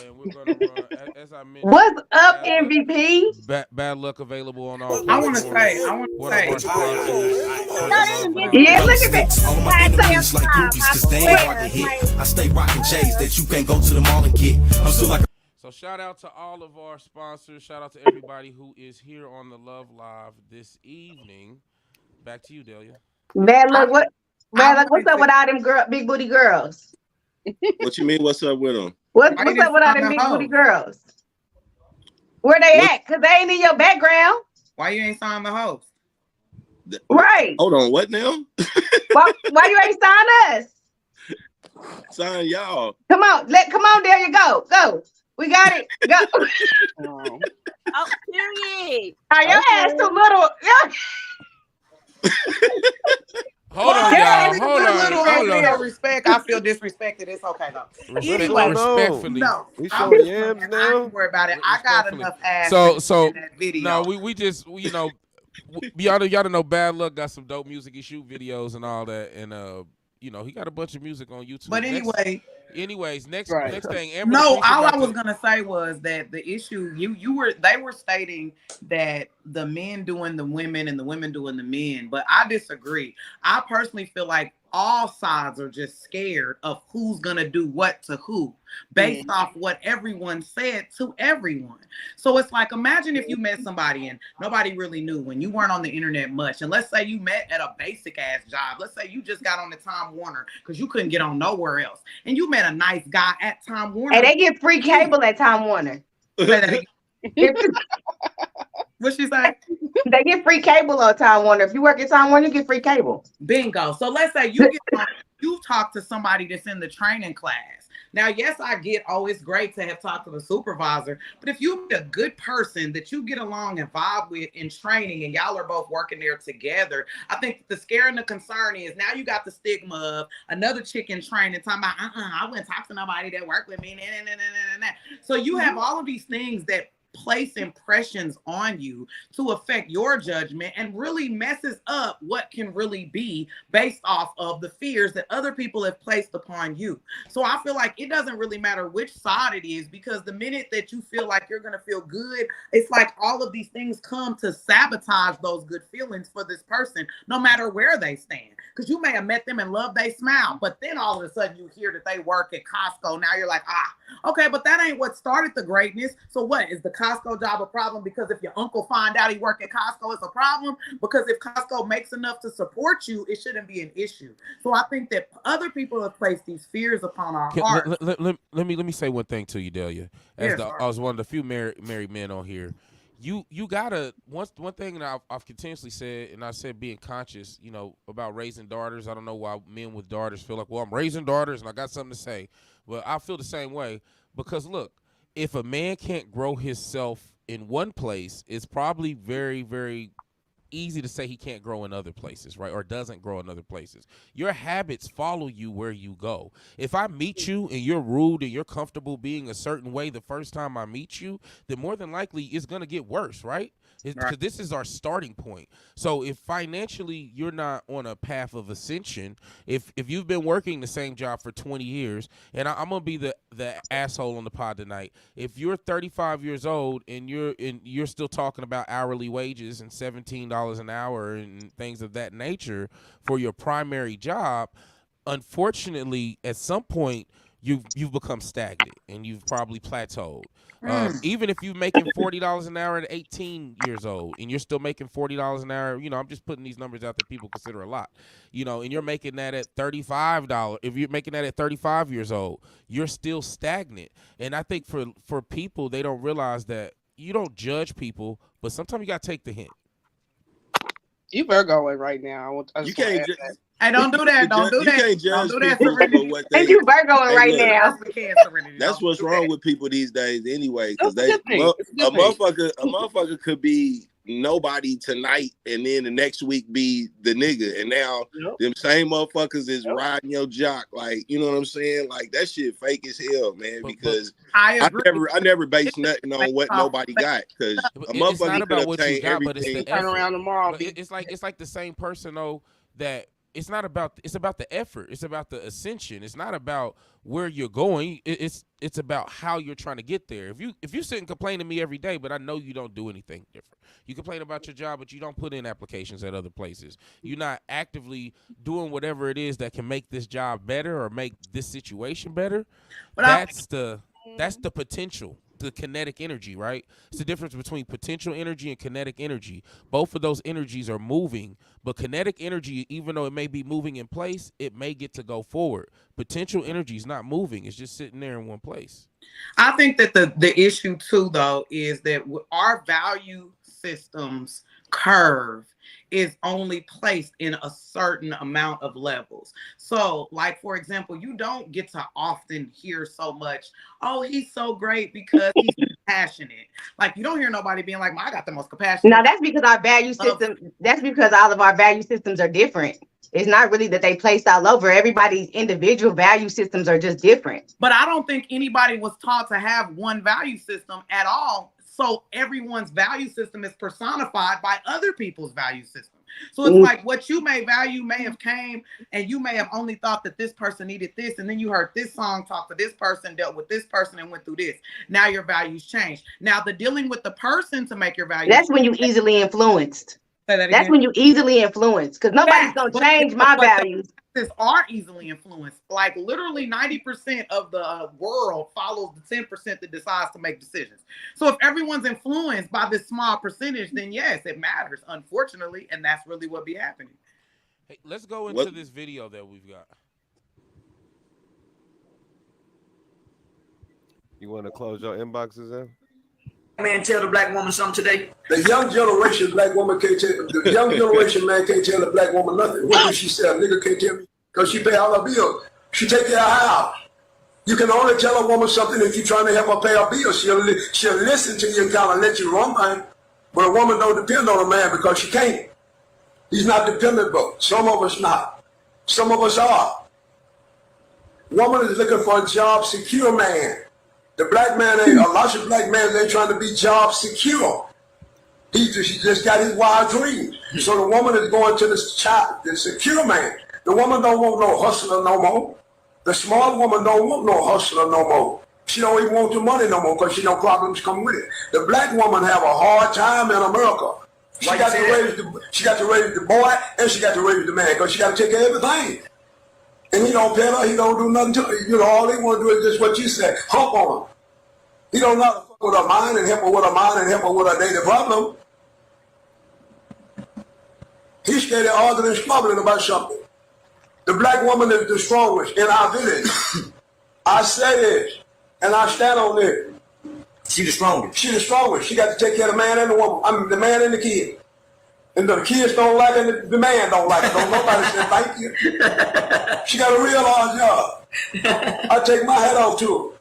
And we're gonna run as I mentioned. What's up, Bad Luck, MVP? Bad Luck available on all I want to platforms. say, One of our sponsors for the Love Live. Yeah, look at that. All my enemies like groupies, cause they ain't hard to hit. I stay rocking J's that you can't go to the mall and get. I'm still like. So shout out to all of our sponsors. Shout out to everybody who is here on the Love Live this evening. Back to you, Delia. Bad luck. Bad luck. What's wanted up to- with all them big booty girls? What you mean? What's up with them? What's Why you up didn't with all sign them the big booty hoes? girls? Where they What? at? Cause they ain't in your background, Why you ain't signed the host? right? Hold on. What now? Why you ain't sign us? Sign y'all. Come on, come on, there you go. We got it. Go. Oh, period. Are your ass too little? Hold on, Yeah, y'all. Hold on. No respect. I feel disrespected. It's okay though. Anyway, Respectfully. no, We I'm showing just playing. yams I now. ain't worried about it. I got Respectfully. enough ass So in that video. no, we just y'all know Bad Luck got some dope music. He shoot videos and all that, and he got a bunch of music on YouTube. But anyway, next Right. next thing. Amber, no, talk all about I was gonna say was that the issue they were stating that the men doing the women and the women doing the men, but I disagree. I personally feel like all sides are just scared of who's gonna do what to who based off what everyone said to everyone. So it's like, imagine if you met somebody and nobody really knew when you weren't on the internet much, and let's say you met at a basic ass job. Let's say you just got on the Time Warner because you couldn't get on nowhere else, and you met a nice guy at Time Warner. And they get free cable at Time Warner. What she say? They get free cable on Time Warner. If you work at Time Warner, you get free cable. Bingo. So let's say you talk to somebody that's in the training class. Now, yes, I get, it's great to have talked to the supervisor, but if you meet a good person that you get along and vibe with in training and y'all are both working there together, I think the scare and the concern is now you got the stigma of another chick in training talking about, I wouldn't talk to nobody that worked with me. So you have all of these things that place impressions on you to affect your judgment and really messes up what can really be based off of the fears that other people have placed upon you. So I feel like it doesn't really matter which side it is, because the minute that you feel like you're going to feel good, it's like all of these things come to sabotage those good feelings for this person, no matter where they stand. Because you may have met them and loved they smile, but then all of a sudden you hear that they work at Costco. Now you're like, okay, but that ain't what started the greatness. So what, is the Costco job a problem because if your uncle find out he work at Costco, it's a problem? Because if Costco makes enough to support you, it shouldn't be an issue. So I think that other people have placed these fears upon our hearts. Let me say one thing to you, Delia. I was one of the few married men on here. You gotta one thing that I've continuously said, and I said being conscious, about raising daughters. I don't know why men with daughters feel like, well, I'm raising daughters and I got something to say. Well, I feel the same way, because look, if a man can't grow himself in one place, it's probably very, very easy to say he can't grow in other places, right? Or doesn't grow in other places. Your habits follow you where you go. If I meet you and you're rude and you're comfortable being a certain way the first time I meet you, then more than likely it's going to get worse, right? Because this is our starting point. So if financially you're not on a path of ascension, if you've been working the same job for 20 years, and I'm gonna be the asshole on the pod tonight. If you're 35 years old and you're still talking about hourly wages and $17 $40 an hour and things of that nature for your primary job, unfortunately, at some point, you've become stagnant and you've probably plateaued. Even if you're making $40 an hour at 18 years old and you're still making $40 an hour, I'm just putting these numbers out that people consider a lot, and you're making that at $35. If you're making that at 35 years old, you're still stagnant. And I think for people, they don't realize that you don't judge people, but sometimes you got to take the hint. You Virgoing right now. You can't. Hey, don't do that. Don't do that. You can't judge Don't do that, people for Serenity. what they. And you Virgoing right look, now. That's what's wrong with people these days, anyway. Because That's a good thing. It's a good thing. a motherfucker could be nobody tonight, and then the next week be the nigga, and now them same motherfuckers is riding your jock, like, you know what I'm saying? Like, that shit fake as hell, man. Because I never base nothing on what nobody got, because a motherfucker could obtain everything. Turn around tomorrow. It's like the same person though that. It's about the effort. It's about the ascension. It's not about where you're going. It's about how you're trying to get there. If you sit and complain to me every day, but I know you don't do anything different. You complain about your job, but you don't put in applications at other places. You're not actively doing whatever it is that can make this job better or make this situation better. But that's the potential. The kinetic energy, right? It's the difference between potential energy and kinetic energy. Both of those energies are moving, but kinetic energy, even though it may be moving in place, it may get to go forward. Potential energy is not moving. It's just sitting there in one place. I think that the issue too, though, is that our value systems curve is only placed in a certain amount of levels. So, like, for example, you don't get to often hear so much, oh, he's so great because he's passionate. Like, you don't hear nobody being like, I got the most compassionate. No, that's because our value system, that's because all of our value systems are different. It's not really that they placed all over. Everybody's individual value systems are just different. But I don't think anybody was taught to have one value system at all. So everyone's value system is personified by other people's value system. So it's like what you may value may have came and you may have only thought that this person needed this. And then you heard this song talk to this person, dealt with this person and went through this. Now your values change. Now the dealing with the person to make your values. That's when you easily influenced. Say that again. That's when you easily influence, because nobody's going to change my values. Are easily influenced. Like literally 90% of the world follows the 10% that decides to make decisions. So if everyone's influenced by this small percentage, then yes, it matters, unfortunately, and that's really what be happening. Hey, let's go into this video that we've got. You want to close your inboxes in? Man, tell the black woman something today. The young generation black woman can't tell, the young generation man can't tell the black woman nothing. What does she say? A nigga can't tell me because she pay all her bills. She take care of her house. You can only tell a woman something if you're trying to help her pay her bills. She'll listen to you and kind of let you run things. But a woman don't depend on a man because she can't. He's not dependable. Some of us not. Some of us are. Woman is looking for a job secure man. The black man ain't, a lot of black men ain't trying to be job secure. He just got his wild dreams. So the woman is going to the secure man. The woman don't want no hustler no more. The smart woman don't want no hustler no more. She don't even want the money no more because she know problems come with it. The black woman have a hard time in America. She got to raise the boy and she got to raise the man because she got to take care of everything. And he don't pay her, he don't do nothing to her. You know, all they want to do is just what you said, hump on her. He don't know how to fuck with her mind and help her with her mind and help her with her daily problem. He's scared of arguing and squabbling about something. The black woman is the strongest in our village. I say this, and I stand on this. She the strongest. She the strongest. She got to take care of the man and the woman. I mean, the man and the kid. And the kids don't like it, and the man don't like it. Don't nobody say thank you. She got a real hard job. I take my hat off to her.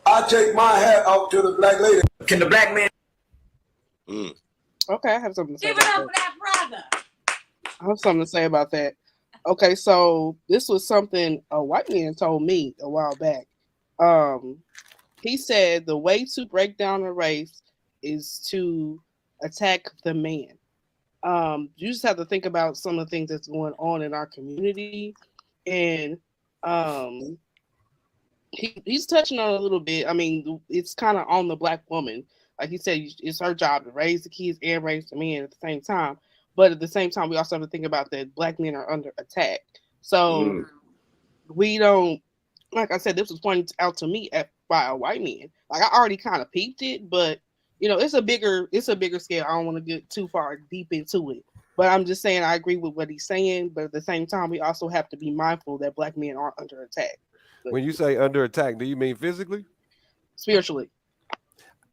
I take my hat off to the black lady. Can the black man? Okay, I have something to say. Give it up for that brother. I have something to say about that. Okay, so this was something a white man told me a while back. He said the way to break down a race is to attack the man. You just have to think about some of the things that's going on in our community, and he's touching on it a little bit. I mean, it's kind of on the black woman. Like he said, it's her job to raise the kids and raise the men at the same time. But at the same time, we also have to think about that Black men are under attack. So we don't, like I said, this was pointed out to me by a white man. Like I already kind of peeped it, but it's a bigger scale. I don't want to get too far deep into it. But I'm just saying I agree with what he's saying. But at the same time, we also have to be mindful that Black men are under attack. When you say under attack, do you mean physically? Spiritually.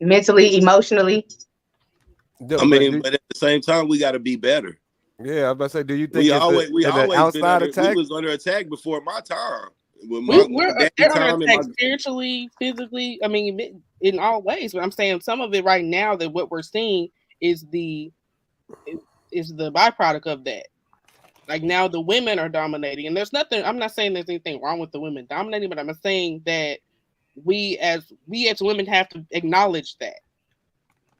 Mentally, emotionally. No, I mean, but at the same time, we got to be better. Yeah, I was about to say, do you think we it's always an outside attack? We was under attack before my time. We're under attack spiritually, physically. I mean, in all ways. But I'm saying some of it right now that what we're seeing is the byproduct of that. Like now the women are dominating, and there's nothing. I'm not saying there's anything wrong with the women dominating, but I'm saying that we as women have to acknowledge that.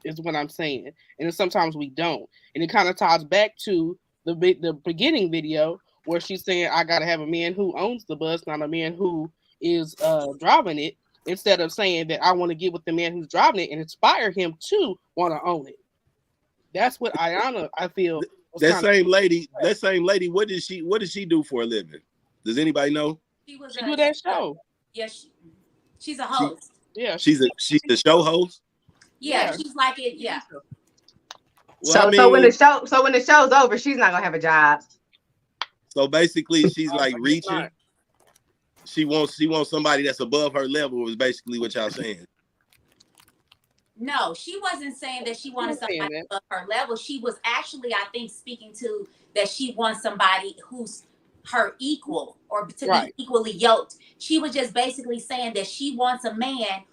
Is what I'm saying, and sometimes we don't, and it kind of ties back to the beginning video where she's saying I gotta have a man who owns the bus, not a man who is driving it. Instead of saying that I want to get with the man who's driving it and inspire him to want to own it. That's what Ayana, I feel. That same lady, what does she do for a living? Does anybody know? She do that show. Yes, she's a host. She's a show host. Yeah, she's like it. Yeah. Well, so when the show's over, she's not gonna have a job. So basically, she's like reaching. She wants somebody that's above her level. Is basically what y'all saying. No, she wasn't saying that she wanted somebody above her level. She was actually, I think, speaking to that she wants somebody who's her equal or to be equally yoked. She was just basically saying that she wants a man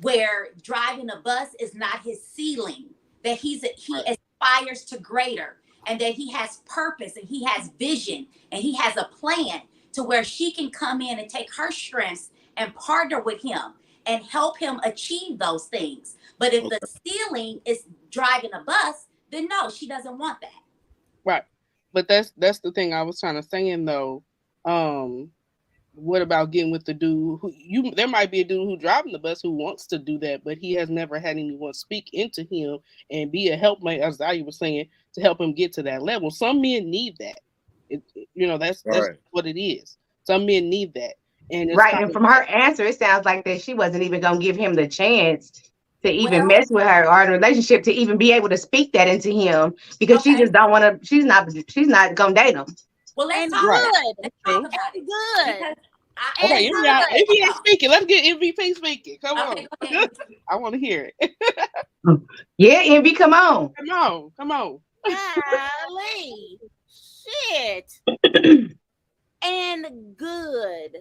where driving a bus is not his ceiling, that he aspires to greater, and that he has purpose and he has vision and he has a plan to where she can come in and take her strengths and partner with him and help him achieve those things. But if the ceiling is driving a bus, then no, she doesn't want that. Right. But that's the thing I was trying to say though. What about getting with the dude who there might be a dude who driving the bus who wants to do that, but he has never had anyone speak into him and be a helpmate, as Zaya was saying, to help him get to that level. Some men need that. That's what it is. Some men need that. And and from her answer, it sounds like that she wasn't even gonna give him the chance to even mess with her or in a relationship to even be able to speak that into him because she just don't want to. She's not gonna date him. Well, let's talk about it. Let's talk about it. Good. Okay, MVP speaking. Let's get MVP speaking. Come on. I want to hear it. Yeah, Envy, come on. Come on. Golly. Shit. And good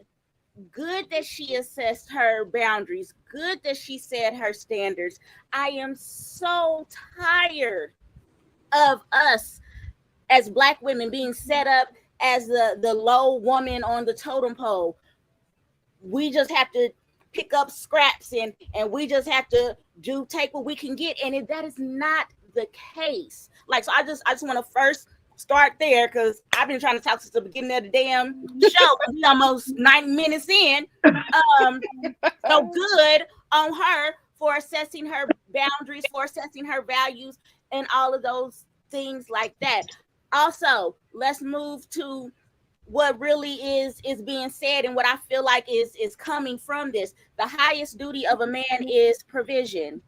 that she assessed her boundaries. Good that she set her standards. I am so tired of us as Black women being set up as the low woman on the totem pole. We just have to pick up scraps and we just have to take what we can get. And that is not the case. Like, so I just want to first start there because I've been trying to talk since the beginning of the damn show. We almost 9 minutes in. So good on her for assessing her boundaries, for assessing her values, and all of those things like that. Also, let's move to what really is being said and what I feel like is coming from this. The highest duty of a man is provision.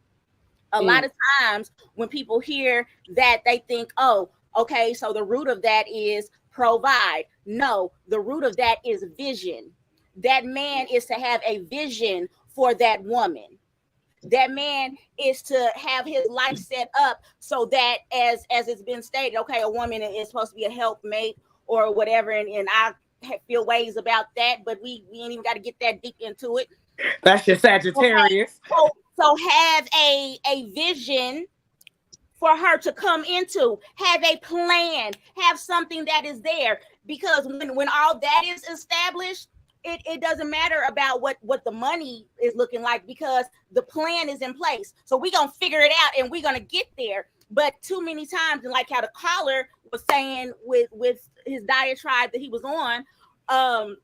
A lot of times when people hear that, they think, oh, okay, so the root of that is provide. No, the root of that is vision. That man is to have a vision for that woman. That man is to have his life set up so that as it's been stated, okay, a woman is supposed to be a helpmate or whatever, and I feel ways about that, but we ain't even got to get that deep into it. That's your Sagittarius. Okay. So have a vision for her to come into, have a plan, have something that is there, because when all that is established, it doesn't matter about what the money is looking like because the plan is in place. So we're going to figure it out and we're going to get there. But too many times, and like how the caller was saying with his diatribe that he was on, I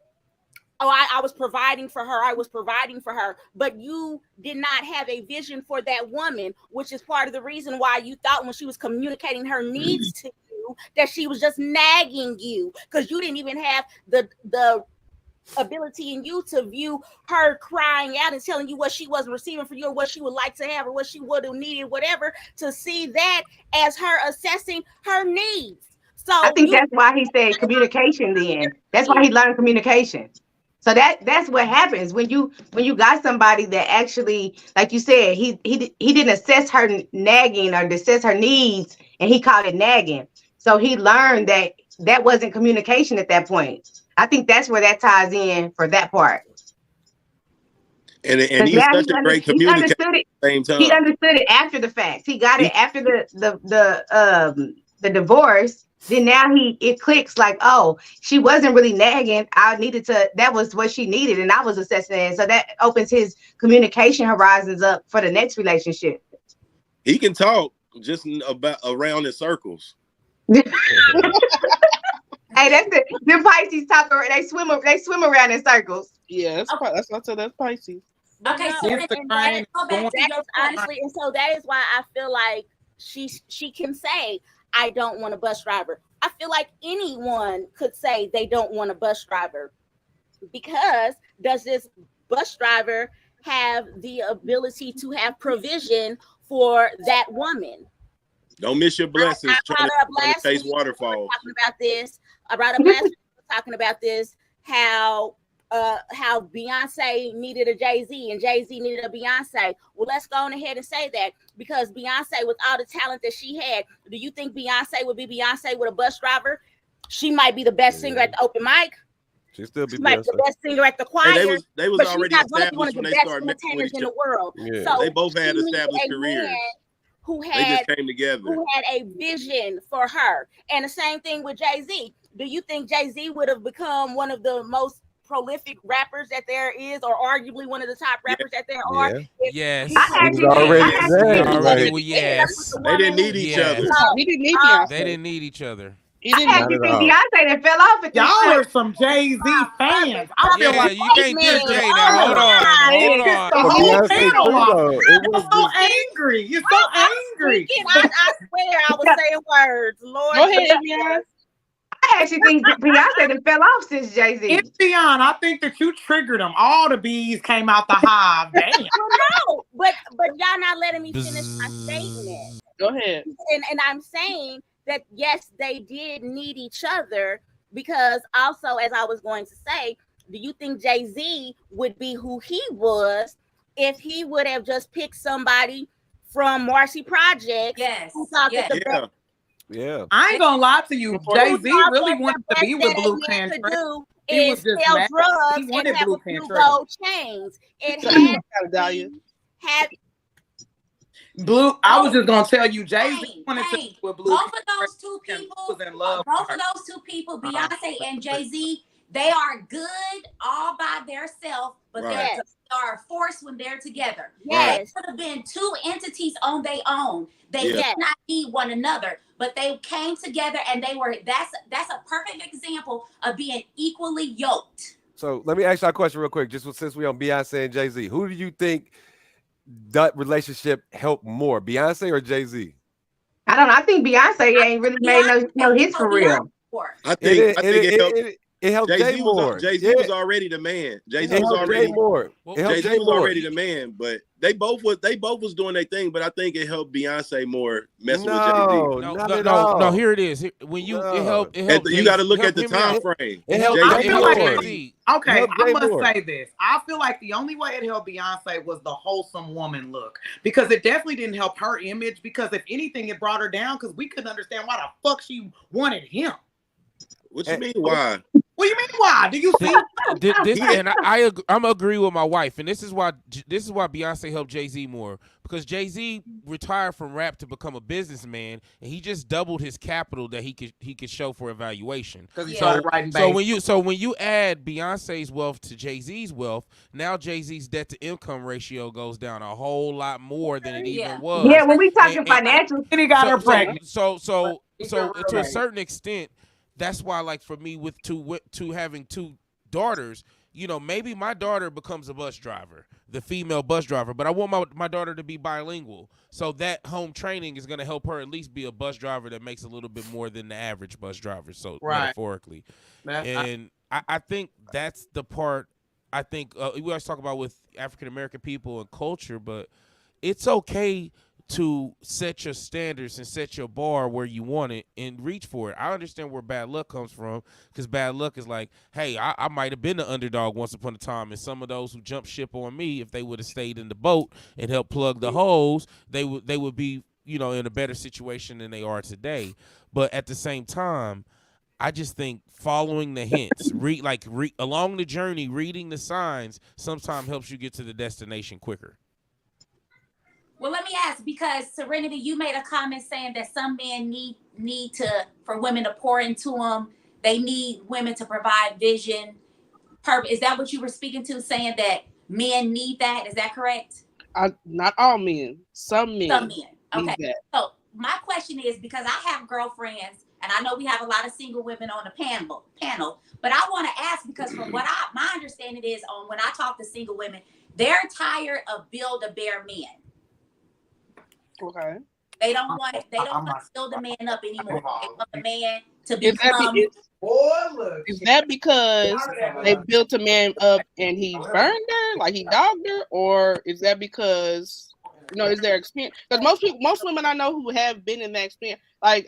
was providing for her. I was providing for her. But you did not have a vision for that woman, which is part of the reason why you thought when she was communicating her needs to you that she was just nagging you because you didn't even have the ability in you to view her crying out and telling you what she wasn't receiving for you or what she would like to have or what she would have needed, whatever, to see that as her assessing her needs. So I think that's why he said communication then. That's why he learned communication. So that's what happens when you got somebody that actually, like you said, he didn't assess her nagging or assess her needs, and he called it nagging. So he learned that wasn't communication at that point. I think that's where that ties in for that part. And he's such a great communicator at the same time. He understood it after the fact. He got it after the divorce. Then now it clicks like, oh, she wasn't really nagging. That was what she needed, and I was assessing it. So that opens his communication horizons up for the next relationship. He can talk just about around in circles. Hey, that's it. The Pisces talk. They swim around in circles. Yeah, that's what I said. That's Pisces. Okay, so honestly, and so that is why I feel like she can say, I don't want a bus driver. I feel like anyone could say they don't want a bus driver, because does this bus driver have the ability to have provision for that woman? Don't miss your blessings. I brought up last week, waterfalls. Talking about this. I brought up last week talking about this, how Beyonce needed a Jay-Z and Jay-Z needed a Beyonce. Well, let's go on ahead and say that, because Beyonce, with all the talent that she had, do you think Beyonce would be Beyonce with a bus driver? She might be the best singer at the open mic. She still be might be the best singer at the choir. Hey, they was but already she's not established one of the when they best started messing with entertainers each in the other. world. Yeah. So They both had established careers. They just came together. Who had a vision for her. And the same thing with Jay-Z. Do you think Jay-Z would have become one of the most prolific rappers that there is, or arguably one of the top rappers that there are? Yes. They didn't need each other. He didn't need Beyonce. They didn't need each other. I actually think Beyonce that fell off at this Y'all point. are some Jay-Z fans. I feel like you can't diss Jay now. Hold on. The whole panel off. It so angry. You're so angry. I swear I was saying words. Lord, go ahead, Beyonce. I actually think Beyonce that fell off since Jay-Z. It's beyond. I think that you triggered them. All the bees came out the hive. Damn. Well, no, but y'all not letting me finish my statement. Go ahead. And I'm saying that yes, they did need each other, because also, as I was going to say, do you think Jay-Z would be who he was if he would have just picked somebody from Marcy Projects? Yes. Who thought that the best? Yeah. I ain't gonna lie to you. Jay-Z really wanted to be with Blue Country. He was just sell mad. drugs He wanted and have Blue a few Country. gold chains. It had Blue. I was just gonna tell you, Jay-Z wanted to be with Blue. Both of those two people, was in love. both of those two people, Beyonce and Jay-Z, they are good all by themselves, but they are a force when they're together. Yes. They could have been two entities on their own. They did not need one another, but they came together, and they were. That's a perfect example of being equally yoked. So let me ask you a question real quick, just since we're on Beyonce and Jay-Z. Who do you think that relationship helped more, Beyonce or Jay-Z? I don't know. I think Beyonce ain't really made no hits for real. I think it helped. It helped Jay more. Jay-Z was already the man. Jay-Z was already more. Jay-Z was already the man, but they both was doing their thing. But I think it helped Beyonce more messing with Jay-Z. No. Here it is. When you it helped. You got to look at the time frame. Okay, I must say this. I feel like the only way it helped Beyonce was the wholesome woman look, because it definitely didn't help her image. Because if anything, it brought her down, because we couldn't understand why the fuck she wanted him. What you mean? Why? What do you mean? Why? Do you see? And I'm agree with my wife, and this is why Beyonce helped Jay-Z more, because Jay-Z retired from rap to become a businessman, and he just doubled his capital that he could show for evaluation. Because he started writing. So when you add Beyonce's wealth to Jay-Z's wealth, now Jay-Z's debt to income ratio goes down a whole lot more than it even was. Yeah, when we talking financial, and he got her pregnant. So to a certain extent, that's why, like, for me, with having two daughters, maybe my daughter becomes a bus driver. the female bus driver, but I want my daughter to be bilingual. So that home training is going to help her at least be a bus driver that makes a little bit more than the average bus driver, so metaphorically. And I think that's the part I think we always talk about with African-American people and culture, but it's okay to set your standards and set your bar where you want it and reach for it. I understand where bad luck comes from, because bad luck is like, hey, I might have been the underdog once upon a time, and some of those who jumped ship on me, if they would have stayed in the boat and helped plug the holes, they would be, in a better situation than they are today. But at the same time, I just think following the hints, along the journey, reading the signs, sometimes helps you get to the destination quicker. Well, let me ask, because Serenity, you made a comment saying that some men need for women to pour into them. They need women to provide vision. Is that what you were speaking to, saying that men need that? Is that correct? Not all men. Some men. Some men. Okay. So my question is, because I have girlfriends, and I know we have a lot of single women on the panel, but I want to ask, because from what my understanding is, when I talk to single women, they're tired of Build-A-Bear men. Okay. They don't want to build the man up anymore. They want the man to become. Is that because they built a man up and he burned her, like he dogged her, or is that because is their experience? Because most women I know who have been in that experience, like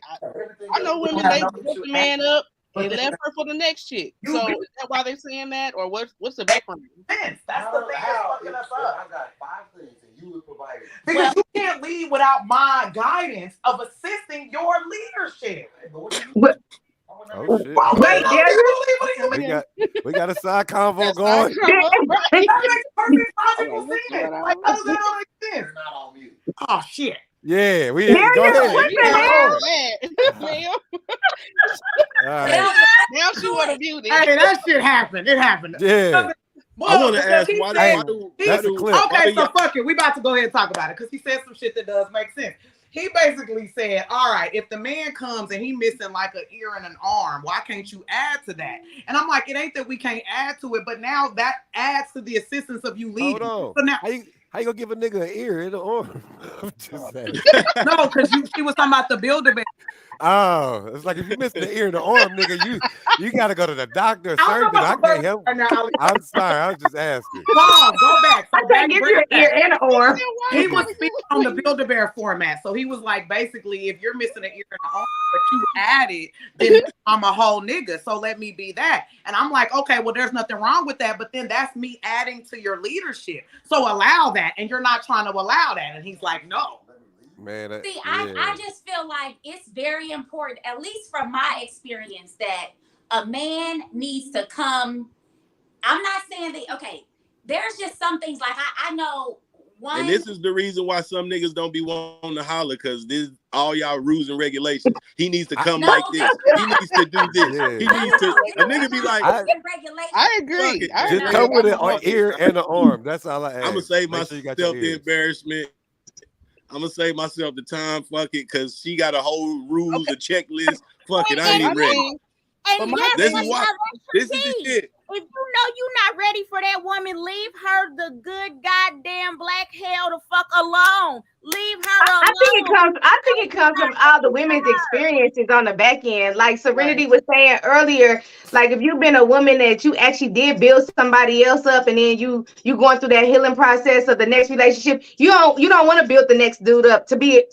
I know women, they built the man up and left her for the next chick. So is that why they're saying that, or what's the background? That's the thing that's fucking us up. I got 5 things that you would provide. Because you can't lead without my guidance of assisting your leadership. Oh shit! Wait, Darius? We got a side convo going. That makes perfect logical sense. Like, how does that not make sense? You're not on mute. Oh shit! Yeah, we Darius, go ahead. what the hell? All right. Now she want to view this. Hey, that shit happened. It happened. Yeah. I want to ask why do that's a clip. Okay, so fuck it. We about to go ahead and talk about it, because he said some shit that does make sense. He basically said, all right, if the man comes and he missing like an ear and an arm, why can't you add to that? And I'm like, it ain't that we can't add to it, but now that adds to the assistance of you leading. Hold on. So now, how you gonna give a nigga an ear and an arm? I'm just saying. No, because she was talking about the Build-A-Bear. Oh, it's like if you miss the ear and the arm, nigga, you gotta go to the doctor or surgeon. I can't help. I'm sorry, I was just asking. Paul, go back. So I can't give you an ear and an arm. He was speaking on the Build-A-Bear format. So he was like, basically, if you're missing an ear and an arm, but you added, then I'm a whole nigga. So let me be that. And I'm like, okay, well, there's nothing wrong with that. But then that's me adding to your leadership. So allow that. And you're not trying to allow that. And he's like, no. Man, I just feel like it's very important, at least from my experience, that a man needs to come. I'm not saying that, okay, there's just some things like I know one. And this is the reason why some niggas don't be wanting to holler, because this all y'all rules and regulations. He needs to come like this. He needs to do this. Yeah. He needs to. A nigga be like, I agree. Just come with an ear and an arm. That's all I ask. I'm gonna save myself the embarrassment. I'm gonna save myself the time. Fuck it, because she got a whole rules, a checklist. Fuck it, I ain't even ready. And yes, this is why. This is the shit. If you know you're not ready for that woman, leave her the good goddamn black hell the fuck alone. Leave her alone. I think it comes from all the women's experiences on the back end. Like Serenity was saying earlier, like if you've been a woman that you actually did build somebody else up, and then you going through that healing process of the next relationship, you don't want to build the next dude up to be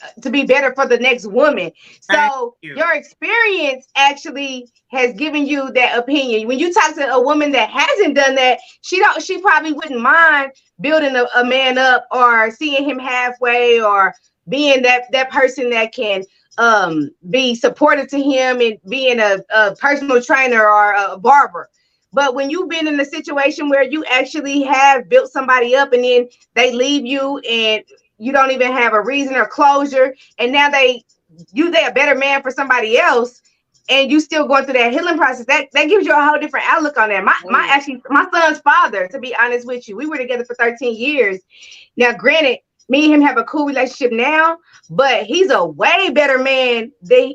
better for the next woman. So your experience actually has given you that opinion. When you talk to a woman that hasn't done that, she probably wouldn't mind building a man up or seeing him halfway or being that person that can be supportive to him and being a personal trainer or a barber. But when you've been in a situation where you actually have built somebody up and then they leave you and you don't even have a reason or closure, and now they're a better man for somebody else, and you still going through that healing process, that gives you a whole different outlook on that. My son's father, to be honest with you, we were together for 13 years. Now, granted, me and him have a cool relationship now, but he's a way better man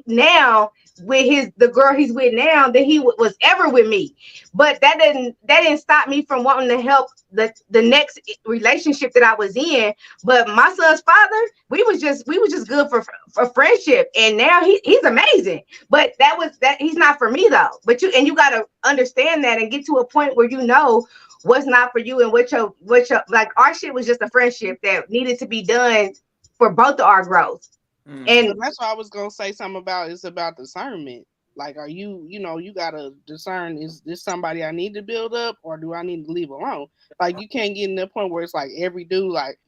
now with the girl he's with now than he was ever with me. But that didn't stop me from wanting to help the next relationship that I was in. But my son's father, we was just good for friendship, and now he's amazing. But that he's not for me though. But you got to understand that and get to a point where you know what's not for you and what your like our shit was just a friendship that needed to be done for both of our growth. And that's what I was gonna say something about. It's about discernment. Like, are you gotta discern, is this somebody I need to build up or do I need to leave alone? Like, you can't get in the point where it's like every dude like,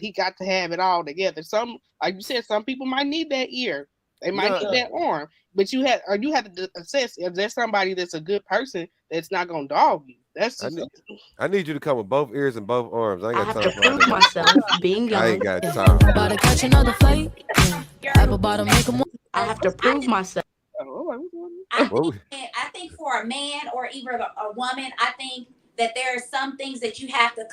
he got to have it all together. Some, like you said, some people might need that ear. They might need that arm. But you have to assess if there's somebody that's a good person that's not gonna dog you. That's just I need you to come with both ears and both arms. I ain't got have time to prove myself being young. I ain't got time. About to catch another flight. Apple bottom make 'em. I have to prove myself. I think for a man or even a woman, I think that there are some things that you have to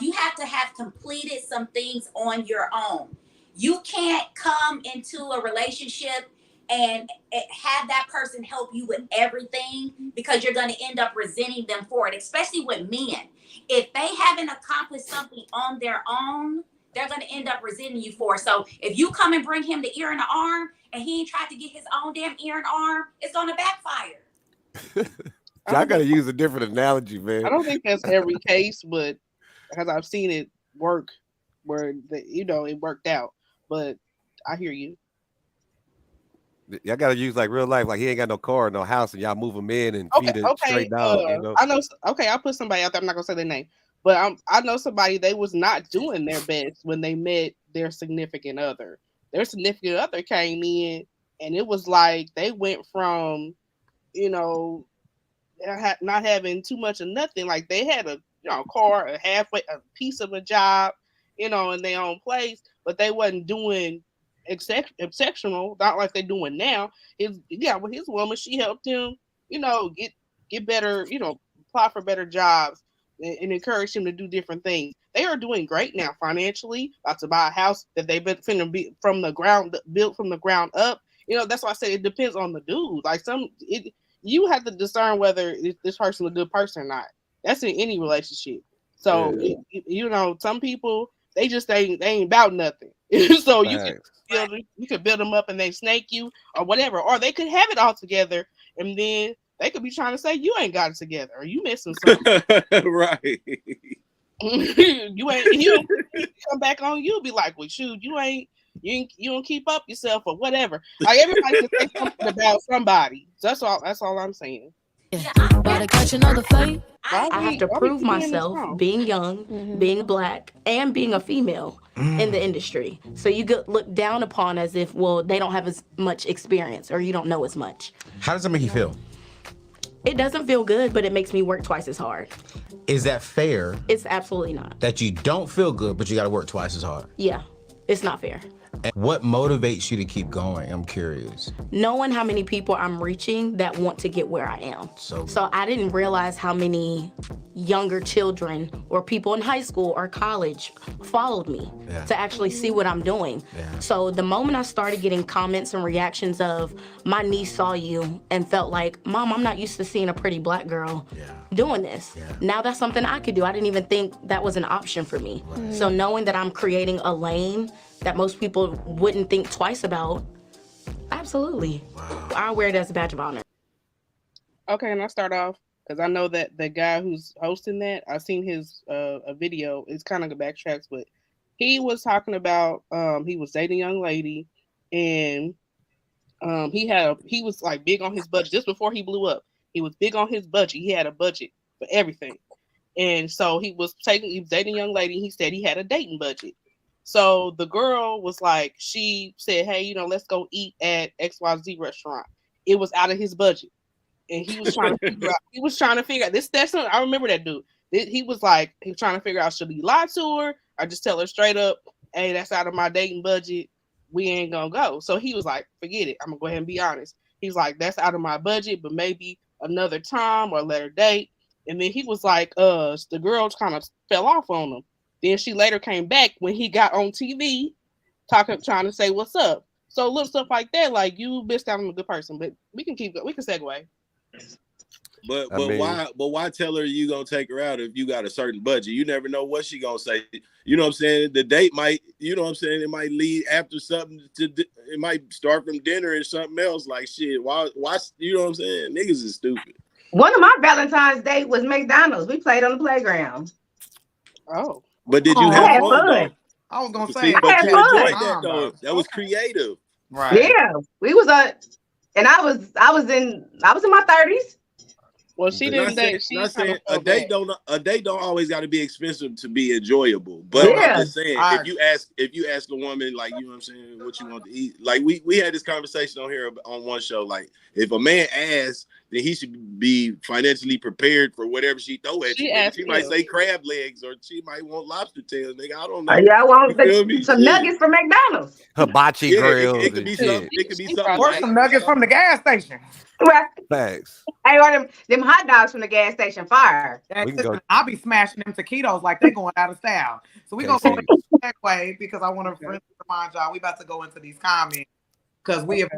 you have to have completed some things on your own. You can't come into a relationship and have that person help you with everything, because you're going to end up resenting them for it, especially with men. If they haven't accomplished something on their own, they're going to end up resenting you for it. So if you come and bring him the ear and the arm and he ain't tried to get his own damn ear and arm, it's going to backfire. I got to use a different analogy, man. I don't think that's every case, but because I've seen it work where it worked out. But I hear you. Y'all gotta use like real life, like he ain't got no car, no house, and y'all move him in and feed it straight down. I know. Okay, I'll put somebody out there. I'm not gonna say their name, but I know somebody. They was not doing their best when they met their significant other. Their significant other came in, and it was like they went from, not having too much of nothing. Like they had a car, a piece of a job, in their own place, but they wasn't doing exceptional, not like they're doing now. With his woman, she helped him, get better, apply for better jobs and encourage him to do different things. They are doing great now financially, about to buy a house that they've been finna be built from the ground up. That's why I say it depends on the dude. Like you have to discern whether this person is a good person or not. That's in any relationship. So some people, they just they ain't about nothing. So you could build them up and they snake you or whatever, or they could have it all together and then they could be trying to say you ain't got it together or you missing something. Right. you come back on you, be like, well, shoot, you don't keep up yourself or whatever. Like everybody can say something about somebody. So that's all I'm saying. About to catch another flight. I have to prove myself being young, being black, and being a female in the industry. So you get looked down upon as if, well, they don't have as much experience or you don't know as much. How does that make you feel? It doesn't feel good, but it makes me work twice as hard. Is that fair? It's absolutely not. That you don't feel good, but you got to work twice as hard? Yeah, it's not fair. And what motivates you to keep going? I'm curious. Knowing how many people I'm reaching that want to get where I am. So I didn't realize how many younger children or people in high school or college followed me to actually see what I'm doing. Yeah. So the moment I started getting comments and reactions of, my niece saw you and felt like, Mom, I'm not used to seeing a pretty black girl doing this. Yeah. Now that's something I could do. I didn't even think that was an option for me. Right. So knowing that I'm creating a lane that most people wouldn't think twice about, absolutely. Wow. I wear it as a badge of honor. Okay, and I'll start off, because I know that the guy who's hosting that, I've seen his a video. It's kind of a backtracks, but he was talking about he was dating a young lady, and he was like big on his budget. Just before he blew up, he was big on his budget. He had a budget for everything, and so he was dating a young lady. He said he had a dating budget. So the girl was like, she said, hey, let's go eat at XYZ restaurant. It was out of his budget. And he was trying to figure out, I remember that dude. He was trying to figure out, should he lie to her or just tell her straight up, hey, that's out of my dating budget. We ain't gonna go. So he was like, forget it. I'm gonna go ahead and be honest. He's like, that's out of my budget, but maybe another time or let her date. And then he was like, the girl kind of fell off on him. Then she later came back when he got on TV trying to say what's up. So little stuff like that, like you missed out on a good person, but we can segue. But why tell her you gonna take her out if you got a certain budget? You never know what she gonna say. You know what I'm saying? The date might, you know what I'm saying? It might lead after something it might start from dinner and something else. Like shit. Why? You know what I'm saying? Niggas is stupid. One of my Valentine's Day was McDonald's. We played on the playground. Oh. But did you have fun though? I was gonna say, but you enjoyed that fun, though. That was creative. Right. Yeah, we was and I was in my 30s. Well, she didn't date. Not saying a date don't always got to be expensive to be enjoyable. But I'm just saying, if you ask a woman, like, you know what I'm saying, what you want to eat, like we had this conversation on here on one show, like if a man asks, then he should be financially prepared for whatever she throw at you. She might say crab legs, or she might want lobster tails. Nigga, I don't know. Yeah, I want some nuggets from McDonald's. Hibachi grills. It could be something. It could be something. Or some nuggets from the gas station. Thanks. Hey, or them hot dogs from the gas station fire. I'll be smashing them taquitos like they're going out of style. So we're going to go that way because I want to remind y'all, we about to go into these comments because we have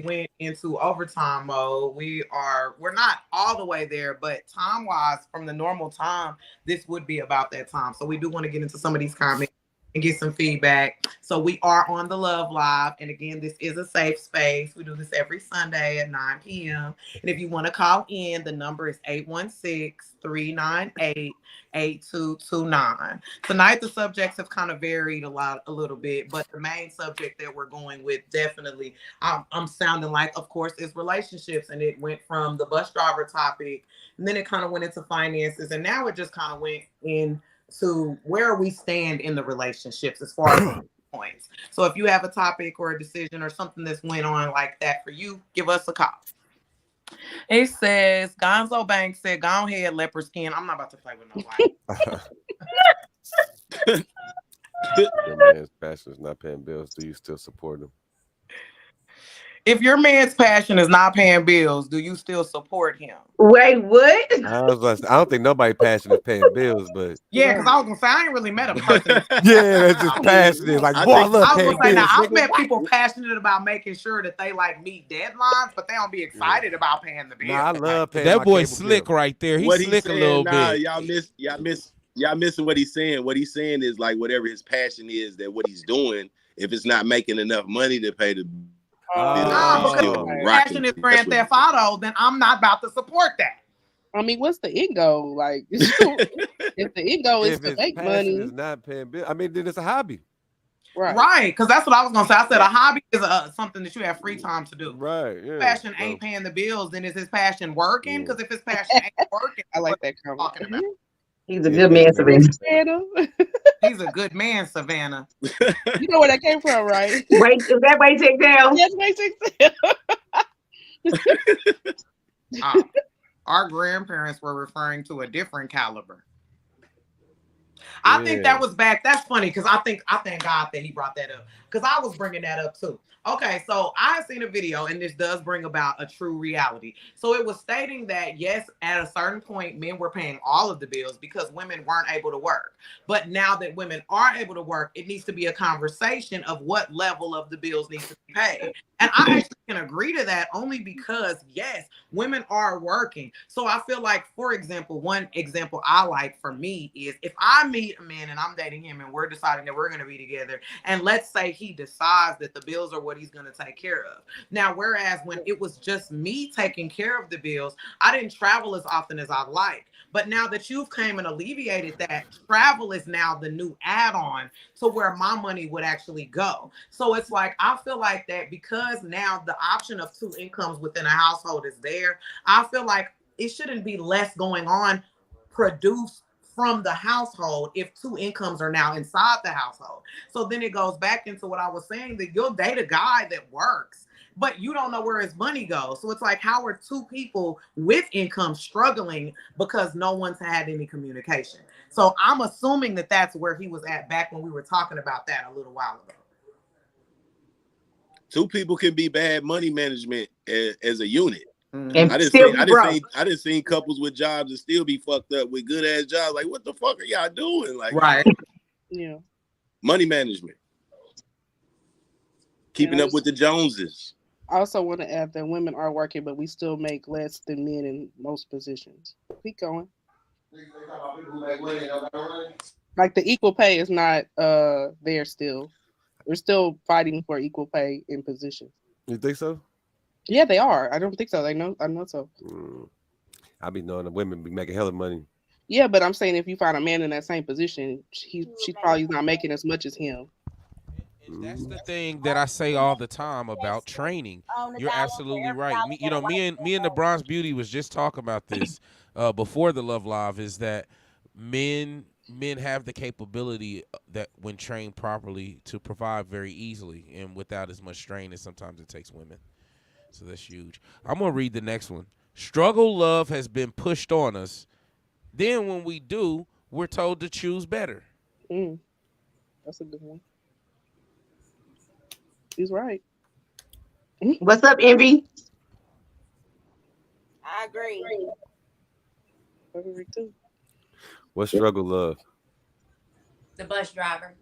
went into overtime mode. We're not all the way there, but time-wise, from the normal time, this would be about that time. So we do want to get into some of these comments and get some feedback. So we are on the Love Live. And again, this is a safe space. We do this every Sunday at 9 p.m. And if you want to call in, the number is 816-398-8229. Tonight, the subjects have kind of varied a little bit, but the main subject that we're going with definitely, I'm sounding like, of course, is relationships. And it went from the bus driver topic, and then it kind of went into finances. And now it just kind of went in to where we stand in the relationships as far as points. So if you have a topic or a decision or something that's went on like that for you, give us a call. It says Gonzo Banks said, "Go ahead, leopard skin." I'm not about to play with nobody. Your man's passion is not paying bills. Do you still support him? If your man's passion is not paying bills, do you still support him? Wait, what? I don't think nobody passion is paying bills, but yeah, because I was gonna say I ain't really met a person. yeah, that's just passionate. Like, boy, I love paying bills. I've met people passionate about making sure that they like meet deadlines, but they don't be excited about paying the bills. Nah, I love paying that boy slick bill. Right there. He's slick a little bit. Y'all missing what he's saying. What he's saying is like whatever his passion is, that what he's doing, if it's not making enough money to pay the because passion is Grand Theft Auto, then I'm not about to support that. I mean, what's the ego? Like, if the ego is to make money, is not paying bills. I mean, then it's a hobby, right? Because that's what I was gonna say. I said a hobby is something that you have free time to do. Right. Yeah. Passion ain't paying the bills. Then is his passion working? Because if his passion ain't working, I like that talking about. He's a good man, Savannah. He's a good man, Savannah. You know where that came from, right? Wait, is that way take down? Yes, way take down. Our grandparents were referring to a different caliber. I think that was back. That's funny because I thank God that he brought that up because I was bringing that up too. Okay, so I seen a video, and this does bring about a true reality. So it was stating that, yes, at a certain point, men were paying all of the bills because women weren't able to work. But now that women are able to work, it needs to be a conversation of what level of the bills need to be paid. And I actually can agree to that only because, yes, women are working. So I feel like, for example, one example I like for me is if I meet a man and I'm dating him and we're deciding that we're going to be together, and let's say he decides that the bills are what he's going to take care of. Now, whereas when it was just me taking care of the bills, I didn't travel as often as I'd like. But now that you've came and alleviated that, travel is now the new add-on to where my money would actually go. So it's like, I feel like that because now the option of two incomes within a household is there, I feel like it shouldn't be less going on produced from the household if two incomes are now inside the household. So then it goes back into what I was saying, that you'll date a guy that works, but you don't know where his money goes. So it's like, how are two people with income struggling because no one's had any communication? So I'm assuming that that's where he was at back when we were talking about that a little while ago. Two people can be bad money management as a unit. And I didn't see couples with jobs and still be fucked up with good ass jobs. Like, what the fuck are y'all doing? Like, right? Yeah, money management. keeping up with the Joneses. I also want to add that women are working, but we still make less than men in most positions. Keep going. Like the equal pay is not there still. We're still fighting for equal pay in positions. You think so? Yeah, they are. I don't think so. I know so. I be knowing the women be making hella money. Yeah, but I'm saying if you find a man in that same position, she probably not making as much as him. And that's the thing that I say all the time about training. You're absolutely right. Me and the Bronze Beauty was just talking about this before the Love Live. Is that men have the capability that when trained properly to provide very easily and without as much strain as sometimes it takes women. So that's huge. I'm gonna read the next one. Struggle love has been pushed on us. Then when we do, we're told to choose better. That's a good one. He's right. What's up, Envy? I agree. I agree too. What struggle love? The bus driver.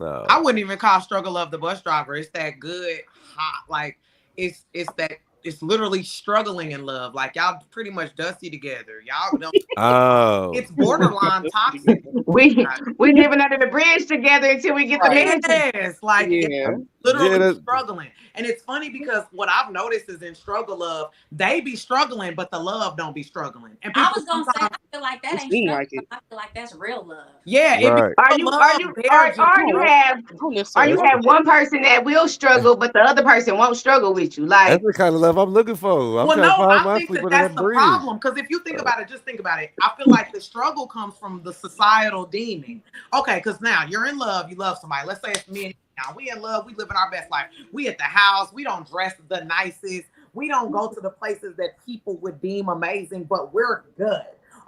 I wouldn't even call struggle love the bus driver. It's that good, hot, like it's that it's literally struggling in love. Like y'all pretty much dusty together. Y'all don't. Oh, It's borderline toxic. We living under the bridge together until we get the mansion. Yes, like yeah. literally struggling. And it's funny because what I've noticed is in struggle love, they be struggling, but the love don't be struggling. And I was gonna say, I feel like that ain't struggle. Like it. I feel like that's real love. Yeah, it right. be Are you have one person that will struggle, but the other person won't struggle with you? Like that's the kind of love I'm looking for. I'm well, trying to find I my think sleeper that's that the breeze. problem. Because if you think about it, just think about it. I feel like the struggle comes from the societal deeming. Okay, because now you're in love, you love somebody. Let's say it's me and you now. We in love, we living our best life. We at the house, we don't dress the nicest. We don't go to the places that people would deem amazing, but we're good.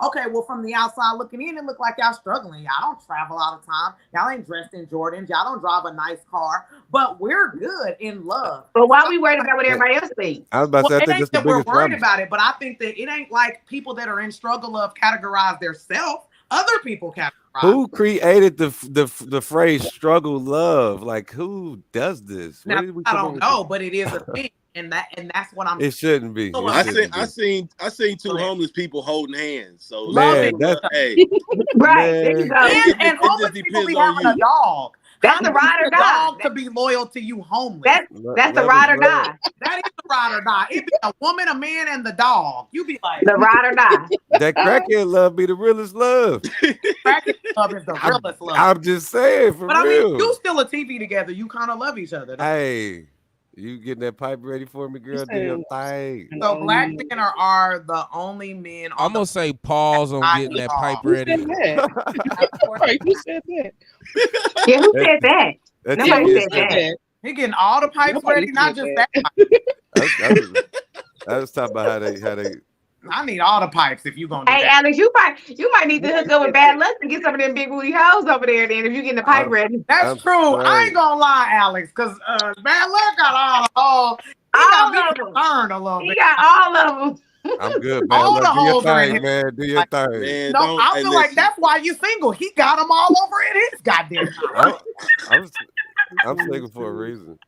Okay, well, from the outside looking in, it look like y'all struggling. Y'all don't travel all the time. Y'all ain't dressed in Jordans. Y'all don't drive a nice car, but we're good in love. But why we worried about what everybody else thinks? I was about to say, I It think ain't that's the that we're biggest worried problem. about it, but I think that it ain't like people that are in struggle love categorize themselves. Other people categorize. Who created the phrase struggle love? Like who does this? Where Now, did we I come up don't with know, but it is a thing, and that's what I'm. this? It shouldn't be. So It I shouldn't seen be. I seen two homeless people holding hands. So Man, Loving. hey, Right, there you man. go. And homeless just people be depends on having a you. dog. That's How the do you ride or get a die. dog to be loyal to you homeless? That's the Love ride is or love. die. That is the ride or die. It'd be a woman, a man, and the dog. You be like, The ride or die. That crackhead love be the realest love. cracking love is the realest love. I'm just saying, for But I real. mean, you still a TV together. You kind of love each other. Hey, you getting that pipe ready for me, girl? Do your thing. So black men are the only men on I'm gonna say pause on getting that pipe ready. Who said that? Yeah, who said that? That's Nobody it. said that. He getting all the pipes Nobody ready, not said just that. that. I was talking about how they. I need all the pipes if you gonna do Hey, that. Alex, you might need to hook up with Bad Luck to get some of them big booty hoes over there. Then, if you getting the pipe ready, That's true. I ain't gonna lie, Alex, because Bad Luck got all the hoes. He got me concerned a little bit. He got all of them. I'm good, man. All Look, the do your hoes are in thing, his. man. Do your thing. Man, No, I feel like that's why you single. He got them all over in his goddamn house. I'm single for a reason.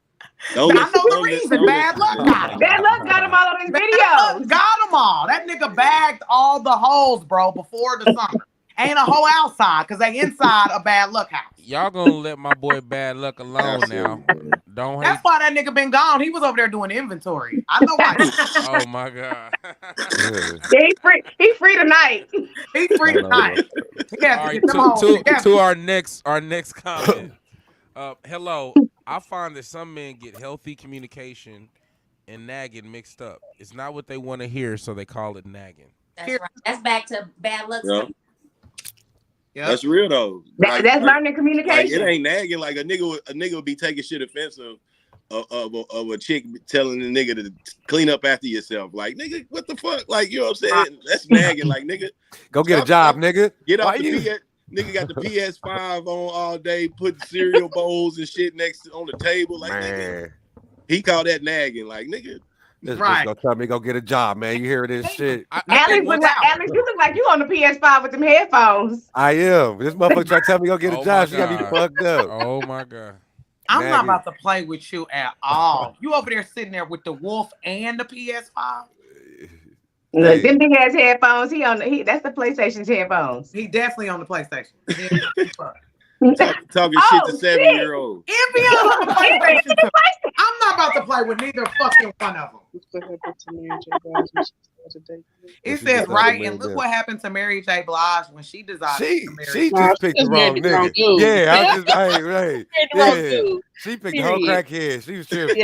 I know the reason. Bad Luck got him. Bad Luck got them all on his Bad videos. Luck got them all. That nigga bagged all the hoes, bro, before the summer. Ain't a hoe outside because they inside a Bad Luck house. Y'all gonna let my boy Bad Luck alone now? Don't hate. That's why that nigga been gone. He was over there doing inventory. I know why. Oh my god. He free tonight. He free tonight. He has All to right, get them hoes together. to our next comment. Hello. I find that some men get healthy communication and nagging mixed up. It's not what they want to hear, so they call it nagging. That's right. That's back to Bad Luck. Yeah. That's real though. That's learning communication. Like, it ain't nagging. Like a nigga would be taking shit offensive of a chick telling the nigga to clean up after yourself. Like, nigga, what the fuck? Like, you know what I'm saying? That's nagging. Like, nigga, go get a job, nigga. Get off the PS. Nigga got the PS5 on all day, putting cereal bowls and shit on the table. Like, nigga, he called that nagging. Like, nigga. This bitch gonna tell me go get a job, man. You hear this shit? Alex, you look like you on the PS5 with them headphones. I am. This motherfucker trying to tell me go get a job. She got me fucked up. Oh my god. I'm not about to play with you at all. You over there sitting there with the wolf and the PS5. Look, them big ass headphones. That's the PlayStation's headphones. He definitely on the PlayStation. Talking shit to 7-year-old. Envy's on the PlayStation too. I'm not about to play with neither fucking one of them. It says right, and look what happened to Mary J. Blige when she decided to marry. She just picked the wrong nigga. Yeah, she picked the whole crackhead. She was tripping. She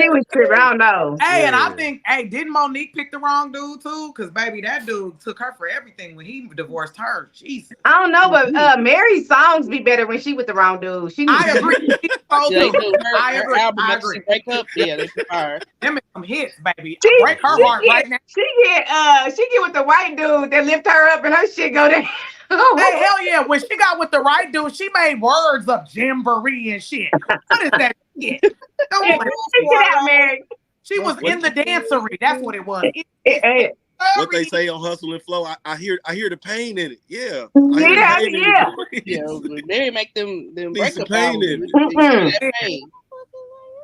was tripping. I don't know. Hey, and I think, didn't Monique pick the wrong dude too? Because baby, that dude took her for everything when he divorced her. Jesus. I don't know, but Mary's songs be better when she with the wrong dude. I agree. I agree. Break up. Yeah, they fire. Them is some hits, baby. Break her heart right now. She get with the white dude that lift her up and her shit go down. Hey, hell yeah. When she got with the right dude, she made words up jamboree and shit. What is that shit? She was in the dancery. That's what it was. What they say on Hustle and Flow, I hear the pain in it. Yeah. Mary make them break up pain in it.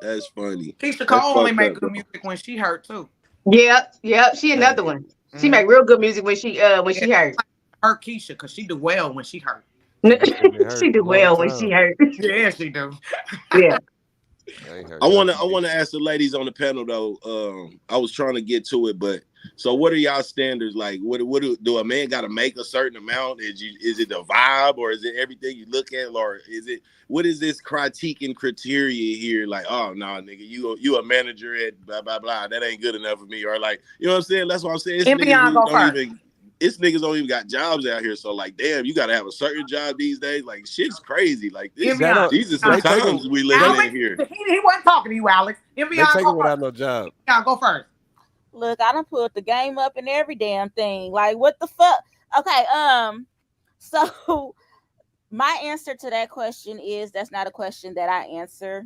That's funny. Keisha Cole only make good music when she hurt too. Yep. She another one. She make real good music when she hurt. Hurt Keisha because she do well when she hurt. She do well when she hurt. Yeah, she do. Yeah. I want to ask the ladies on the panel though. I was trying to get to it, but so what are y'all standards? Like, what do a man got to make a certain amount? Is it the vibe, or is it everything you look at, or what is this critique and criteria here? Like, oh no, nigga, you a manager at blah blah blah. That ain't good enough for me, or like, you know what I'm saying? That's what I'm saying. Niggas don't even got jobs out here. So like, damn, you gotta have a certain job these days. Like, shit's crazy. Like these are some times we live in here. He wasn't talking to you, Alex. They take it without no job. Yeah, go first. Look, I done put the game up in every damn thing. Like, what the fuck? Okay, so my answer to that question is that's not a question that I answer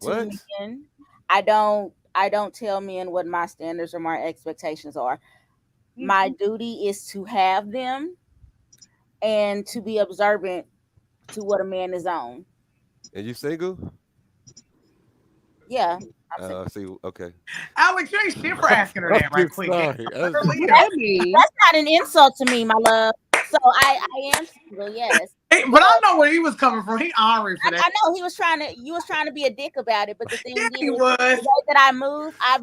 to men. I don't tell men what my standards or my expectations are. My duty is to have them and to be observant to what a man is on. And you single? Yeah. See, okay. Alex, you ain't shit for asking her that right quick. That's not an insult to me, my love. So I am single, yes. Hey, but I know where he was coming from. He honored for that. I know you was trying to be a dick about it, but the thing is, he was. The way that I move, I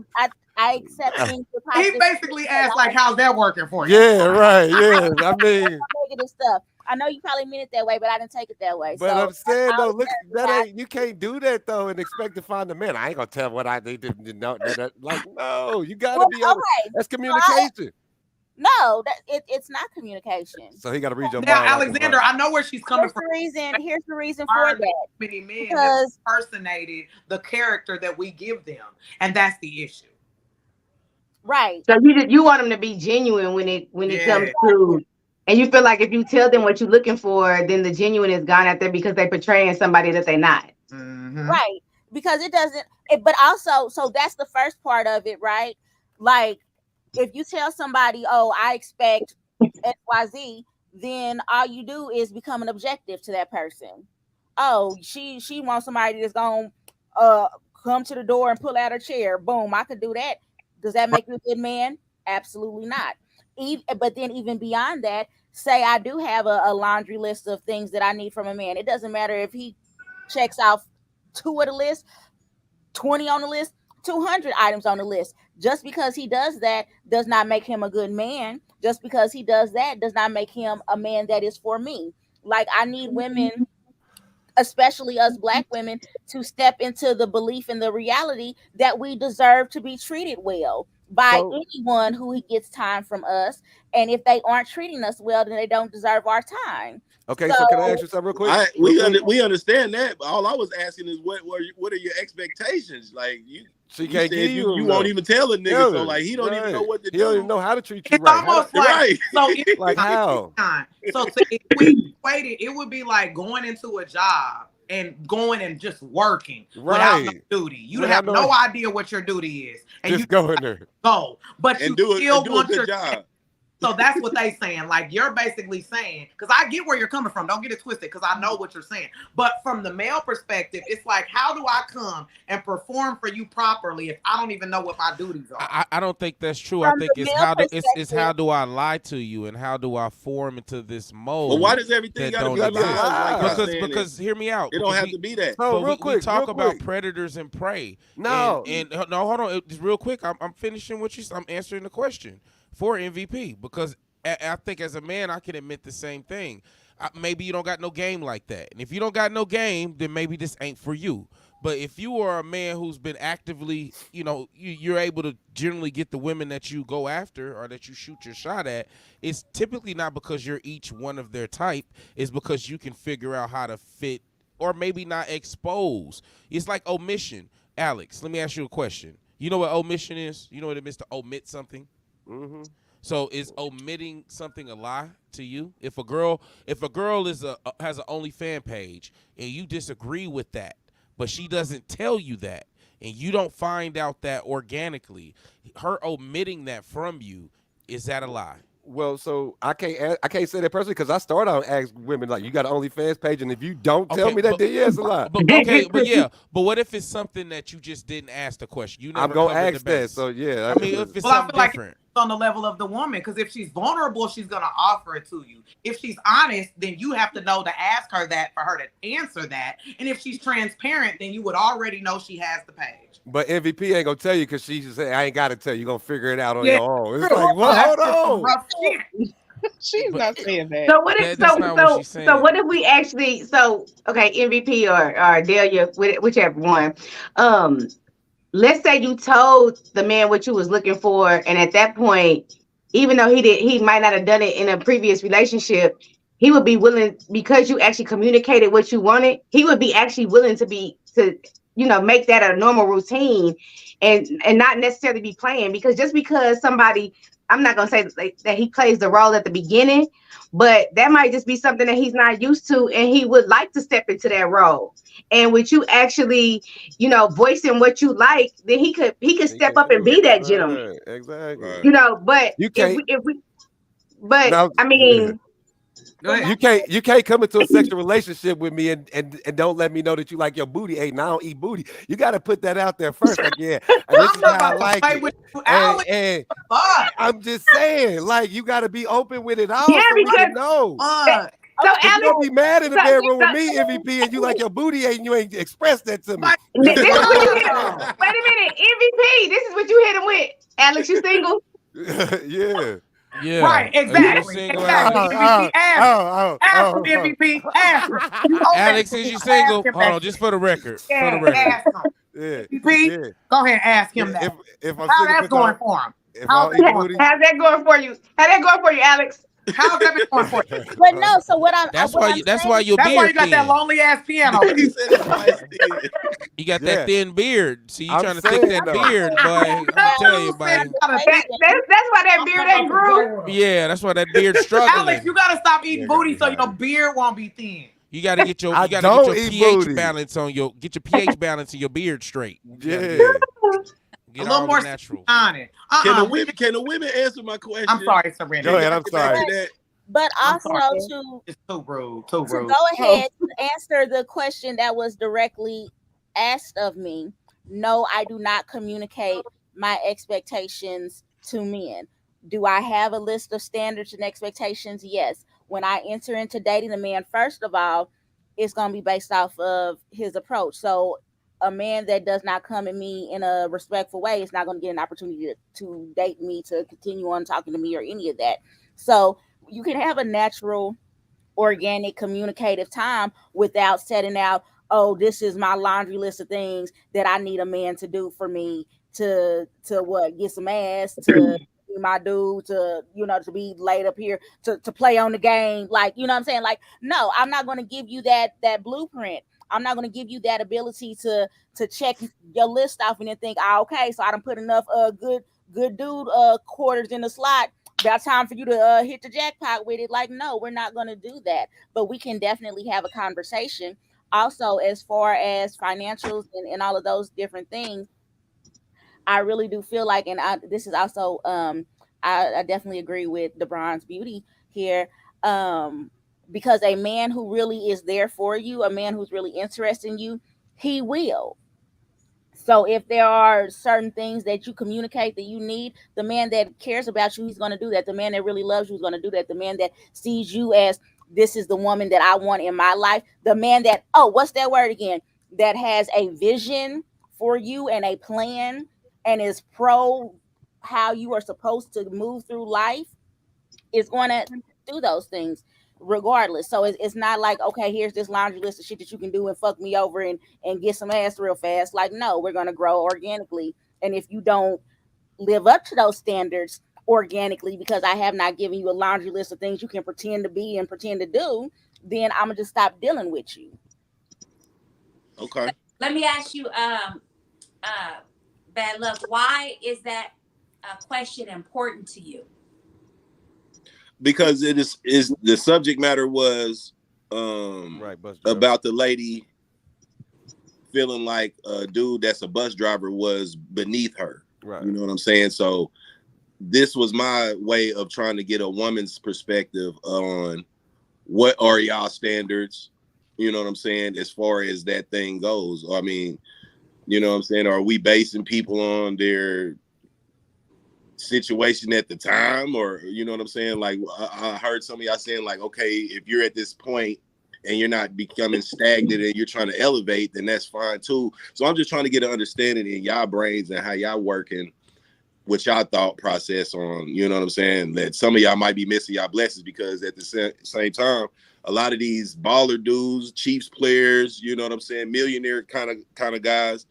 accept things. He basically asked like, "How's that working for you?" Yeah, right. Yeah, I mean, negative stuff. I know you probably mean it that way, but I didn't take it that way. But I'm saying though, look, you can't do that though and expect to find a man. I ain't gonna tell what I need to know. Like, no, you gotta be able. That's communication. No, it's not communication. So he got to read your mind. Now, Alexander, I know where she's coming from. Here's the reason for that. Many men have impersonated the character that we give them, and that's the issue. Right. So you want them to be genuine when it comes to, and you feel like if you tell them what you're looking for, then the genuine is gone out there because they're portraying somebody that they're not. Mm-hmm. Right. Because it doesn't. But also, so that's the first part of it, right? Like, if you tell somebody, oh, I expect XYZ, then all you do is become an objective to that person. Oh, she wants somebody that's gonna come to the door and pull out her chair. Boom, I could do that. Does that make you a good man? Absolutely not. But then even beyond that, say I do have a laundry list of things that I need from a man. It doesn't matter if he checks off 2 of the list, 20 on the list, 200 items on the list. Just because he does that does not make him a good man. Just because he does that does not make him a man that is for me. Like, I need women, especially us Black women, to step into the belief and the reality that we deserve to be treated well by anyone who gets time from us. And if they aren't treating us well, then they don't deserve our time. Okay, so can I ask you something real quick? We understand that, but all I was asking is what are your expectations? Like, she can't give you won't even tell a nigga, so like he don't even know what to do. He don't even know how to treat you it's almost like so like how. So if we equated, it would be like going into a job and going and just working without no duty. You have no idea what your duty is, and just go in there, but you still want your job. So that's what they saying. Like, you're basically saying, because I get where you're coming from. Don't get it twisted, because I know what you're saying. But from the male perspective, it's like, how do I come and perform for you properly if I don't even know what my duties are? I don't think that's true. From I think the it's male how do it's how perspective, do I lie to you and how do I form into this mold? Well, why does everything that got to don't be exist? lies? Like y'all saying Because hear me out. It don't because have to be that. So But we talk about quick. predators and prey. No. And no, hold on. Just real quick. I'm finishing what I'm answering the question for MVP because I think as a man I can admit the same thing. Maybe you don't got no game like that, and if you don't got no game, then maybe this ain't for you. But if you are a man who's been actively, you're able to generally get the women that you go after or that you shoot your shot at, it's typically not because you're each one of their type. It's because you can figure out how to fit or maybe not expose. It's like omission. Alex, let me ask you a question. You know what omission is? You know what it means to omit something? Mm-hmm. So is omitting something a lie to you? If a girl is has an OnlyFans page and you disagree with that, but she doesn't tell you that, and you don't find out that organically, her omitting that from you, is that a lie? Well, so I can't say that personally because I started out asking women like, you got an OnlyFans page, and if you don't tell me that, then yeah, it's a lie. But what if it's something that you just didn't ask the question? You never I'm gonna covered ask the that. base. So yeah, I mean, if it's Well, I something feel like different. it's on the level of the woman, because if she's vulnerable, she's gonna offer it to you. If she's honest, then you have to know to ask her that for her to answer that. And if she's transparent, then you would already know she has the page. But MVP ain't gonna tell you because she just say, I ain't gotta tell you. You're gonna figure it out on Yeah, your own. It's true. like, well, That's just some hold on. rough shit. She's not saying that. So what if That's not what she's saying. so what if we actually okay, MVP or Delia, whichever one. Let's say you told the man what you was looking for, and at that point, even though he might not have done it in a previous relationship, he would be willing, because you actually communicated what you wanted, he would be actually willing to make that a normal routine and not necessarily be playing. Because just because somebody, I'm not gonna say that he plays the role at the beginning, but that might just be something that he's not used to, and he would like to step into that role. And with you actually, voicing what you like, then he could step up and be that gentleman. Right, exactly. But you can't. I mean. You can't come into a sexual relationship with me and don't let me know that you like your booty. Hey, now I don't eat booty. You got to put that out there first. Like, yeah, this is how I like it. And I'm just saying, like, you got to be open with it all. Yeah, so because we can know. So you don't be mad in the bedroom with me, MVP, and you like your booty and you ain't expressed that to me. This is what you hit. Wait a minute, MVP. This is what you hit him with. Alex, you single? Yeah. Yeah. Right, exactly. MVP, ask him, MVP, ask him. Alex, is you single? Hold on, just for the record. Yeah, for the record. ask him. Yeah. MVP, go ahead and ask him that. If I'm How single, that's going for him? How's that going for you? How's that going for you, Alex? How's that been going for you? But no, so what I'm That's what why I'm you. That's saying- why your That's beard why you got thin. that lonely ass piano. He said it's why it's thin. You got Yeah. that thin beard. See, you I'm trying to fix saying, that though. beard, boy. I'm telling you, buddy. That's why that beard ain't grew. Yeah, that's why that beard's struggling. Alex, you gotta stop eating Yeah, booty gotta so be your hiding. beard won't be thin. You got to get your. I You got to don't get your eat pH booty. balance on your. Get your pH balance in your beard straight. Yeah. Get A little all more the natural. on it. Can the women answer my question? I'm sorry, Serena. Go ahead. I'm sorry. But also sorry. to It's too rude. Too rude. go ahead to answer the question that was directly asked of me. No, I do not communicate my expectations to men. Do I have a list of standards and expectations? Yes. When I enter into dating a man, first of all, it's going to be based off of his approach. So a man that does not come at me in a respectful way is not going to get an opportunity to date me, to continue on talking to me or any of that. So you can have a natural, organic, communicative time without setting out, oh, this is my laundry list of things that I need a man to do for me to what, get some ass, to be my dude, to, to be laid up here, to play on the game. Like, you know what I'm saying? Like, no, I'm not going to give you that blueprint. I'm not going to give you that ability to check your list off and then think, okay, so I done put enough good dude quarters in the slot. About time for you to hit the jackpot with it. Like, no, we're not going to do that. But we can definitely have a conversation. Also, as far as financials and all of those different things, I really do feel like, and this is also I definitely agree with DeBron's beauty here. Because a man who really is there for you, a man who's really interested in you, he will. So if there are certain things that you communicate that you need, the man that cares about you, he's going to do that. The man that really loves you is going to do that. The man that sees you as this is the woman that I want in my life. The man that, oh, what's that word again? That has a vision for you and a plan and is pro how you are supposed to move through life is going to do those things regardless. So it's not like, okay, here's this laundry list of shit that you can do and fuck me over and get some ass real fast. Like, no, we're going to grow organically. And if you don't live up to those standards organically, because I have not given you a laundry list of things you can pretend to be and pretend to do, then I'm going to just stop dealing with you. Okay. Let me ask you, Bad Luck, why is that question important to you? Because it is the subject matter was about the lady feeling like a dude that's a bus driver was beneath her. Right. You know what I'm saying? So this was my way of trying to get a woman's perspective on what are y'all standards, you know what I'm saying, as far as that thing goes. I mean, you know what I'm saying? Are we basing people on their situation at the time, or you know what I'm saying? Like I heard some of y'all saying like, okay, if you're at this point and you're not becoming stagnant and you're trying to elevate, then that's fine too. So I'm just trying to get an understanding in y'all brains and how y'all working with y'all thought process on, you know what I'm saying, that some of y'all might be missing y'all blessings, because at the same time, a lot of these baller dudes, Chiefs players, you know what I'm saying, millionaire kind of guys,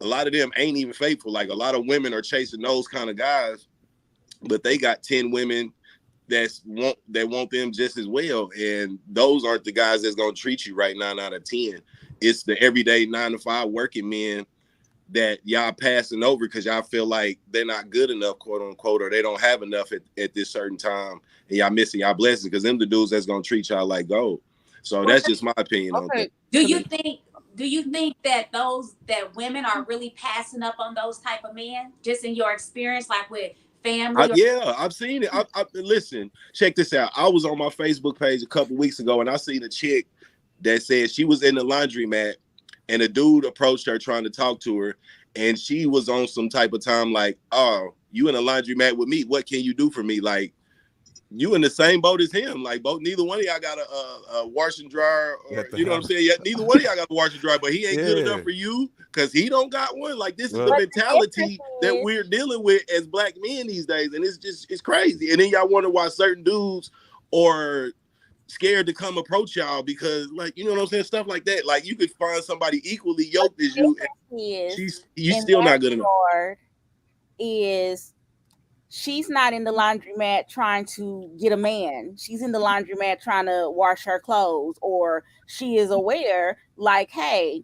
a lot of them ain't even faithful. Like a lot of women are chasing those kind of guys, but they got 10 women that want them just as well. And those aren't the guys that's going to treat you right 9 out of 10. It's the everyday 9 to 5 working men that y'all passing over because y'all feel like they're not good enough, quote unquote, or they don't have enough at this certain time. And y'all missing y'all blessings because them the dudes that's going to treat y'all like gold. So that's just my opinion on that. Do you think that women are really passing up on those type of men, just in your experience, like with family? Yeah, I've seen it. Listen, check this out. I was on my Facebook page a couple weeks ago and I seen a chick that said she was in the laundromat and a dude approached her trying to talk to her, and she was on some type of time like, oh, you in a laundromat with me, what can you do for me? Like, you in the same boat as him. Like, both, neither one of y'all got a wash and dryer, or you know what I'm saying? Yeah, neither one of y'all got a wash and dryer, but he ain't good enough for you because he don't got one. Like, this is the mentality that we're dealing with as black men these days, and it's crazy. And then y'all wonder why certain dudes are scared to come approach y'all because, like, you know what I'm saying, stuff like that. Like, you could find somebody equally yoked as you, and you still not good enough. Is she's not in the laundromat trying to get a man. She's in the laundromat trying to wash her clothes, or she is aware, like, hey,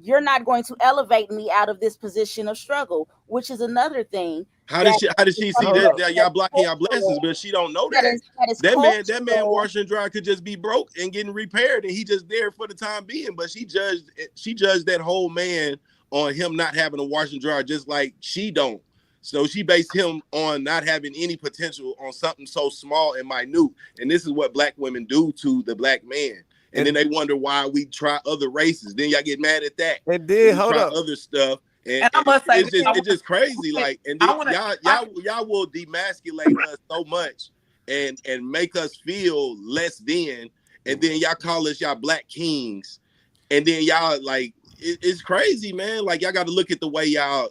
you're not going to elevate me out of this position of struggle, which is another thing. How did she see that y'all blocking y'all blessings, but she don't know that? That man washing and dry could just be broke and getting repaired, and he just there for the time being. But she judged that whole man on him not having a wash and dryer, just like she don't. So she based him on not having any potential on something so small and minute. And this is what black women do to the black man. And then they wonder why we try other races. Then y'all get mad at that. And then hold up, other stuff. And I must say, it's just crazy. Like, and then y'all will demasculate us so much and make us feel less than. And then y'all call us y'all black kings. And then y'all, like, it's crazy, man. Like, y'all got to look at the way y'all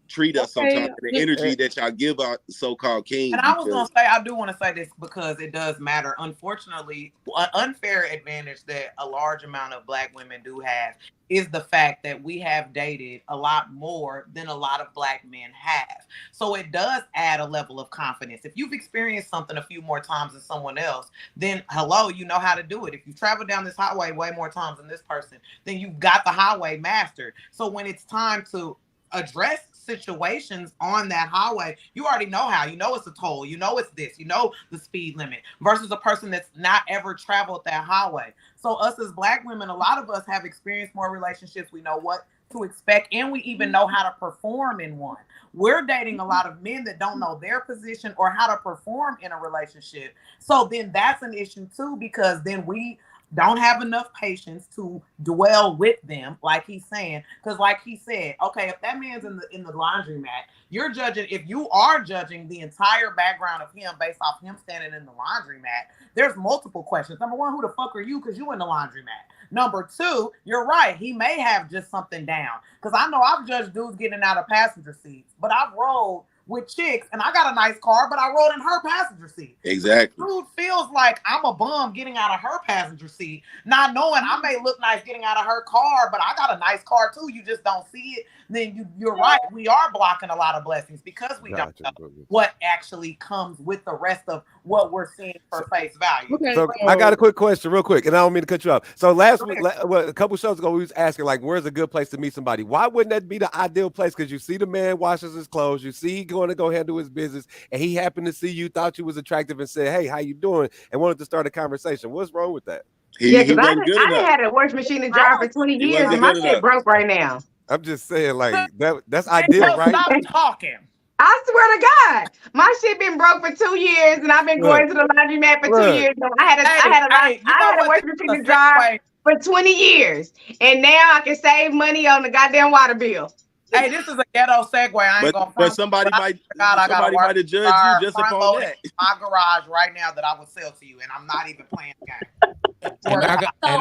treat us sometimes, the energy that y'all give our so-called kings. And I was gonna say, I do want to say this because it does matter. Unfortunately, an unfair advantage that a large amount of black women do have is the fact that we have dated a lot more than a lot of black men have. So it does add a level of confidence. If you've experienced something a few more times than someone else, then hello, you know how to do it. If you travel down this highway way more times than this person, then you've got the highway mastered. So when it's time to address situations on that highway, you already know how. You know it's a toll. You know it's this. You know the speed limit versus a person that's not ever traveled that highway. So us as black women, a lot of us have experienced more relationships. We know what to expect, and we even know how to perform in one. We're dating a lot of men that don't know their position or how to perform in a relationship. So then that's an issue too, because then we don't have enough patience to dwell with them, like he's saying. Because, like he said, okay, if that man's in the laundromat, you're judging. If you are judging the entire background of him based off him standing in the laundromat, there's multiple questions. Number one, who the fuck are you? Because you in the laundromat. Number two, you're right. He may have just something down. Because I know I've judged dudes getting out of passenger seats, but I've rolled with chicks and I got a nice car, but I rode in her passenger seat. Exactly. Dude feels like I'm a bum getting out of her passenger seat, not knowing I may look nice getting out of her car, but I got a nice car too. You just don't see it. Then you're right. We are blocking a lot of blessings because we don't know what actually comes with the rest of what we're seeing for face value. Okay, so I got a quick question real quick, and I don't mean to cut you off. So last week, a couple shows ago, we was asking, like, where's a good place to meet somebody? Why wouldn't that be the ideal place? Because you see the man washes his clothes, you see he going to go handle his business, and he happened to see you, thought you was attractive, and said, hey, how you doing? And wanted to start a conversation. What's wrong with that? Yeah, because I had a wash machine and dryer for 20 years, and my shit broke right now. I'm just saying, like, that's ideal, right? Stop talking. I swear to God, my shit been broke for 2 years, and I've been going to the laundromat for 2 years. And I had a wash machine and dryer for 20 years, and now I can save money on the goddamn water bill. Hey, this is a ghetto segue. I ain't gonna. But somebody might have judged you just upon that. My garage right now that I would sell to you, and I'm not even playing the game. And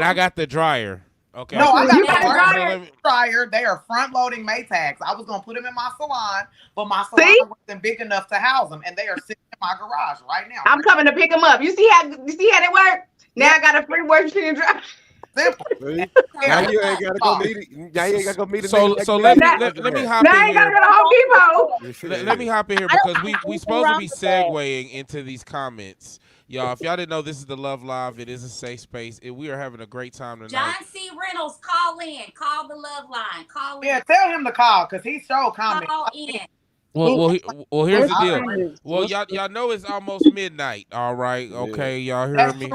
I got the dryer. Okay. No, I got the dryer. They are front loading Maytags. I was gonna put them in my salon, but my salon wasn't big enough to house them, and they are sitting in my garage right now. I'm coming to pick them up. You see how they work? Now I got a free wash machine and dryer. Simple. Now you ain't gotta go meet it. Now you ain't gotta go meet it. So let me hop now in I ain't gotta here. go to Home Depot. Let me hop in here because we supposed to be segueing into these comments. Y'all, if y'all didn't know, this is the Love Live. It is a safe space. We are having a great time tonight. John C. Reynolds, call in. Call the Love Line. Call in. Yeah, tell him to call because he showed comment. Call in. Well, here's the deal. Well, y'all know it's almost midnight. All right, okay, y'all hear me?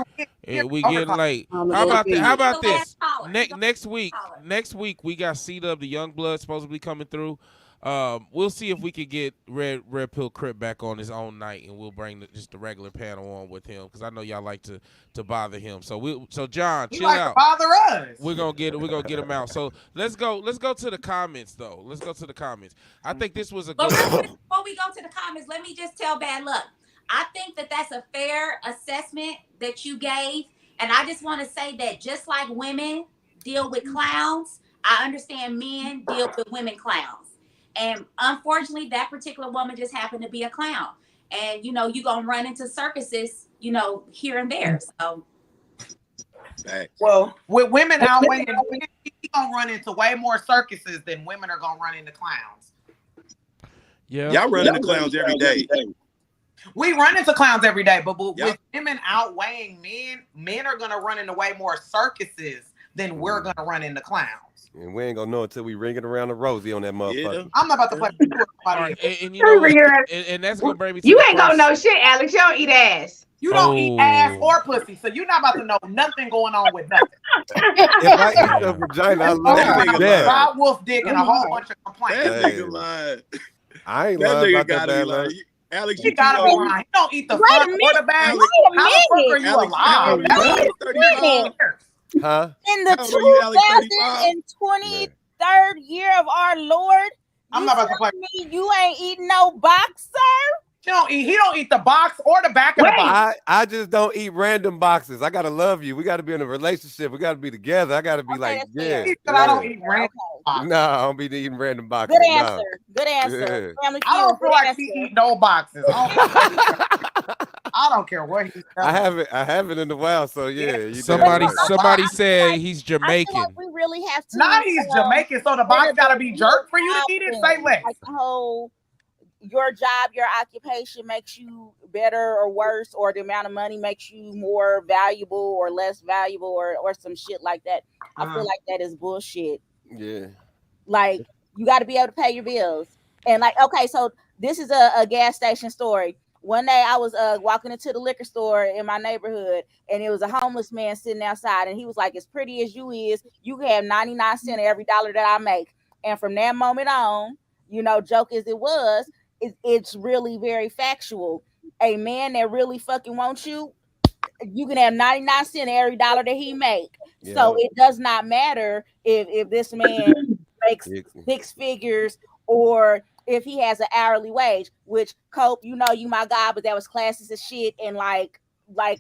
We getting late. How about this? Next week we got C-Dub, the Young Blood, supposedly coming through. We'll see if we could get Red Pill Crip back on his own night, and we'll bring just the regular panel on with him because I know y'all like to bother him. So John, chill out. To bother us. We're gonna get him out. So let's go to the comments though. Let's go to the comments. I think this was a good. Before we go to the comments, let me just tell Bad Luck. I think that's a fair assessment that you gave, and I just want to say that just like women deal with clowns, I understand men deal with women clowns. And unfortunately, that particular woman just happened to be a clown. And, you're going to run into circuses, here and there. So. Well, with women outweighing men, he's going to run into way more circuses than women are going to run into clowns. Yeah. Y'all run into clowns every day. We run into clowns every day, but with women outweighing men are going to run into way more circuses than we're going to run into clowns. And we ain't gonna know until we ring it around the rosy on that motherfucker. Yeah. I'm not about to play and you know what? And that's gonna bring me to you ain't gonna know shit, Alex. You don't eat ass. You don't eat ass or pussy, so you're not about to know nothing going on with nothing. If I eat a vagina, I love that. Yeah. Fried wolf dick and a whole bunch of complaints. That nigga lied. I ain't lying about that, man. Alex, you gotta be lying. He don't eat the front or the back. How the fuck are you alive? That's 35. Huh? In the 2023rd year of our Lord, I'm not about to play. You ain't eating no boxer. He don't eat the box or the back of the box. I just don't eat random boxes. I gotta love you. We gotta be in a relationship. We gotta be together. I gotta be I don't eat random boxes. No, I don't be eating random boxes. Good answer. Good answer. Yeah. I don't feel like he eat no boxes. I don't care what he's I haven't in a while, so yeah. Somebody said he's Jamaican. I feel like we really have to. Nah, he's Jamaican, so the box gotta be jerked for you to eat it. Say less. Like the whole, your job, your occupation makes you better or worse, or the amount of money makes you more valuable or less valuable, or some shit like that. I feel like that is bullshit. Yeah. Like, you got to be able to pay your bills. And like, okay, so this is a gas station story. One day I was walking into the liquor store in my neighborhood, and it was a homeless man sitting outside, and he was like, as pretty as you is, you can have 99 cents of every dollar that I make. And from that moment on, joke as it was, it's really very factual. A man that really fucking wants you, you can have 99 cents every dollar that he make. So it does not matter if this man makes 6 figures or if he has an hourly wage, which Cope, you my guy, but that was classist as shit. And like my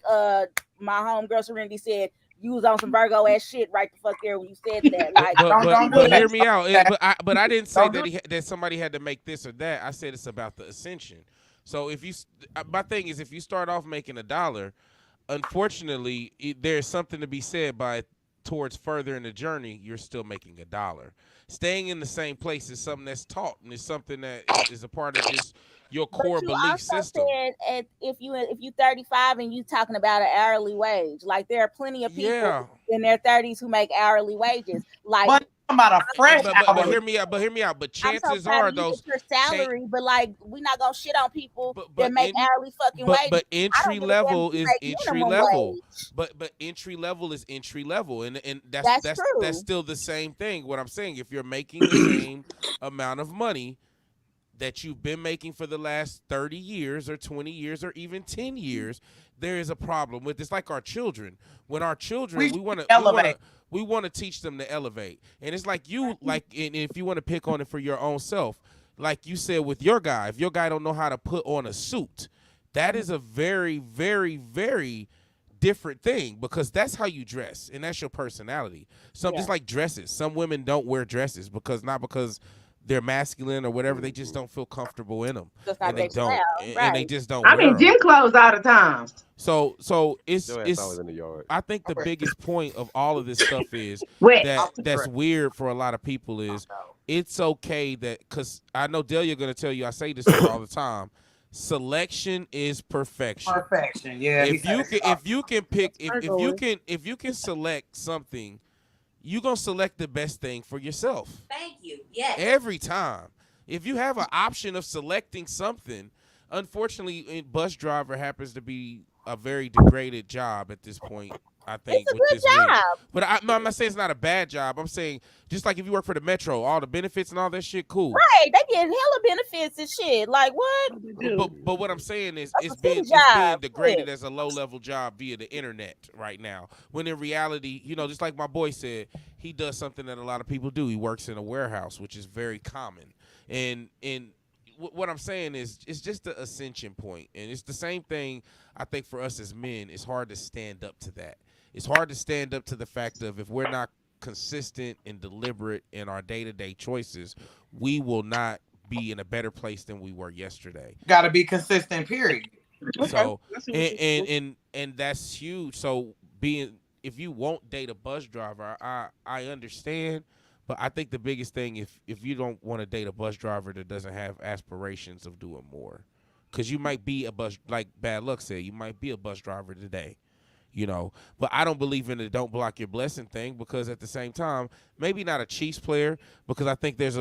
homegirl Serenity said, you was on some Virgo ass shit right the fuck there when you said that. Like, but hear me out. But I didn't say that somebody had to make this or that. I said it's about the ascension. So my thing is, if you start off making $1, unfortunately, there's something to be said by towards further in the journey, you're still making $1. Staying in the same place is something that's taught, and it's something that is a part of just your core belief system. Said if you 35 and you talking about an hourly wage, like there are plenty of people in their 30s who make hourly wages. Like, about a fresh but hear me out. But chances are those your salary, but like we're not gonna shit on people that make hourly fucking wages. But entry level is entry level. But entry level is entry level, and that's still the same thing. What I'm saying, if you're making the same amount of money that you've been making for the last 30 years or 20 years or even 10 years, there is a problem with this. Like our children. When our children, we want to teach them to elevate. And it's like and if you want to pick on it for your own self, like you said with your guy, if your guy don't know how to put on a suit, that is a very, very, very different thing, because that's how you dress and that's your personality. Just like dresses. Some women don't wear dresses because they're masculine or whatever, they just don't feel comfortable in them, and they don't, and they just don't. I'm in gym clothes all the time. So it's always in the yard. I think the biggest point of all of this stuff is that's weird for a lot of people is it's okay that, because I know Delia gonna tell you, I say this all the time. Selection is perfection. Perfection, yeah. If you can select something, you're going to select the best thing for yourself. Thank you. Yes. Every time. If you have an option of selecting something, unfortunately, bus driver happens to be a very degraded job at this point, I think. It's a good job. But I'm not saying it's not a bad job. I'm saying just like if you work for the Metro, all the benefits and all that shit, cool. Right. They get hella benefits and shit. Like, what? But what I'm saying is it's being degraded as a low-level job via the internet right now. When in reality, just like my boy said, he does something that a lot of people do. He works in a warehouse, which is very common. And what I'm saying is it's just the ascension point. And it's the same thing, I think, for us as men. It's hard to stand up to that. It's hard to stand up to the fact of if we're not consistent and deliberate in our day-to-day choices, we will not be in a better place than we were yesterday. Got to be consistent, period. So, and that's huge. So if you won't date a bus driver, I understand. But I think the biggest thing, if you don't want to date a bus driver that doesn't have aspirations of doing more, because you might be like Bad Luck said, you might be a bus driver today, But I don't believe in the don't block your blessing thing, because at the same time, maybe not a Chiefs player, because I think there's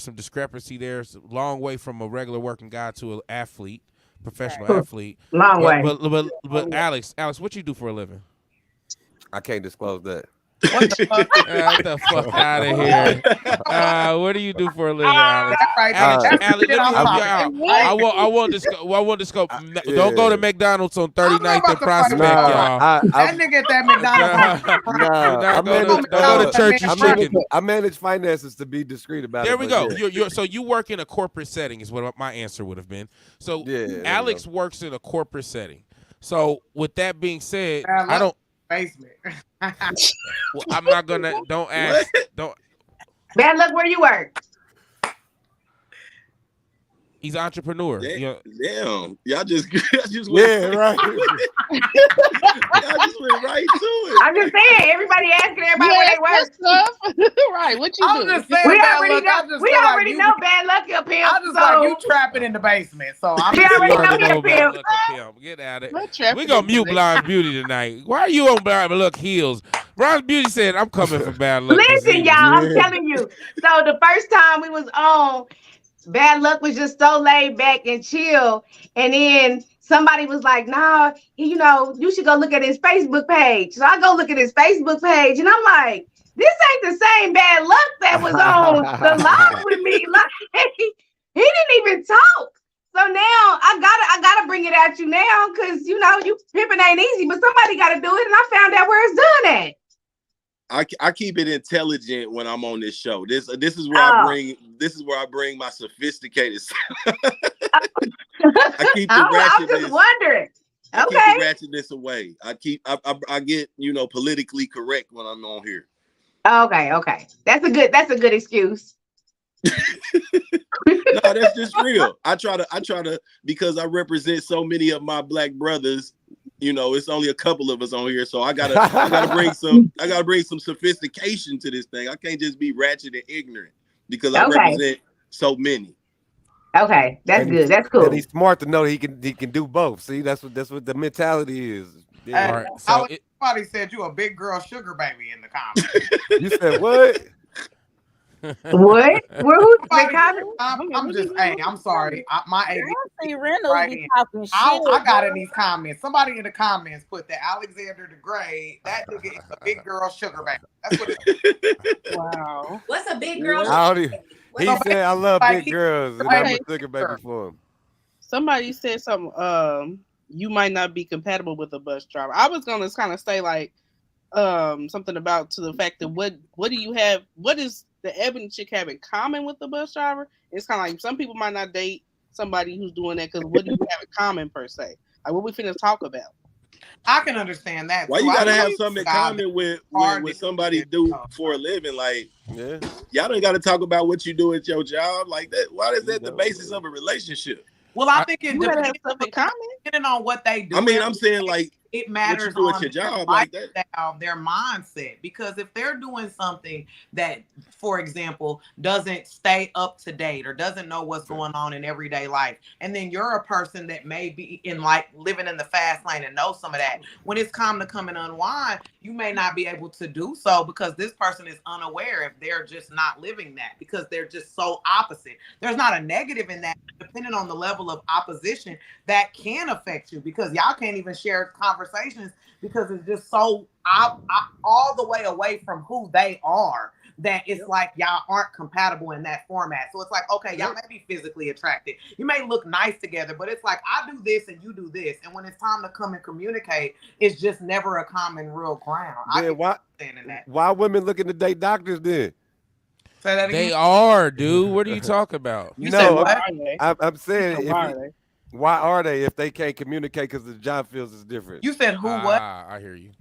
some discrepancy there. It's a long way from a regular working guy to an athlete, professional athlete. Long way. But Alex, what you do for a living? I can't disclose that. What the fuck? Get the fuck out of here. What do you do for a living, Alex? Alex, let me help you out. I want this go. Don't go to McDonald's on 39th and Prospect, y'all. That nigga at that McDonald's. Don't go to Church's Chicken. I manage finances to be discreet about it. There we go. So you work in a corporate setting is what my answer would have been. So Alex works in a corporate setting. So with that being said, I don't. Basement. Well, I'm not gonna. Don't ask. Don't. Bad Luck, where you work? He's an entrepreneur. Damn. Y'all just went right. Y'all just went right to it. I'm just saying, everybody asking everybody where they work. Right, what you do? Just saying, we already know Bad Luck your pimp. I just like you trapping in the basement. So we already know your pimp. Get at it. We gonna mute Blind Beauty tonight. Why are you on Blind Luck heels? Blind Beauty said, "I'm coming for Bad Luck." Listen, y'all, I'm telling you. So the first time we was on, Bad Luck was just so laid back and chill. And then somebody was like, "Nah, you should go look at his Facebook page." So I go look at his Facebook page, and I'm like, this ain't the same bad luck that was on the live with me. Like he didn't even talk. So now I gotta bring it at you now, because you pimping ain't easy, but somebody gotta do it, and I found out where it's done at. I keep it intelligent when I'm on this show. This is where I bring my sophisticated. I keep the ratchetness. I'm just wondering. I keep the ratchetness away. I get politically correct when I'm on here. Okay. That's a good excuse. No, that's just real. I try to because I represent so many of my black brothers. It's only a couple of us on here, so I gotta bring some sophistication to this thing. I can't just be ratchet and ignorant because I represent so many. Okay, that's good. That's cool. And he's smart to know he can do both. See, that's what the mentality is. Yeah. All right. So somebody said you a big girl sugar baby in the comments. You said what? What? I'm just saying. I'm sorry. My ABC Reynolds be talking shit. I got in these comments. Somebody in the comments put that Alexander the Great. That nigga is a big girl sugar baby. That's what it is. Wow. What's a big girl? He said, "I love big girls, and I'm a sugar baby for him." Somebody said something. You might not be compatible with a bus driver. I was gonna kind of say like, something about to the fact that what do you have? What is the Ebony chick have in common with the bus driver? It's kind of like some people might not date somebody who's doing that because what do you have in common per se? Like what we finna talk about. I can understand that. Why you gotta have something in common with somebody do for a living? Like, y'all don't gotta talk about what you do at your job like that. Why is that the basis of a relationship? Well, I think it depending on what they do. I mean, I'm saying like it matters what you do at your job like that. Their mindset, because if they're doing something that, for example, doesn't stay up to date or doesn't know what's going on in everyday life, and then you're a person that may be in like living in the fast lane and know some of that, when it's time to come and unwind, you may not be able to do so because this person is unaware if they're just not living that, because they're just so opposite. There's not a negative in that, depending on the level of opposition that can affect you, because y'all can't even share conversations because it's just so all the way away from who they are that it's like y'all aren't compatible in that format. So it's like, okay, y'all may be physically attracted, you may look nice together, but it's like I do this and you do this, and when it's time to come and communicate, it's just never a common real ground. Why women looking to date doctors then? Say that again. They are, dude. What are you talking about? I'm saying why are they if they can't communicate because the job feels is different? You said who? What? I hear you.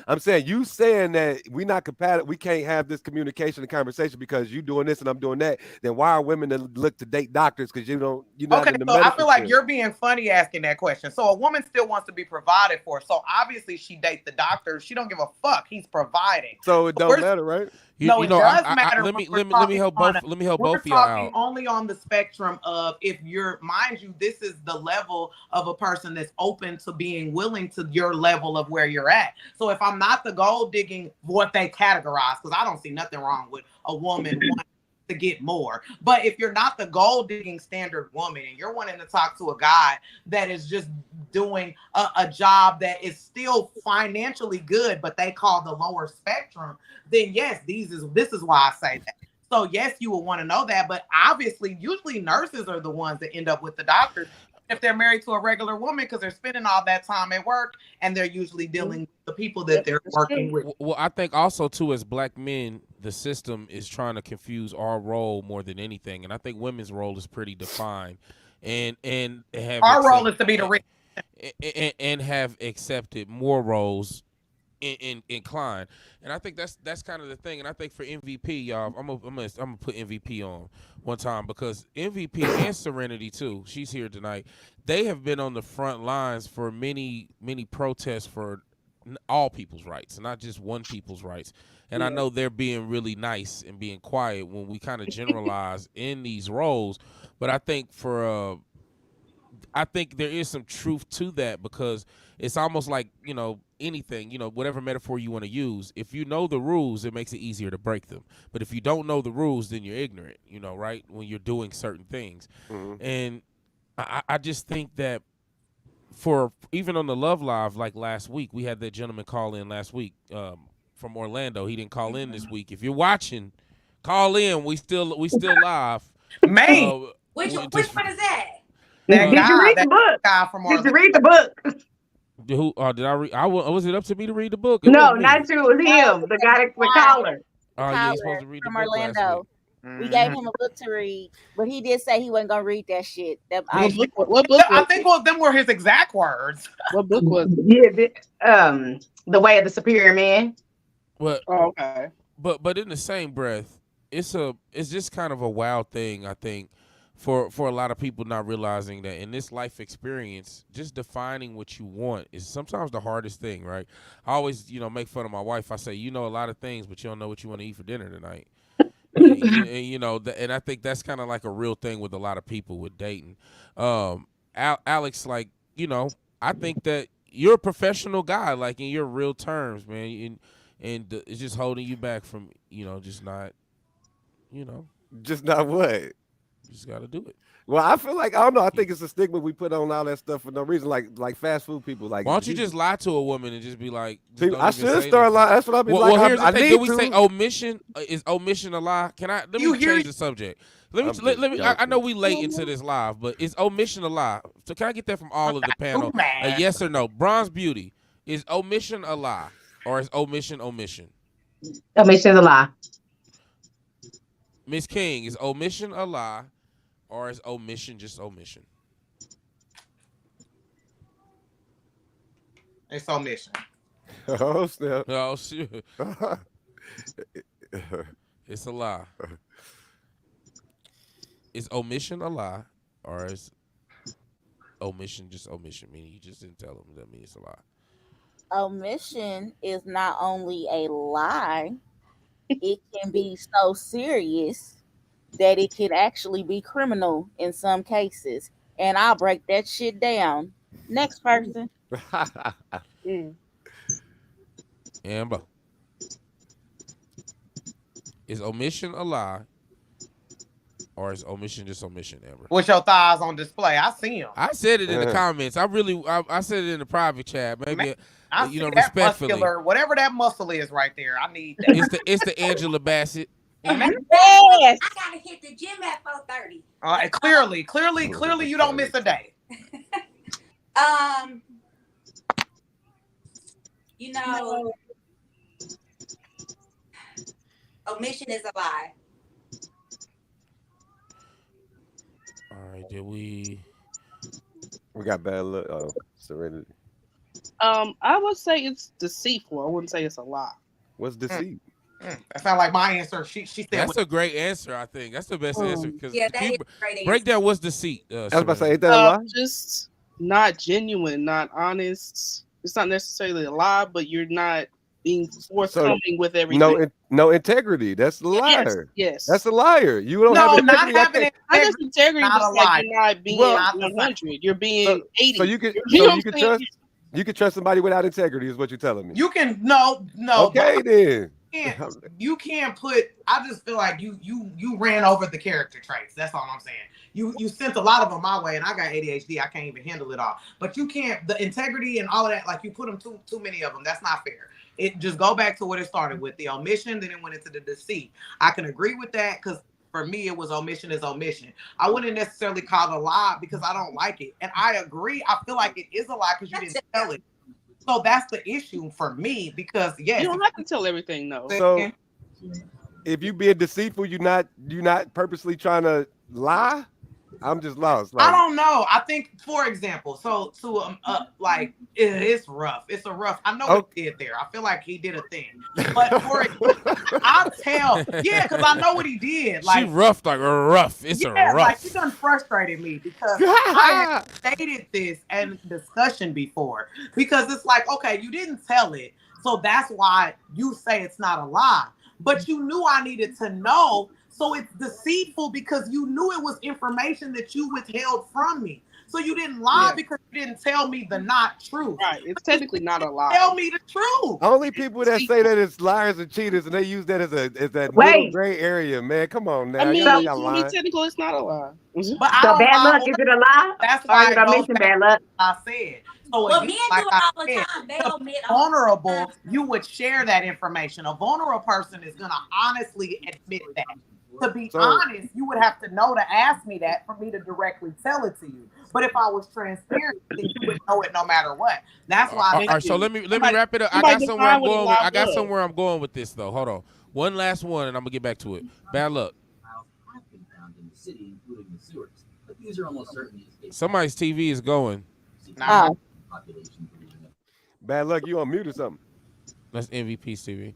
I'm saying you saying that we not compatible. We can't have this communication and conversation because you doing this and I'm doing that. Then why are women that look to date doctors because you're not in the medical I feel like field? you're being funny asking that question. So a woman still wants to be provided for. So obviously she dates the doctor. She don't give a fuck. He's providing. So it don't matter, right? It does matter. Let me help both of y'all out. Only on the spectrum of if you're, mind you, this is the level of a person that's open to being willing to your level of where you're at. So if I'm not the gold digging, what they categorize, because I don't see nothing wrong with a woman wanting to get more. But if you're not the gold digging standard woman and you're wanting to talk to a guy that is just doing a job that is still financially good, but they call the lower spectrum, then yes, this is why I say that. So yes, you will want to know that, but obviously, usually nurses are the ones that end up with the doctors if they're married to a regular woman, because they're spending all that time at work and they're usually dealing with the people that they're working with. Well, I think also too, as black men, the system is trying to confuse our role more than anything, and I think women's role is pretty defined, and have our role is to be the rich and have accepted more roles incline, and I think that's kind of the thing. And I think for MVP, y'all, I'm gonna put MVP on one time, because MVP and Serenity too, she's here tonight, they have been on the front lines for many protests for all people's rights, not just one people's rights. And I know they're being really nice and being quiet when we kind of generalize in these roles, but I think I think there is some truth to that, because it's almost like, anything, whatever metaphor you want to use, if you know the rules, it makes it easier to break them. But if you don't know the rules, then you're ignorant, right, when you're doing certain things. Mm-hmm. And I just think that for even on the Love Live, like last week, we had that gentleman call in last week, from Orlando. He didn't call in this week. If you're watching, call in. We still live. Man, which one is that? That Did you read the that book? guy from Did Orlando. you read the book? Who? Did I read? Was it up to me to read the book? It No, wasn't me. not you. It was him, the guy, the caller. Oh yeah, he's supposed to read the from book last Orlando. week. We gave him a book to read, but he did say he wasn't gonna read that shit. What book? I think them were his exact words. What book was it? Yeah, The Way of the Superior Man. But okay. But in the same breath, it's just kind of a wild thing, I think, for a lot of people not realizing that in this life experience, just defining what you want is sometimes the hardest thing, right? I always, make fun of my wife. I say, you know a lot of things, but you don't know what you want to eat for dinner tonight. And I think that's kind of like a real thing with a lot of people with dating. Alex, like, I think that you're a professional guy, like in your real terms, man, and it's just holding you back from, just not, Just not what? You just got to do it. Well, I feel like, I don't know. I think it's a stigma we put on all that stuff for no reason. Like fast food people. Like, why don't you just lie to a woman and just be like, I should start lying. That's what I'll be like. Well, here's the thing. Did we say omission? Is omission a lie? Let me change the subject. Let me. I know we late into this live, but is omission a lie? So can I get that from all of the panel? A yes or no? Bronze Beauty, is omission a lie or is omission? Omission is a lie. Miss King, is omission a lie or is omission just omission? It's omission. Oh, snap. Oh, shit. It's a lie. Is omission a lie or is omission just omission? Meaning you just didn't tell them, that means it's a lie. Omission is not only a lie, it can be so serious that it can actually be criminal in some cases. And I'll break that shit down. Next person. Amber. Is omission a lie or is omission just omission, Amber? With your thighs on display. I see them. I said it in the comments. I said it in the private chat. Maybe I see that respectfully. muscular, whatever that muscle is right there. I need that. It's the Angela Bassett. Yes. I gotta hit the gym at 4:30. Clearly, you don't miss a day. Omission is a lie. All right, did we got bad luck. Oh, Serenity. I would say it's deceitful. I wouldn't say it's a lie. What's deceit? That sounds like my answer. She said that's a great answer. I think that's the best answer. Because that is a great break down what's deceit. I was about to say, ain't that a lie? Just not genuine, not honest. It's not necessarily a lie, but you're not being forthcoming with everything. No integrity. That's a liar. Yes. That's a liar. You don't have integrity. Not having I guess integrity is like you're not being 100. You're being 80. So you can trust. You can trust somebody without integrity, is what you're telling me. You can no. Okay, then. You can't put. I just feel like you ran over the character traits. That's all I'm saying. You sent a lot of them my way, and I got ADHD. I can't even handle it all. But you can't. The integrity and all of that, like you put them too many of them. That's not fair. It just go back to what it started with, the omission, then it went into the deceit. I can agree with that because for me it was omission is omission. I wouldn't necessarily call it a lie because I don't like it, and I agree. I feel like it is a lie because you didn't tell it. So that's the issue for me because yes, you don't have to tell everything though. So if you being deceitful, you're not purposely trying to lie. I'm just lost. I don't know. I think, for example, so to like it's rough. It's a rough. I know what he did there. I feel like he did a thing, but for I'll tell, because I know what he did. Like she rough, like rough. It's a rough. Like she done frustrated me because I had stated this in discussion before. Because it's like, okay, you didn't tell it, so that's why you say it's not a lie. But you knew I needed to know. So it's deceitful because you knew it was information that you withheld from me. So you didn't lie because you didn't tell me the not truth. Right. It's technically not a lie. Tell me the truth. Only people that say that it's liars and cheaters, and they use that as that little gray area, man. Come on now. I mean, y'all technically, it's not a lie. But so bad luck, is it a lie? That's why I mentioned bad luck. I said. So Well, again, men like do it I all the said, time. They to omit be all the time. vulnerable, you would share that information. A vulnerable person is going to honestly admit that. To be honest, you would have to know to ask me that for me to directly tell it to you. But if I was transparent, then you would know it no matter what. That's why All I right, say so let me wrap it up. I got somewhere I'm going with. I got somewhere I'm going with this though. Hold on, one last one, and I'm gonna get back to it. Bad luck. Somebody's TV is going. Bad luck, you on mute or something? That's MVP's TV,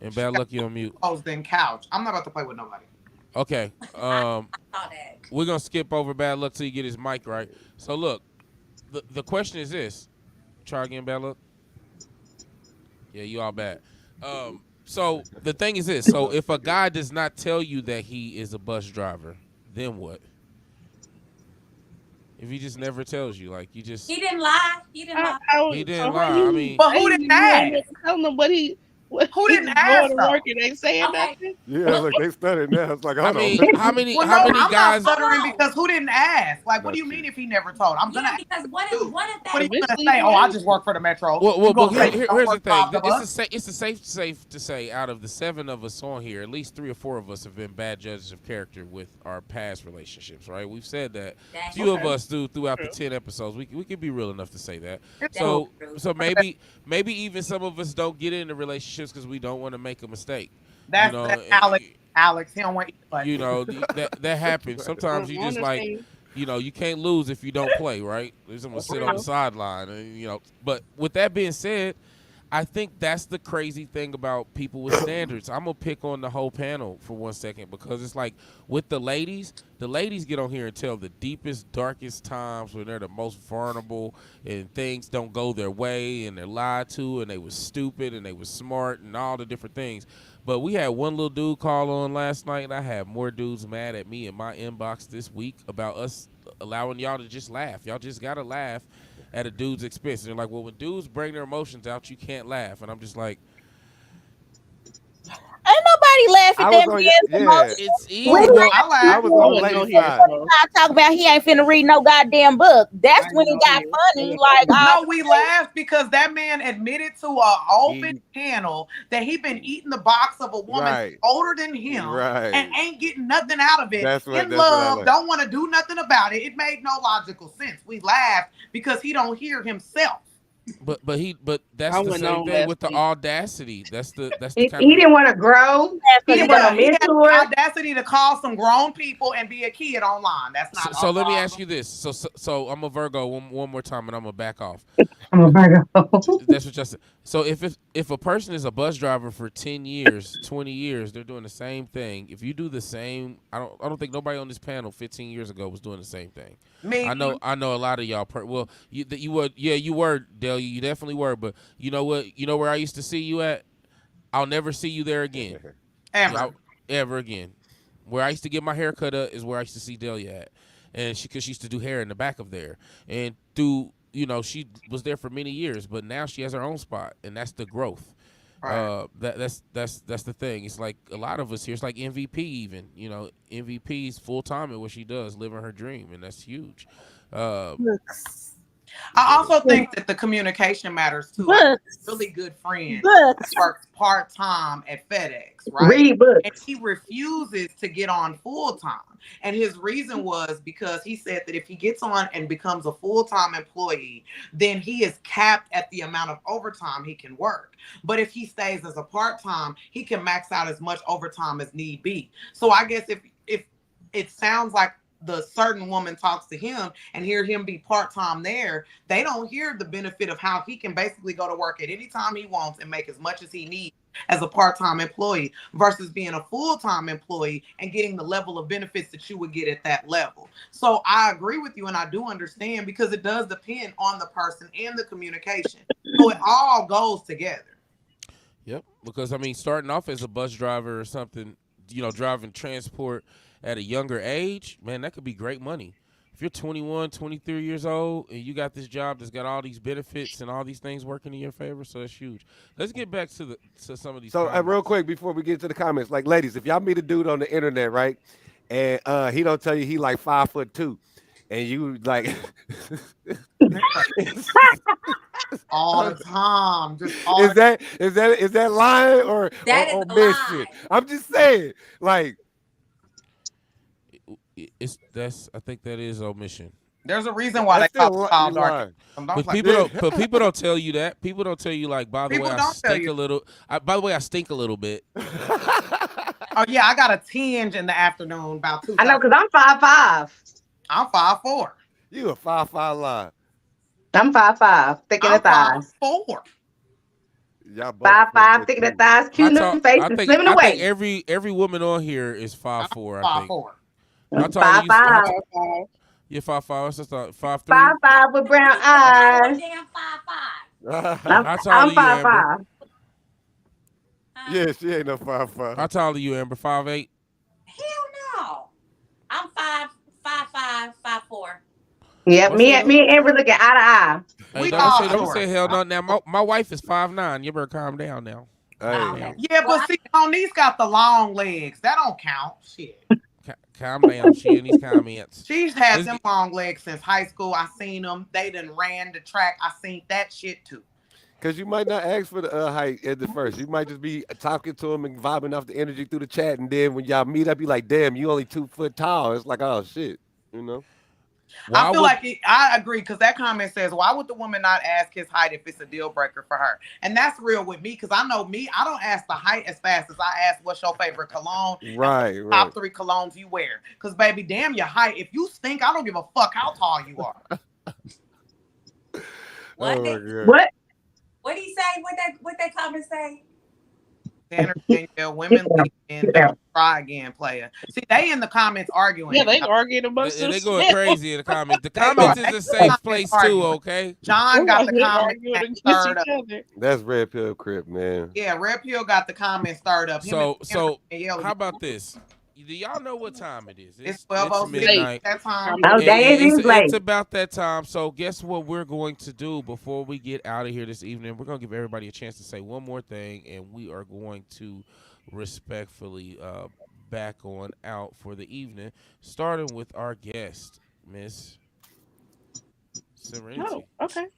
and bad luck, you on mute. Then couch. I'm not about to play with nobody. Okay. We're gonna skip over bad luck till you get his mic right. So look, the question is this. Try again, bad luck. Yeah, you all bad. So the thing is this. So if a guy does not tell you that he is a bus driver, then what? If he just never tells you, like you just He didn't lie. He didn't lie. He didn't lie. I mean, but who didn't ask? Tell them what who didn't going ask to work and they saying nothing. Yeah, look, they studied now. It's like, hold on. how many Well, how no, many I'm guys? not stuttering because who didn't ask? Like, what do you mean if he never told? I'm gonna. Because what if What are you gonna say? Oh, I just work for the Metro. Well, You but gonna say here's you don't the work thing. for us? It's a safe to say out of the 7 of us on here, at least 3 or 4 of us have been bad judges of character with our past relationships, right? We've said that. Few of us do throughout the 10 episodes. We can be real enough to say that. So maybe even some of us don't get into relationships because we don't want to make a mistake. That's Alex. Alex, he don't want you. You know that happens. Sometimes you just like, you can't lose if you don't play, right? There's gonna sit on the sideline, and But with that being said, I think that's the crazy thing about people with standards. I'm gonna pick on the whole panel for 1 second because it's like with the ladies get on here and tell the deepest, darkest times when they're the most vulnerable and things don't go their way and they're lied to and they was stupid and they was smart and all the different things. But we had one little dude call on last night, and I had more dudes mad at me in my inbox this week about us allowing y'all to just laugh. Y'all just gotta laugh at a dude's expense. And they're like, well, when dudes bring their emotions out, you can't laugh. And I'm just like, ain't nobody laughing at that man's emotions. It's easy. I was on the lady side. I talk about he ain't finna read no goddamn book. That's when it got funny. Like, no, we laughed because that man admitted to an open panel that he been eating the box of a woman older than him and ain't getting nothing out of it. In love, don't want to do nothing about it. It made no logical sense. We laughed because he don't hear himself. But that's the same thing with the audacity. That's the he didn't want to grow. He didn't want to He had the mentor. audacity to call some grown people and be a kid online. That's not. So let me ask you this. So I'm a Virgo one more time, and I'm gonna back off. I'm a Virgo. That's what I said. So if a person is a bus driver for 10 years, 20 years, they're doing the same thing. If you do the same, I don't think nobody on this panel 15 years ago was doing the same thing. Me. I know a lot of y'all. You were, you were, Delia. You definitely were. But you know what? You know where I used to see you at? I'll never see you there again. Ever again. Where I used to get my hair cut up is where I used to see Delia at, and because she used to do hair in the back of there, and she was there for many years, but now she has her own spot, and that's the growth. Right. That's the thing. It's like a lot of us here. It's like MVP even. MVP's full time at what she does, living her dream, and that's huge. I also think that the communication matters too. Really good friend works part-time at FedEx, right? Read books. And he refuses to get on full-time. And his reason was because he said that if he gets on and becomes a full-time employee, then he is capped at the amount of overtime he can work. But if he stays as a part-time, he can max out as much overtime as need be. So I guess if it sounds like the certain woman talks to him and hear him be part-time there, they don't hear the benefit of how he can basically go to work at any time he wants and make as much as he needs as a part-time employee versus being a full-time employee and getting the level of benefits that you would get at that level. So I agree with you, and I do understand because it does depend on the person and the communication. So it all goes together. Yep, because starting off as a bus driver or something, driving transport at a younger age, man, that could be great money. If you're 21, 23 years old and you got this job that's got all these benefits and all these things working in your favor, so that's huge. Let's get back to some of these. So real quick before we get to the comments, like ladies, if y'all meet a dude on the internet, right, and he don't tell you he like 5'2", and you like all the time. Just all Is that lying or That is a omission? lie. I'm just saying, like, I think that is omission. There's a reason why that's they call still it tall, you dark. lying. But people don't tell you that. People don't tell you like. By the People way, I don't tell stink you. a little. By the way, I stink a little bit. Oh yeah, I got a tinge in the afternoon about 2. I know, because I'm 5'5". I'm 5'4". You a 5'5" lie. I'm 5'5", thick in the I'm thighs. 5'4". Y'all both 5'5", thick in the thighs, cute in the face, and slim in the I think waist. every woman on here is 5'4". I think. 5'4". How tall are you? 5'5". You're 5'5". What's that? 5'3". 5'5" with brown eyes. Damn 5'5". How tall I'm are you, Amber? 5'5". Yeah, she ain't no 5'5". How tall are you, Amber? 5'8". Hell no. I'm 5'5", 5'4". Yeah, Don't me say and Amber looking eye to eye. Hey, don't say hell no. Now my wife is 5'9". You better calm down now. Calm down. Yeah, but see, Monique's got the long legs. That don't count. Shit. Calm down. She in these comments. She's had them long legs since high school. I seen them. They done ran the track. I seen that shit too. Because you might not ask for the height at the first. You might just be talking to him and vibing off the energy through the chat. And then when y'all meet up, you like, damn, you only 2 foot tall. It's like, oh, shit. You know? I feel like I agree because that comment says, why would the woman not ask his height if it's a deal breaker for her? And that's real with me because I know me. I don't ask the height as fast as I ask what's your favorite cologne. Right. Top 3 colognes you wear. Because, baby, damn your height. If you stink, I don't give a fuck how tall you are. What? What? What did he say? What that comment say? Women leave and don't try again, player. See, they in the comments arguing. Yeah, they arguing amongst They themselves. going crazy in the comments. The comments is a safe place too, okay? John got the comments stirred up. That's Red Pill Crip, man. Yeah, Red Pill got the comments stirred up. So how about this? Do y'all know what time it is? It's 12:06. midnight. That time. Oh, It's about that time. So guess what we're going to do before we get out of here this evening? We're going to give everybody a chance to say one more thing, and we are going to respectfully back on out for the evening, starting with our guest, Miss Serenity. Oh, okay.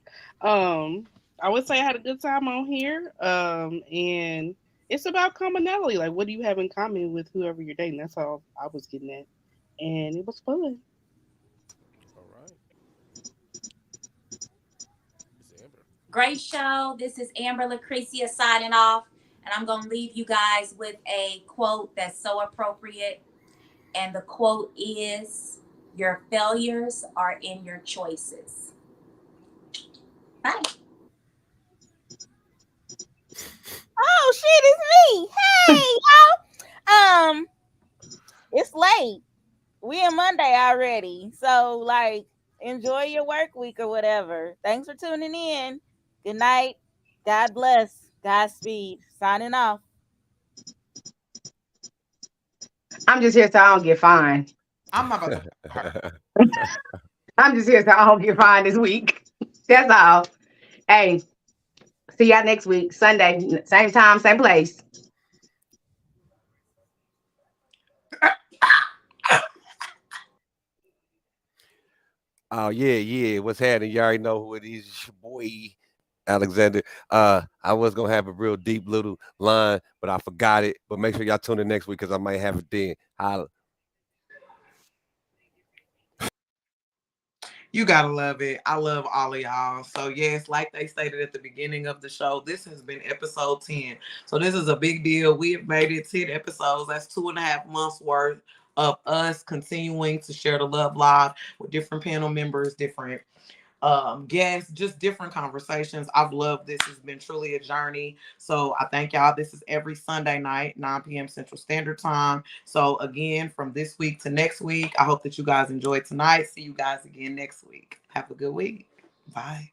I would say I had a good time on here. And it's about commonality. Like, what do you have in common with whoever you're dating? That's all I was getting at. And it was fun. All right. It's Amber. Great show. This is Amber Lucretia signing off. And I'm going to leave you guys with a quote that's so appropriate. And the quote is, your failures are in your choices. Bye. Oh shit, it's me. Hey, y'all. It's late. We in Monday already. So like enjoy your work week or whatever. Thanks for tuning in. Good night. God bless. Godspeed. Signing off. I'm just here so I don't get fined. I'm not about to. I'm just here so I don't get fined this week. That's all. Hey, see y'all next week, Sunday, same time, same place. Oh, yeah. What's happening? You already know who it is. It's your boy, Alexander. I was going to have a real deep little line, but I forgot it. But make sure y'all tune in next week because I might have it then. Holla. You gotta love it. I love all of y'all. So yes, like they stated at the beginning of the show, this has been episode 10. So this is a big deal. We have made it 10 episodes. That's 2.5 months worth of us continuing to share the love live with different panel members, different guests, just different conversations. I've loved this. It's been truly a journey. So I thank y'all. This is every Sunday night, 9 p.m. Central Standard Time. So again, from this week to next week, I hope that you guys enjoyed tonight. See you guys again next week. Have a good week. Bye.